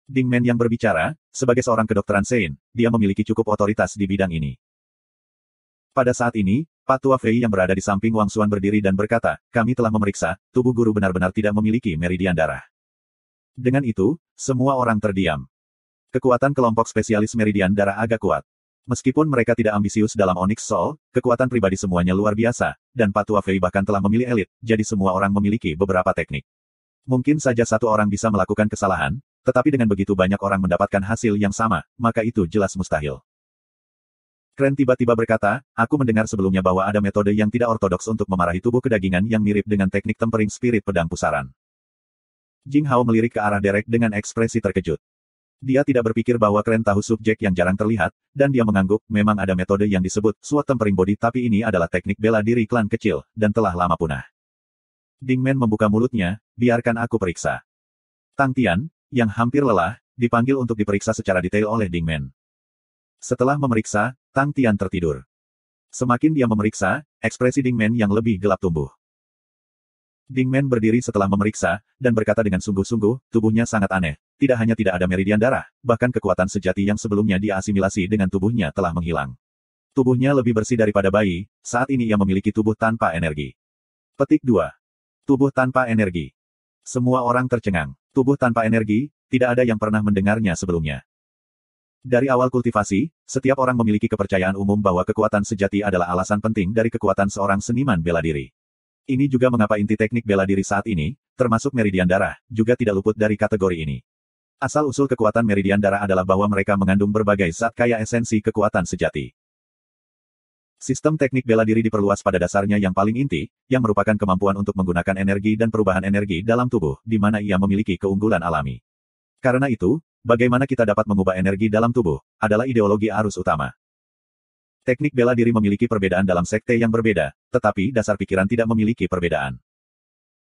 Ding Men yang berbicara, sebagai seorang kedokteran Sein, dia memiliki cukup otoritas di bidang ini. Pada saat ini, Patua Fei yang berada di samping Wang Xuan berdiri dan berkata, kami telah memeriksa, tubuh guru benar-benar tidak memiliki meridian darah. Dengan itu, semua orang terdiam. Kekuatan kelompok spesialis meridian darah agak kuat. Meskipun mereka tidak ambisius dalam Onyx Soul, kekuatan pribadi semuanya luar biasa, dan Patua Fei bahkan telah memilih elit, jadi semua orang memiliki beberapa teknik. Mungkin saja satu orang bisa melakukan kesalahan, tetapi dengan begitu banyak orang mendapatkan hasil yang sama, maka itu jelas mustahil. Kren tiba-tiba berkata, aku mendengar sebelumnya bahwa ada metode yang tidak ortodoks untuk memarahi tubuh kedagingan yang mirip dengan teknik tempering spirit pedang pusaran. Jing Hao melirik ke arah Derek dengan ekspresi terkejut. Dia tidak berpikir bahwa Kren tahu subjek yang jarang terlihat, dan dia mengangguk, memang ada metode yang disebut SWOT tempering body tapi ini adalah teknik bela diri klan kecil, dan telah lama punah. Ding Men membuka mulutnya, biarkan aku periksa. Tang Tian, yang hampir lelah, dipanggil untuk diperiksa secara detail oleh Ding Men. Setelah memeriksa, Tang Tian tertidur. Semakin dia memeriksa, ekspresi Ding Men yang lebih gelap tumbuh. Ding Men berdiri setelah memeriksa, dan berkata dengan sungguh-sungguh, tubuhnya sangat aneh. Tidak hanya tidak ada meridian darah, bahkan kekuatan sejati yang sebelumnya dia asimilasi dengan tubuhnya telah menghilang. Tubuhnya lebih bersih daripada bayi, saat ini ia memiliki tubuh tanpa energi. Petik 2. Tubuh tanpa energi. Semua orang tercengang. Tubuh tanpa energi, tidak ada yang pernah mendengarnya sebelumnya. Dari awal kultivasi, setiap orang memiliki kepercayaan umum bahwa kekuatan sejati adalah alasan penting dari kekuatan seorang seniman bela diri. Ini juga mengapa inti teknik bela diri saat ini, termasuk meridian darah, juga tidak luput dari kategori ini. Asal-usul kekuatan meridian darah adalah bahwa mereka mengandung berbagai zat kaya esensi kekuatan sejati. Sistem teknik bela diri diperluas pada dasarnya yang paling inti, yang merupakan kemampuan untuk menggunakan energi dan perubahan energi dalam tubuh, di mana ia memiliki keunggulan alami. Karena itu, bagaimana kita dapat mengubah energi dalam tubuh, adalah ideologi arus utama. Teknik bela diri memiliki perbedaan dalam sekte yang berbeda, tetapi dasar pikiran tidak memiliki perbedaan.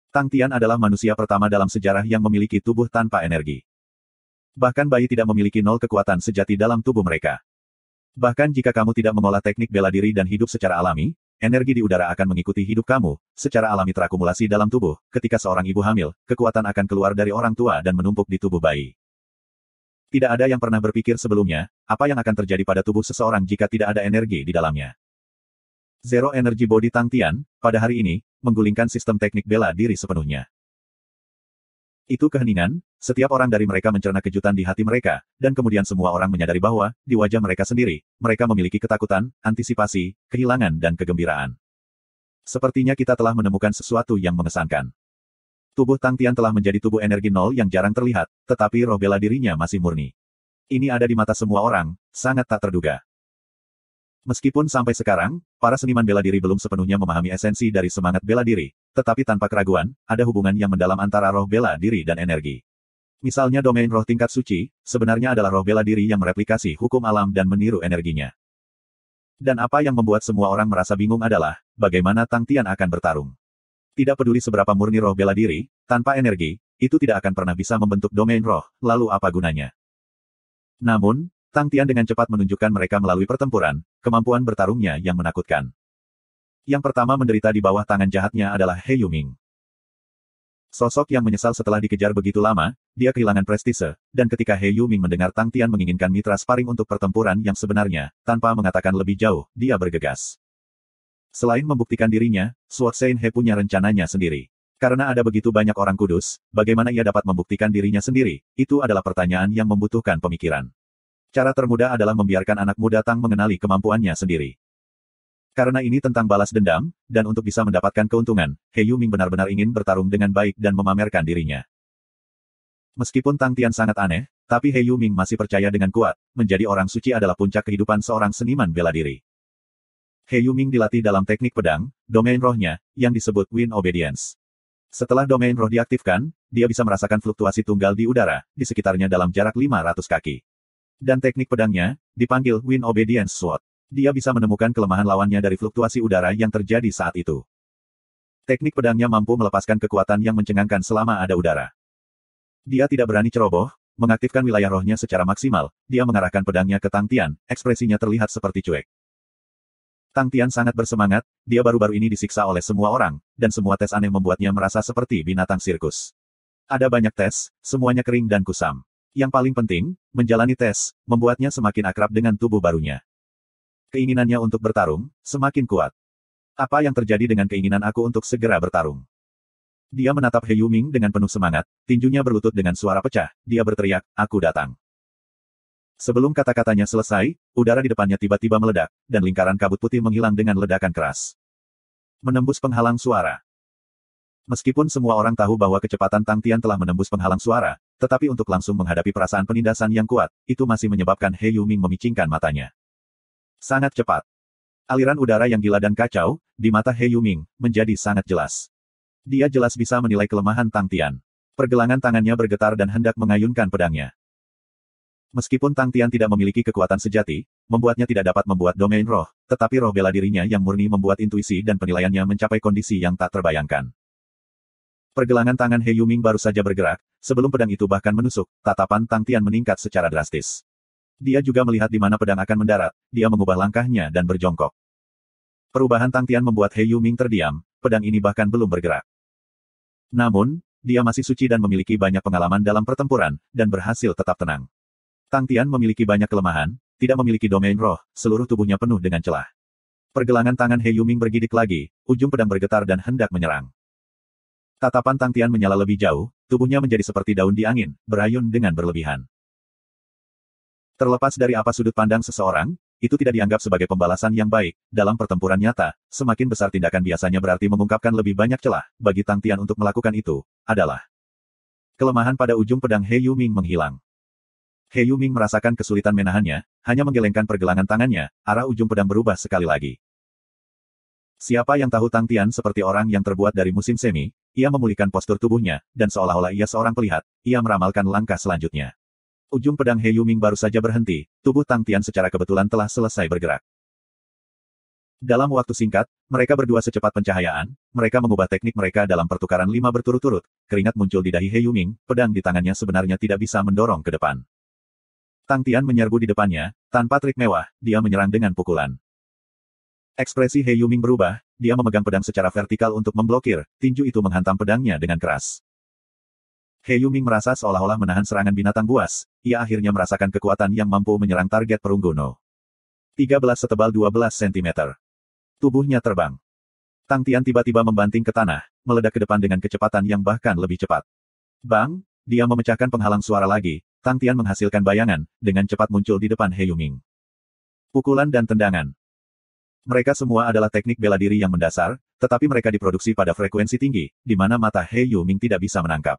Tang Tian adalah manusia pertama dalam sejarah yang memiliki tubuh tanpa energi. Bahkan bayi tidak memiliki nol kekuatan sejati dalam tubuh mereka. Bahkan jika kamu tidak mengolah teknik bela diri dan hidup secara alami, energi di udara akan mengikuti hidup kamu, secara alami terakumulasi dalam tubuh. Ketika seorang ibu hamil, kekuatan akan keluar dari orang tua dan menumpuk di tubuh bayi. Tidak ada yang pernah berpikir sebelumnya, apa yang akan terjadi pada tubuh seseorang jika tidak ada energi di dalamnya. Zero Energy Body Tang Tian, pada hari ini, menggulingkan sistem teknik bela diri sepenuhnya. Itu keheningan, setiap orang dari mereka mencerna kejutan di hati mereka, dan kemudian semua orang menyadari bahwa, di wajah mereka sendiri, mereka memiliki ketakutan, antisipasi, kehilangan dan kegembiraan. Sepertinya kita telah menemukan sesuatu yang mengesankan. Tubuh Tang Tian telah menjadi tubuh energi nol yang jarang terlihat, tetapi roh bela dirinya masih murni. Ini ada di mata semua orang, sangat tak terduga. Meskipun sampai sekarang, para seniman bela diri belum sepenuhnya memahami esensi dari semangat bela diri, tetapi tanpa keraguan, ada hubungan yang mendalam antara roh bela diri dan energi. Misalnya domain roh tingkat suci, sebenarnya adalah roh bela diri yang mereplikasi hukum alam dan meniru energinya. Dan apa yang membuat semua orang merasa bingung adalah, bagaimana Tang Tian akan bertarung. Tidak peduli seberapa murni roh bela diri, Tanpa energi, itu tidak akan pernah bisa membentuk domain roh, lalu apa gunanya? Namun, Tang Tian dengan cepat menunjukkan mereka melalui pertempuran, kemampuan bertarungnya yang menakutkan. Yang pertama menderita di bawah tangan jahatnya adalah He Yuming. Sosok yang menyesal setelah dikejar begitu lama, dia kehilangan prestise, dan ketika He Yuming mendengar Tang Tian menginginkan mitra sparring untuk pertempuran yang sebenarnya, tanpa mengatakan lebih jauh, dia bergegas. Selain membuktikan dirinya, Sword Sein He punya rencananya sendiri. Karena ada begitu banyak orang kudus, bagaimana ia dapat membuktikan dirinya sendiri, itu adalah pertanyaan yang membutuhkan pemikiran. Cara termudah adalah membiarkan anak muda Tang mengenali kemampuannya sendiri. Karena ini tentang balas dendam, dan untuk bisa mendapatkan keuntungan, He Yuming benar-benar ingin bertarung dengan baik dan memamerkan dirinya. Meskipun Tang Tian sangat aneh, tapi He Yuming masih percaya dengan kuat, menjadi orang suci adalah puncak kehidupan seorang seniman bela diri. He Yuming dilatih dalam teknik pedang, domain rohnya, yang disebut Wind Obedience. Setelah domain roh diaktifkan, dia bisa merasakan fluktuasi tunggal di udara, di sekitarnya dalam jarak 500 kaki. Dan teknik pedangnya, dipanggil Wind Obedience Sword. Dia bisa menemukan kelemahan lawannya dari fluktuasi udara yang terjadi saat itu. Teknik pedangnya mampu melepaskan kekuatan yang mencengangkan selama ada udara. Dia tidak berani ceroboh, mengaktifkan wilayah rohnya secara maksimal, dia mengarahkan pedangnya ke Tang Tian, ekspresinya terlihat seperti cuek. Tang Tian sangat bersemangat, dia baru-baru ini disiksa oleh semua orang, dan semua tes aneh membuatnya merasa seperti binatang sirkus. Ada banyak tes, semuanya kering dan kusam. Yang paling penting, menjalani tes, membuatnya semakin akrab dengan tubuh barunya. Keinginannya untuk bertarung, semakin kuat. Apa yang terjadi dengan keinginan aku untuk segera bertarung? Dia menatap He Yuming dengan penuh semangat, tinjunya berlutut dengan suara pecah, dia berteriak, aku datang. Sebelum kata-katanya selesai, udara di depannya tiba-tiba meledak, dan lingkaran kabut putih menghilang dengan ledakan keras. Menembus penghalang suara. Meskipun semua orang tahu bahwa kecepatan Tang Tian telah menembus penghalang suara, tetapi untuk langsung menghadapi perasaan penindasan yang kuat, itu masih menyebabkan He Yuming memicingkan matanya. Sangat cepat. Aliran udara yang gila dan kacau, di mata He Yuming, menjadi sangat jelas. Dia jelas bisa menilai kelemahan Tang Tian. Pergelangan tangannya bergetar dan hendak mengayunkan pedangnya. Meskipun Tang Tian tidak memiliki kekuatan sejati, membuatnya tidak dapat membuat domain roh, tetapi roh bela dirinya yang murni membuat intuisi dan penilaiannya mencapai kondisi yang tak terbayangkan. Pergelangan tangan He Yuming baru saja bergerak, sebelum pedang itu bahkan menusuk, tatapan Tang Tian meningkat secara drastis. Dia juga melihat di mana pedang akan mendarat, dia mengubah langkahnya dan berjongkok. Perubahan Tang Tian membuat He Yuming terdiam, pedang ini bahkan belum bergerak. Namun, dia masih suci dan memiliki banyak pengalaman dalam pertempuran, dan berhasil tetap tenang. Tang Tian memiliki banyak kelemahan, tidak memiliki domain roh, seluruh tubuhnya penuh dengan celah. Pergelangan tangan He Yuming bergidik lagi, ujung pedang bergetar dan hendak menyerang. Tatapan Tang Tian menyala lebih jauh, tubuhnya menjadi seperti daun di angin, berayun dengan berlebihan. Terlepas dari apa sudut pandang seseorang, itu tidak dianggap sebagai pembalasan yang baik. Dalam pertempuran nyata, semakin besar tindakan biasanya berarti mengungkapkan lebih banyak celah. Bagi Tang Tian untuk melakukan itu, adalah kelemahan pada ujung pedang He Yuming menghilang. He Yuming merasakan kesulitan menahannya, hanya menggelengkan pergelangan tangannya, arah ujung pedang berubah sekali lagi. Siapa yang tahu Tang Tian seperti orang yang terbuat dari musim semi, ia memulihkan postur tubuhnya, dan seolah-olah ia seorang pelihat, ia meramalkan langkah selanjutnya. Ujung pedang He Yuming baru saja berhenti, tubuh Tang Tian secara kebetulan telah selesai bergerak. Dalam waktu singkat, mereka berdua secepat pencahayaan, mereka mengubah teknik mereka dalam pertukaran 5 berturut-turut, keringat muncul di dahi He Yuming, pedang di tangannya sebenarnya tidak bisa mendorong ke depan. Tang Tian menyerbu di depannya, tanpa trik mewah, dia menyerang dengan pukulan. Ekspresi He Yuming berubah, dia memegang pedang secara vertikal untuk memblokir, tinju itu menghantam pedangnya dengan keras. He Yuming merasa seolah-olah menahan serangan binatang buas, ia akhirnya merasakan kekuatan yang mampu menyerang target perunggu No. 13 setebal 12 cm. Tubuhnya terbang. Tang Tian tiba-tiba membanting ke tanah, meledak ke depan dengan kecepatan yang bahkan lebih cepat. Bang! Dia memecahkan penghalang suara lagi, Tang Tian menghasilkan bayangan, dengan cepat muncul di depan He Yuming. Pukulan dan tendangan. Mereka semua adalah teknik bela diri yang mendasar, tetapi mereka diproduksi pada frekuensi tinggi, di mana mata He Yuming tidak bisa menangkap.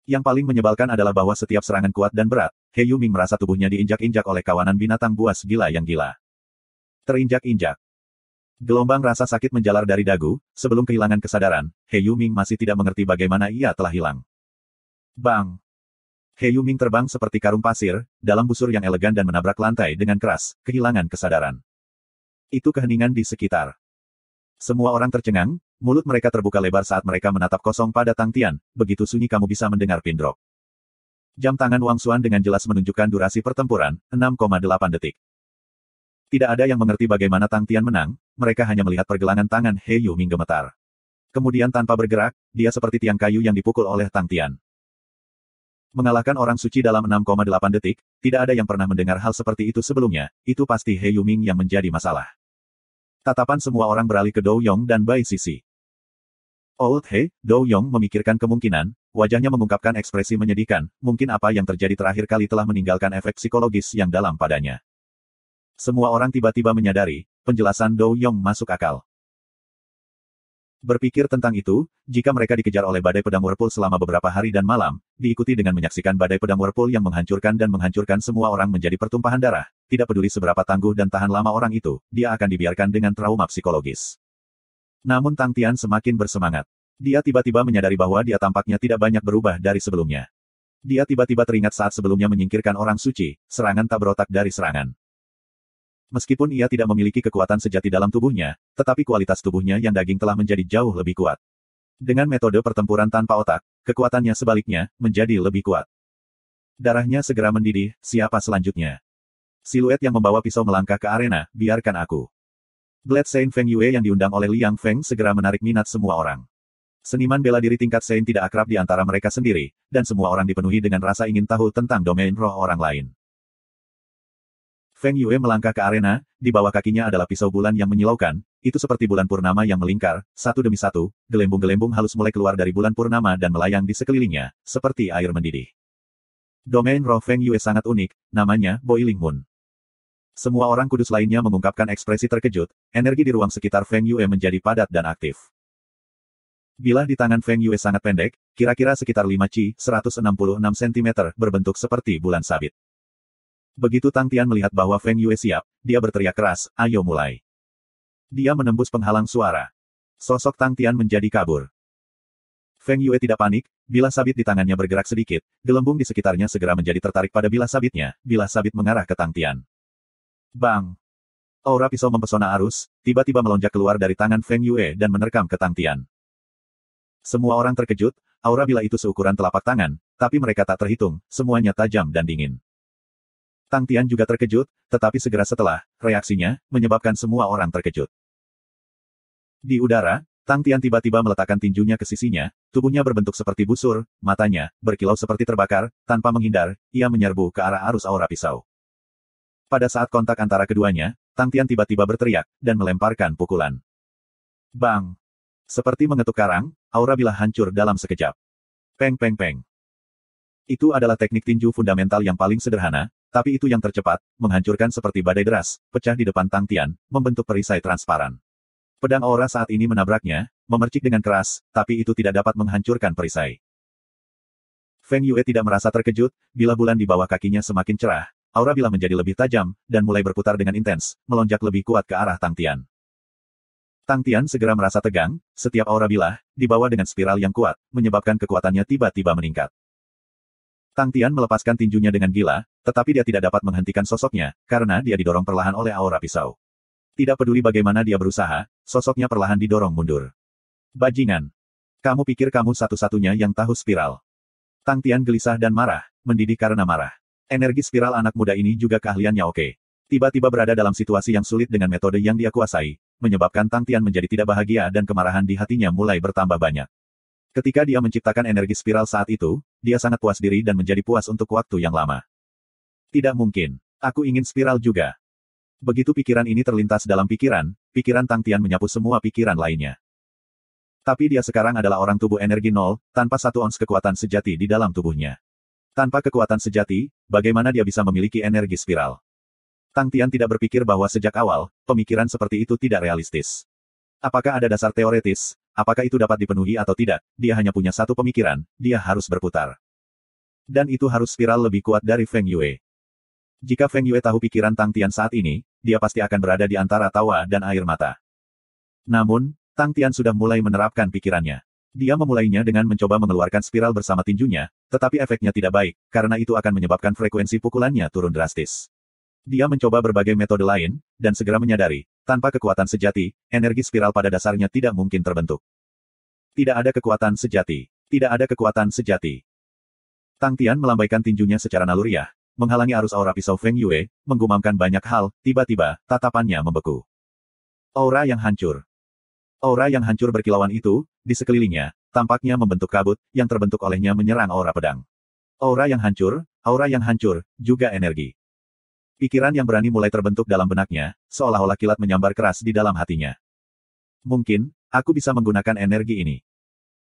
Yang paling menyebalkan adalah bahwa setiap serangan kuat dan berat, He Yuming merasa tubuhnya diinjak-injak oleh kawanan binatang buas gila yang gila. Terinjak-injak. Gelombang rasa sakit menjalar dari dagu, sebelum kehilangan kesadaran, He Yuming masih tidak mengerti bagaimana ia telah hilang. Bang! He Yuming terbang seperti karung pasir, dalam busur yang elegan dan menabrak lantai dengan keras, kehilangan kesadaran. Itu keheningan di sekitar. Semua orang tercengang, mulut mereka terbuka lebar saat mereka menatap kosong pada Tang Tian, begitu sunyi kamu bisa mendengar pin drop. Jam tangan Wang Xuan dengan jelas menunjukkan durasi pertempuran, 6,8 detik. Tidak ada yang mengerti bagaimana Tang Tian menang, mereka hanya melihat pergelangan tangan He Yuming gemetar. Kemudian tanpa bergerak, dia seperti tiang kayu yang dipukul oleh Tang Tian. Mengalahkan orang suci dalam 6,8 detik, tidak ada yang pernah mendengar hal seperti itu sebelumnya, itu pasti He Yuming yang menjadi masalah. Tatapan semua orang beralih ke Dou Yong dan Bai Sisi. Old He, Dou Yong memikirkan kemungkinan, wajahnya mengungkapkan ekspresi menyedihkan, mungkin apa yang terjadi terakhir kali telah meninggalkan efek psikologis yang dalam padanya. Semua orang tiba-tiba menyadari, penjelasan Dou Yong masuk akal. Berpikir tentang itu, jika mereka dikejar oleh badai pedang Whirlpool selama beberapa hari dan malam, diikuti dengan menyaksikan badai pedang Whirlpool yang menghancurkan semua orang menjadi pertumpahan darah, tidak peduli seberapa tangguh dan tahan lama orang itu, dia akan dibiarkan dengan trauma psikologis. Namun Tang Tian semakin bersemangat. Dia tiba-tiba menyadari bahwa dia tampaknya tidak banyak berubah dari sebelumnya. Dia tiba-tiba teringat saat sebelumnya menyingkirkan orang suci, serangan tak berotak dari serangan. Meskipun ia tidak memiliki kekuatan sejati dalam tubuhnya, tetapi kualitas tubuhnya yang daging telah menjadi jauh lebih kuat. Dengan metode pertempuran tanpa otak, kekuatannya sebaliknya, menjadi lebih kuat. Darahnya segera mendidih, siapa selanjutnya? Siluet yang membawa pisau melangkah ke arena, biarkan aku. Blade Saint Feng Yue yang diundang oleh Liang Feng segera menarik minat semua orang. Seniman bela diri tingkat Saint tidak akrab di antara mereka sendiri, dan semua orang dipenuhi dengan rasa ingin tahu tentang domain roh orang lain. Feng Yue melangkah ke arena, di bawah kakinya adalah pisau bulan yang menyilaukan, itu seperti bulan purnama yang melingkar, satu demi satu, gelembung-gelembung halus mulai keluar dari bulan purnama dan melayang di sekelilingnya, seperti air mendidih. Domain roh Feng Yue sangat unik, namanya Boiling Moon. Semua orang kudus lainnya mengungkapkan ekspresi terkejut, energi di ruang sekitar Feng Yue menjadi padat dan aktif. Bilah di tangan Feng Yue sangat pendek, kira-kira sekitar 5 Qi, 166 cm, berbentuk seperti bulan sabit. Begitu Tang Tian melihat bahwa Feng Yue siap, dia berteriak keras, ayo mulai. Dia menembus penghalang suara. Sosok Tang Tian menjadi kabur. Feng Yue tidak panik, bilah sabit di tangannya bergerak sedikit, gelembung di sekitarnya segera menjadi tertarik pada bilah sabitnya, bilah sabit mengarah ke Tang Tian. Bang! Aura pisau mempesona arus, tiba-tiba melonjak keluar dari tangan Feng Yue dan menerkam ke Tang Tian. Semua orang terkejut, aura bilah itu seukuran telapak tangan, tapi mereka tak terhitung, semuanya tajam dan dingin. Tang Tian juga terkejut, tetapi segera setelah, reaksinya, menyebabkan semua orang terkejut. Di udara, Tang Tian tiba-tiba meletakkan tinjunya ke sisinya, tubuhnya berbentuk seperti busur, matanya, berkilau seperti terbakar, tanpa menghindar, ia menyerbu ke arah arus aura pisau. Pada saat kontak antara keduanya, Tang Tian tiba-tiba berteriak, dan melemparkan pukulan. Bang! Seperti mengetuk karang, aura bilah hancur dalam sekejap. Peng peng peng. Itu adalah teknik tinju fundamental yang paling sederhana, tapi itu yang tercepat, menghancurkan seperti badai deras, pecah di depan Tang Tian, membentuk perisai transparan. Pedang aura saat ini menabraknya, memercik dengan keras, tapi itu tidak dapat menghancurkan perisai. Feng Yue tidak merasa terkejut, bila bulan di bawah kakinya semakin cerah, aura bilah menjadi lebih tajam, dan mulai berputar dengan intens, melonjak lebih kuat ke arah Tang Tian. Tang Tian segera merasa tegang, setiap aura bilah, dibawa dengan spiral yang kuat, menyebabkan kekuatannya tiba-tiba meningkat. Tang Tian melepaskan tinjunya dengan gila, tetapi dia tidak dapat menghentikan sosoknya, karena dia didorong perlahan oleh aura pisau. Tidak peduli bagaimana dia berusaha, sosoknya perlahan didorong mundur. Bajingan! Kamu pikir kamu satu-satunya yang tahu spiral? Tang Tian gelisah dan marah, mendidih karena marah. Energi spiral anak muda ini juga keahliannya oke. Tiba-tiba berada dalam situasi yang sulit dengan metode yang dia kuasai, menyebabkan Tang Tian menjadi tidak bahagia dan kemarahan di hatinya mulai bertambah banyak. Ketika dia menciptakan energi spiral saat itu, dia sangat puas diri dan menjadi puas untuk waktu yang lama. Tidak mungkin. Aku ingin spiral juga. Begitu pikiran ini terlintas dalam pikiran Tang Tian menyapu semua pikiran lainnya. Tapi dia sekarang adalah orang tubuh energi nol, tanpa satu ons kekuatan sejati di dalam tubuhnya. Tanpa kekuatan sejati, bagaimana dia bisa memiliki energi spiral? Tang Tian tidak berpikir bahwa sejak awal, pemikiran seperti itu tidak realistis. Apakah ada dasar teoretis, apakah itu dapat dipenuhi atau tidak, dia hanya punya satu pemikiran, dia harus berputar. Dan itu harus spiral lebih kuat dari Feng Yue. Jika Feng Yue tahu pikiran Tang Tian saat ini, dia pasti akan berada di antara tawa dan air mata. Namun, Tang Tian sudah mulai menerapkan pikirannya. Dia memulainya dengan mencoba mengeluarkan spiral bersama tinjunya, tetapi efeknya tidak baik, karena itu akan menyebabkan frekuensi pukulannya turun drastis. Dia mencoba berbagai metode lain, dan segera menyadari, Tanpa kekuatan sejati, energi spiral pada dasarnya tidak mungkin terbentuk. Tidak ada kekuatan sejati. Tidak ada kekuatan sejati. Tang Tian melambaikan tinjunya secara naluriah, menghalangi arus aura pisau Feng Yue, menggumamkan banyak hal, tiba-tiba, tatapannya membeku. Aura yang hancur. Aura yang hancur berkilauan itu, di sekelilingnya, tampaknya membentuk kabut, yang terbentuk olehnya menyerang aura pedang. Aura yang hancur, juga energi. Pikiran yang berani mulai terbentuk dalam benaknya, seolah-olah kilat menyambar keras di dalam hatinya. Mungkin, aku bisa menggunakan energi ini.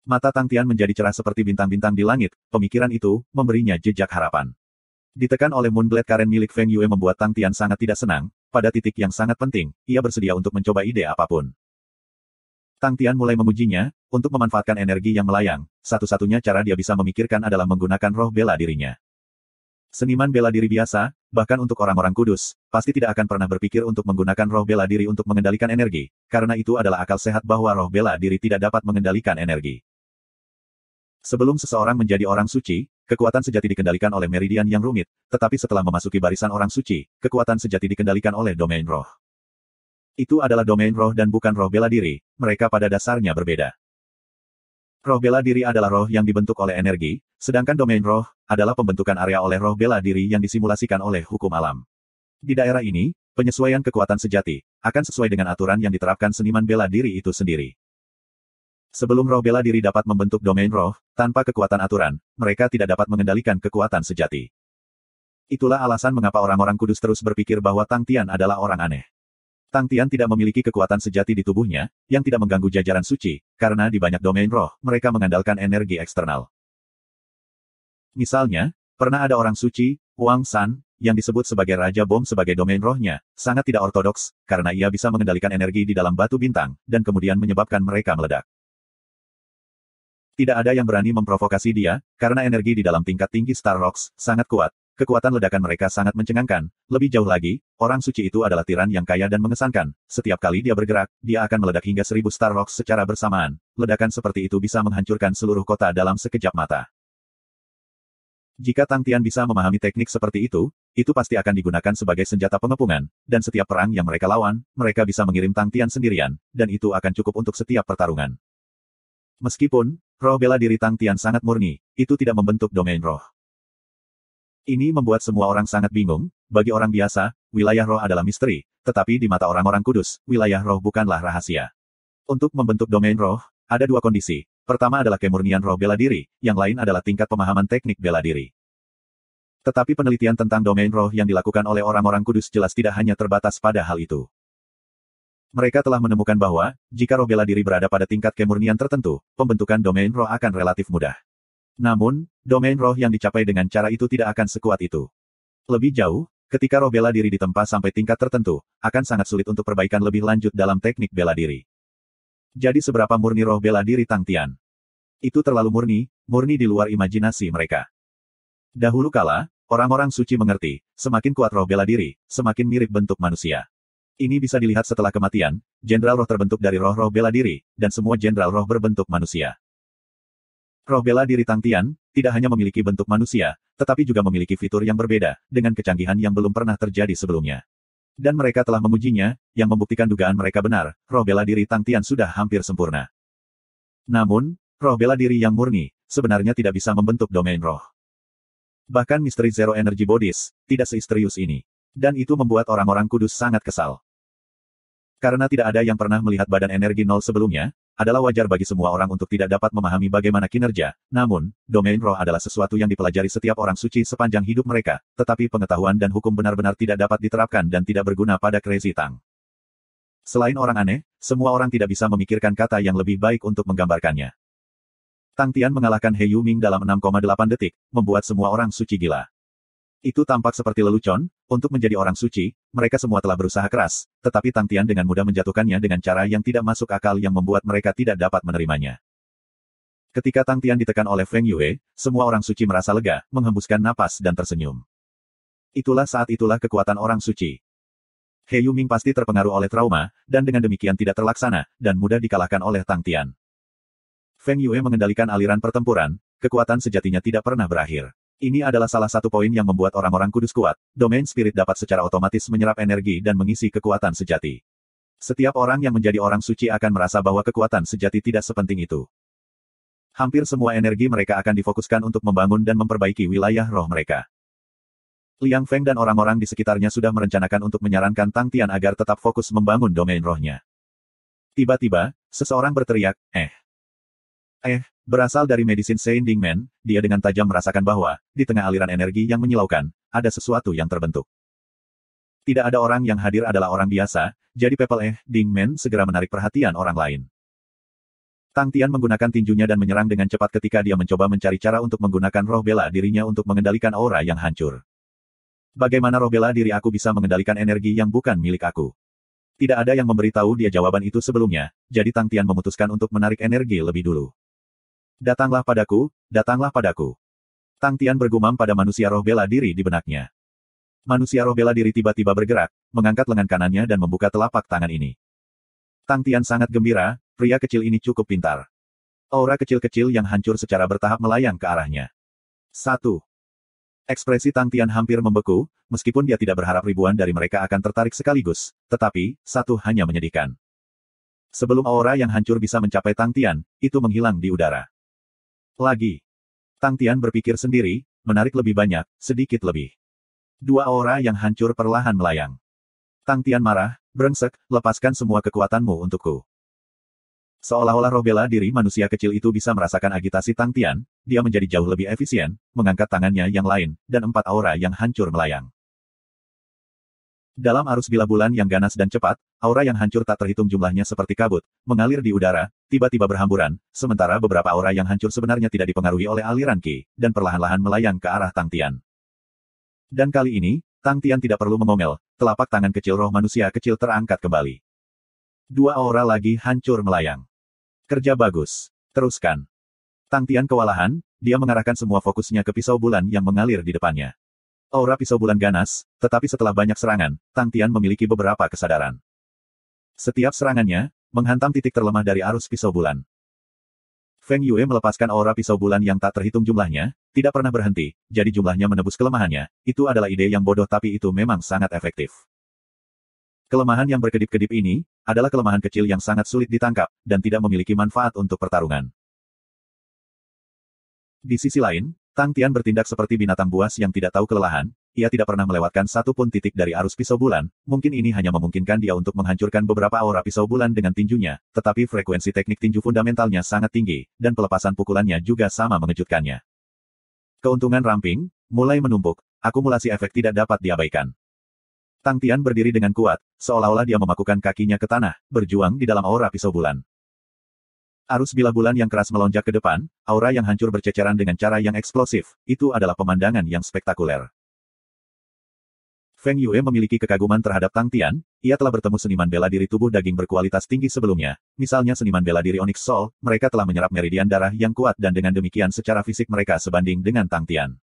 Mata Tang Tian menjadi cerah seperti bintang-bintang di langit, pemikiran itu, memberinya jejak harapan. Ditekan oleh Moonblade Karen milik Feng Yue membuat Tang Tian sangat tidak senang, pada titik yang sangat penting, ia bersedia untuk mencoba ide apapun. Tang Tian mulai memujinya, untuk memanfaatkan energi yang melayang, satu-satunya cara dia bisa memikirkan adalah menggunakan roh bela dirinya. Seniman bela diri biasa, bahkan untuk orang-orang kudus, pasti tidak akan pernah berpikir untuk menggunakan roh bela diri untuk mengendalikan energi, karena itu adalah akal sehat bahwa roh bela diri tidak dapat mengendalikan energi. Sebelum seseorang menjadi orang suci, kekuatan sejati dikendalikan oleh meridian yang rumit, tetapi setelah memasuki barisan orang suci, kekuatan sejati dikendalikan oleh domain roh. Itu adalah domain roh dan bukan roh bela diri, mereka pada dasarnya berbeda. Roh bela diri adalah roh yang dibentuk oleh energi, sedangkan domain roh adalah pembentukan area oleh roh bela diri yang disimulasikan oleh hukum alam. Di daerah ini, penyesuaian kekuatan sejati akan sesuai dengan aturan yang diterapkan seniman bela diri itu sendiri. Sebelum roh bela diri dapat membentuk domain roh, tanpa kekuatan aturan, mereka tidak dapat mengendalikan kekuatan sejati. Itulah alasan mengapa orang-orang kudus terus berpikir bahwa Tang Tian adalah orang aneh. Tang Tian tidak memiliki kekuatan sejati di tubuhnya, yang tidak mengganggu jajaran suci, karena di banyak domain roh, mereka mengandalkan energi eksternal. Misalnya, pernah ada orang suci, Wang San, yang disebut sebagai Raja Bom sebagai domain rohnya, sangat tidak ortodoks, karena ia bisa mengendalikan energi di dalam batu bintang, dan kemudian menyebabkan mereka meledak. Tidak ada yang berani memprovokasi dia, karena energi di dalam tingkat tinggi Star Rocks sangat kuat. Kekuatan ledakan mereka sangat mencengangkan. Lebih jauh lagi, orang suci itu adalah tiran yang kaya dan mengesankan. Setiap kali dia bergerak, dia akan meledak hingga 1000 Star Rocks secara bersamaan. Ledakan seperti itu bisa menghancurkan seluruh kota dalam sekejap mata. Jika Tang Tian bisa memahami teknik seperti itu pasti akan digunakan sebagai senjata pengepungan, dan setiap perang yang mereka lawan, mereka bisa mengirim Tang Tian sendirian, dan itu akan cukup untuk setiap pertarungan. Meskipun, roh bela diri Tang Tian sangat murni, itu tidak membentuk domain roh. Ini membuat semua orang sangat bingung, bagi orang biasa, wilayah roh adalah misteri, tetapi di mata orang-orang kudus, wilayah roh bukanlah rahasia. Untuk membentuk domain roh, ada dua kondisi. Pertama adalah kemurnian roh bela diri, yang lain adalah tingkat pemahaman teknik bela diri. Tetapi penelitian tentang domain roh yang dilakukan oleh orang-orang kudus jelas tidak hanya terbatas pada hal itu. Mereka telah menemukan bahwa, jika roh bela diri berada pada tingkat kemurnian tertentu, pembentukan domain roh akan relatif mudah. Namun, domain roh yang dicapai dengan cara itu tidak akan sekuat itu. Lebih jauh, ketika roh bela diri ditempa sampai tingkat tertentu, akan sangat sulit untuk perbaikan lebih lanjut dalam teknik bela diri. Jadi seberapa murni roh bela diri Tang Tian? Itu terlalu murni di luar imajinasi mereka. Dahulu kala, orang-orang suci mengerti, semakin kuat roh bela diri, semakin mirip bentuk manusia. Ini bisa dilihat setelah kematian, jenderal roh terbentuk dari roh-roh bela diri, dan semua jenderal roh berbentuk manusia. Roh bela diri Tang Tian tidak hanya memiliki bentuk manusia, tetapi juga memiliki fitur yang berbeda, dengan kecanggihan yang belum pernah terjadi sebelumnya. Dan mereka telah mengujinya, yang membuktikan dugaan mereka benar, roh bela diri Tang Tian sudah hampir sempurna. Namun, roh bela diri yang murni, sebenarnya tidak bisa membentuk domain roh. Bahkan misteri Zero Energy Bodies, tidak seisterius ini. Dan itu membuat orang-orang kudus sangat kesal. Karena tidak ada yang pernah melihat badan energi nol sebelumnya, adalah wajar bagi semua orang untuk tidak dapat memahami bagaimana kinerja. Namun, domain roh adalah sesuatu yang dipelajari setiap orang suci sepanjang hidup mereka, tetapi pengetahuan dan hukum benar-benar tidak dapat diterapkan dan tidak berguna pada Crazy Tang. Selain orang aneh, semua orang tidak bisa memikirkan kata yang lebih baik untuk menggambarkannya. Tang Tian mengalahkan He Yuming dalam 6,8 detik, membuat semua orang suci gila. Itu tampak seperti lelucon, untuk menjadi orang suci, mereka semua telah berusaha keras, tetapi Tang Tian dengan mudah menjatuhkannya dengan cara yang tidak masuk akal yang membuat mereka tidak dapat menerimanya. Ketika Tang Tian ditekan oleh Feng Yue, semua orang suci merasa lega, menghembuskan napas dan tersenyum. Itulah saat itulah kekuatan orang suci. He Yuming pasti terpengaruh oleh trauma, dan dengan demikian tidak terlaksana, dan mudah dikalahkan oleh Tang Tian. Feng Yue mengendalikan aliran pertempuran, kekuatan sejatinya tidak pernah berakhir. Ini adalah salah satu poin yang membuat orang-orang kudus kuat. Domain spirit dapat secara otomatis menyerap energi dan mengisi kekuatan sejati. Setiap orang yang menjadi orang suci akan merasa bahwa kekuatan sejati tidak sepenting itu. Hampir semua energi mereka akan difokuskan untuk membangun dan memperbaiki wilayah roh mereka. Liang Feng dan orang-orang di sekitarnya sudah merencanakan untuk menyarankan Tang Tian agar tetap fokus membangun domain rohnya. Tiba-tiba, seseorang berteriak, berasal dari Medicine Saint Dingmen, dia dengan tajam merasakan bahwa, di tengah aliran energi yang menyilaukan, ada sesuatu yang terbentuk. Tidak ada orang yang hadir adalah orang biasa, jadi Pepel Dingmen segera menarik perhatian orang lain. Tang Tian menggunakan tinjunya dan menyerang dengan cepat ketika dia mencoba mencari cara untuk menggunakan roh bela dirinya untuk mengendalikan aura yang hancur. Bagaimana roh bela diri aku bisa mengendalikan energi yang bukan milik aku? Tidak ada yang memberitahu dia jawaban itu sebelumnya, jadi Tang Tian memutuskan untuk menarik energi lebih dulu. Datanglah padaku, datanglah padaku. Tang Tian bergumam pada manusia roh bela diri di benaknya. Manusia roh bela diri tiba-tiba bergerak, mengangkat lengan kanannya dan membuka telapak tangan ini. Tang Tian sangat gembira, pria kecil ini cukup pintar. Aura kecil-kecil yang hancur secara bertahap melayang ke arahnya. 1. Ekspresi Tang Tian hampir membeku, meskipun dia tidak berharap ribuan dari mereka akan tertarik sekaligus, tetapi, satu hanya menyedihkan. Sebelum aura yang hancur bisa mencapai Tang Tian, itu menghilang di udara. Lagi. Tang Tian berpikir sendiri, menarik lebih banyak, sedikit lebih. 2 aura yang hancur perlahan melayang. Tang Tian marah, brengsek, lepaskan semua kekuatanmu untukku. Seolah-olah roh bela diri manusia kecil itu bisa merasakan agitasi Tang Tian, dia menjadi jauh lebih efisien, mengangkat tangannya yang lain, dan 4 aura yang hancur melayang. Dalam arus bila bulan yang ganas dan cepat, aura yang hancur tak terhitung jumlahnya seperti kabut, mengalir di udara, tiba-tiba berhamburan, sementara beberapa aura yang hancur sebenarnya tidak dipengaruhi oleh aliran Qi, dan perlahan-lahan melayang ke arah Tang Tian. Dan kali ini, Tang Tian tidak perlu mengomel, telapak tangan kecil roh manusia kecil terangkat kembali. 2 aura lagi hancur melayang. Kerja bagus. Teruskan. Tang Tian kewalahan, dia mengarahkan semua fokusnya ke pisau bulan yang mengalir di depannya. Aura pisau bulan ganas, tetapi setelah banyak serangan, Tang Tian memiliki beberapa kesadaran. Setiap serangannya, menghantam titik terlemah dari arus pisau bulan. Feng Yue melepaskan aura pisau bulan yang tak terhitung jumlahnya, tidak pernah berhenti, jadi jumlahnya menebus kelemahannya, itu adalah ide yang bodoh tapi itu memang sangat efektif. Kelemahan yang berkedip-kedip ini, adalah kelemahan kecil yang sangat sulit ditangkap, dan tidak memiliki manfaat untuk pertarungan. Di sisi lain, Tang Tian bertindak seperti binatang buas yang tidak tahu kelelahan, ia tidak pernah melewatkan satu pun titik dari arus pisau bulan, mungkin ini hanya memungkinkan dia untuk menghancurkan beberapa aura pisau bulan dengan tinjunya, tetapi frekuensi teknik tinju fundamentalnya sangat tinggi, dan pelepasan pukulannya juga sama mengejutkannya. Keuntungan ramping, mulai menumpuk, akumulasi efek tidak dapat diabaikan. Tang Tian berdiri dengan kuat, seolah-olah dia memakukan kakinya ke tanah, berjuang di dalam aura pisau bulan. Arus bila bulan yang keras melonjak ke depan, aura yang hancur berceceran dengan cara yang eksplosif, itu adalah pemandangan yang spektakuler. Feng Yue memiliki kekaguman terhadap Tang Tian, ia telah bertemu seniman bela diri tubuh daging berkualitas tinggi sebelumnya, misalnya seniman bela diri Onyx Soul, mereka telah menyerap meridian darah yang kuat dan dengan demikian secara fisik mereka sebanding dengan Tang Tian.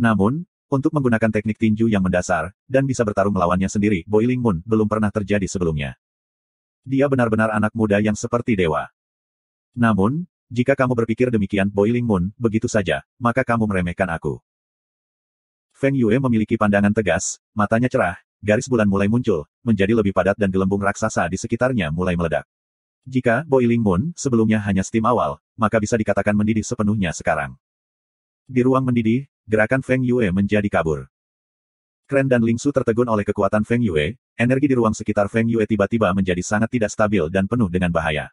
Namun, untuk menggunakan teknik tinju yang mendasar, dan bisa bertarung melawannya sendiri, Boiling Moon belum pernah terjadi sebelumnya. Dia benar-benar anak muda yang seperti dewa. Namun, jika kamu berpikir demikian Boiling Moon, begitu saja, maka kamu meremehkan aku. Feng Yue memiliki pandangan tegas, matanya cerah, garis bulan mulai muncul, menjadi lebih padat dan gelembung raksasa di sekitarnya mulai meledak. Jika Boiling Moon sebelumnya hanya steam awal, maka bisa dikatakan mendidih sepenuhnya sekarang. Di ruang mendidih, gerakan Feng Yue menjadi kabur. Kren dan Lingsu tertegun oleh kekuatan Feng Yue, energi di ruang sekitar Feng Yue tiba-tiba menjadi sangat tidak stabil dan penuh dengan bahaya.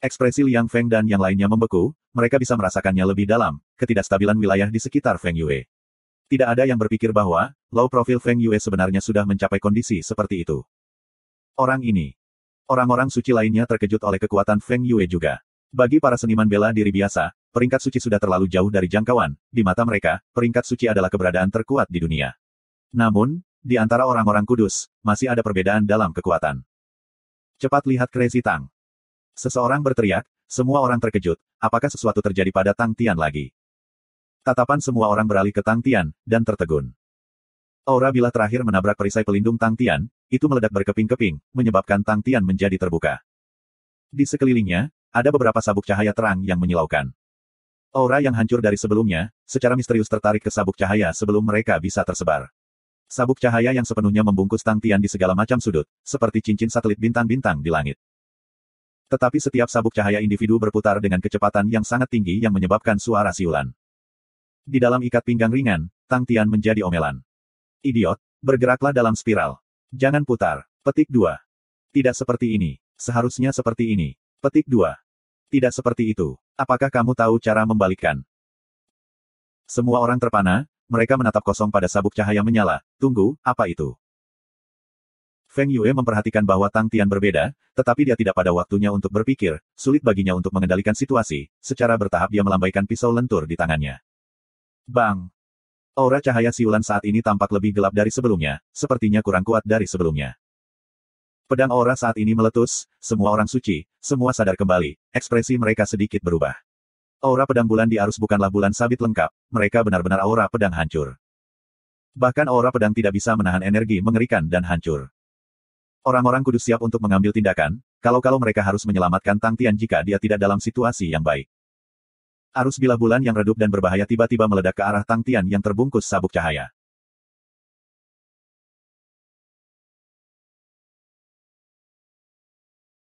Ekspresi Liang Feng dan yang lainnya membeku, mereka bisa merasakannya lebih dalam, ketidakstabilan wilayah di sekitar Feng Yue. Tidak ada yang berpikir bahwa, low profile Feng Yue sebenarnya sudah mencapai kondisi seperti itu. Orang-orang suci lainnya terkejut oleh kekuatan Feng Yue juga. Bagi para seniman bela diri biasa, peringkat suci sudah terlalu jauh dari jangkauan, di mata mereka, peringkat suci adalah keberadaan terkuat di dunia. Namun, di antara orang-orang kudus, masih ada perbedaan dalam kekuatan. Cepat lihat Crazy Tang. Seseorang berteriak, semua orang terkejut, apakah sesuatu terjadi pada Tang Tian lagi? Tatapan semua orang beralih ke Tang Tian, dan tertegun. Aura bila terakhir menabrak perisai pelindung Tang Tian, itu meledak berkeping-keping, menyebabkan Tang Tian menjadi terbuka. Di sekelilingnya, ada beberapa sabuk cahaya terang yang menyilaukan. Aura yang hancur dari sebelumnya, secara misterius tertarik ke sabuk cahaya sebelum mereka bisa tersebar. Sabuk cahaya yang sepenuhnya membungkus Tang Tian di segala macam sudut, seperti cincin satelit bintang-bintang di langit. Tetapi setiap sabuk cahaya individu berputar dengan kecepatan yang sangat tinggi yang menyebabkan suara siulan. Di dalam ikat pinggang ringan, Tang Tian menjadi omelan. Idiot, bergeraklah dalam spiral. Jangan putar. Petik 2. Tidak seperti ini. Seharusnya seperti ini. Petik 2. Tidak seperti itu. Apakah kamu tahu cara membalikkan? Semua orang terpana, mereka menatap kosong pada sabuk cahaya menyala. Tunggu, apa itu? Feng Yue memperhatikan bahwa Tang Tian berbeda, tetapi dia tidak pada waktunya untuk berpikir, sulit baginya untuk mengendalikan situasi, secara bertahap dia melambaikan pisau lentur di tangannya. Bang! Aura cahaya siulan saat ini tampak lebih gelap dari sebelumnya, sepertinya kurang kuat dari sebelumnya. Pedang aura saat ini meletus, semua orang suci, semua sadar kembali, ekspresi mereka sedikit berubah. Aura pedang bulan di arus bukanlah bulan sabit lengkap, mereka benar-benar aura pedang hancur. Bahkan aura pedang tidak bisa menahan energi mengerikan dan hancur. Orang-orang kudus siap untuk mengambil tindakan, kalau mereka harus menyelamatkan Tang Tian jika dia tidak dalam situasi yang baik. Arus bilah bulan yang redup dan berbahaya tiba-tiba meledak ke arah Tang Tian yang terbungkus sabuk cahaya.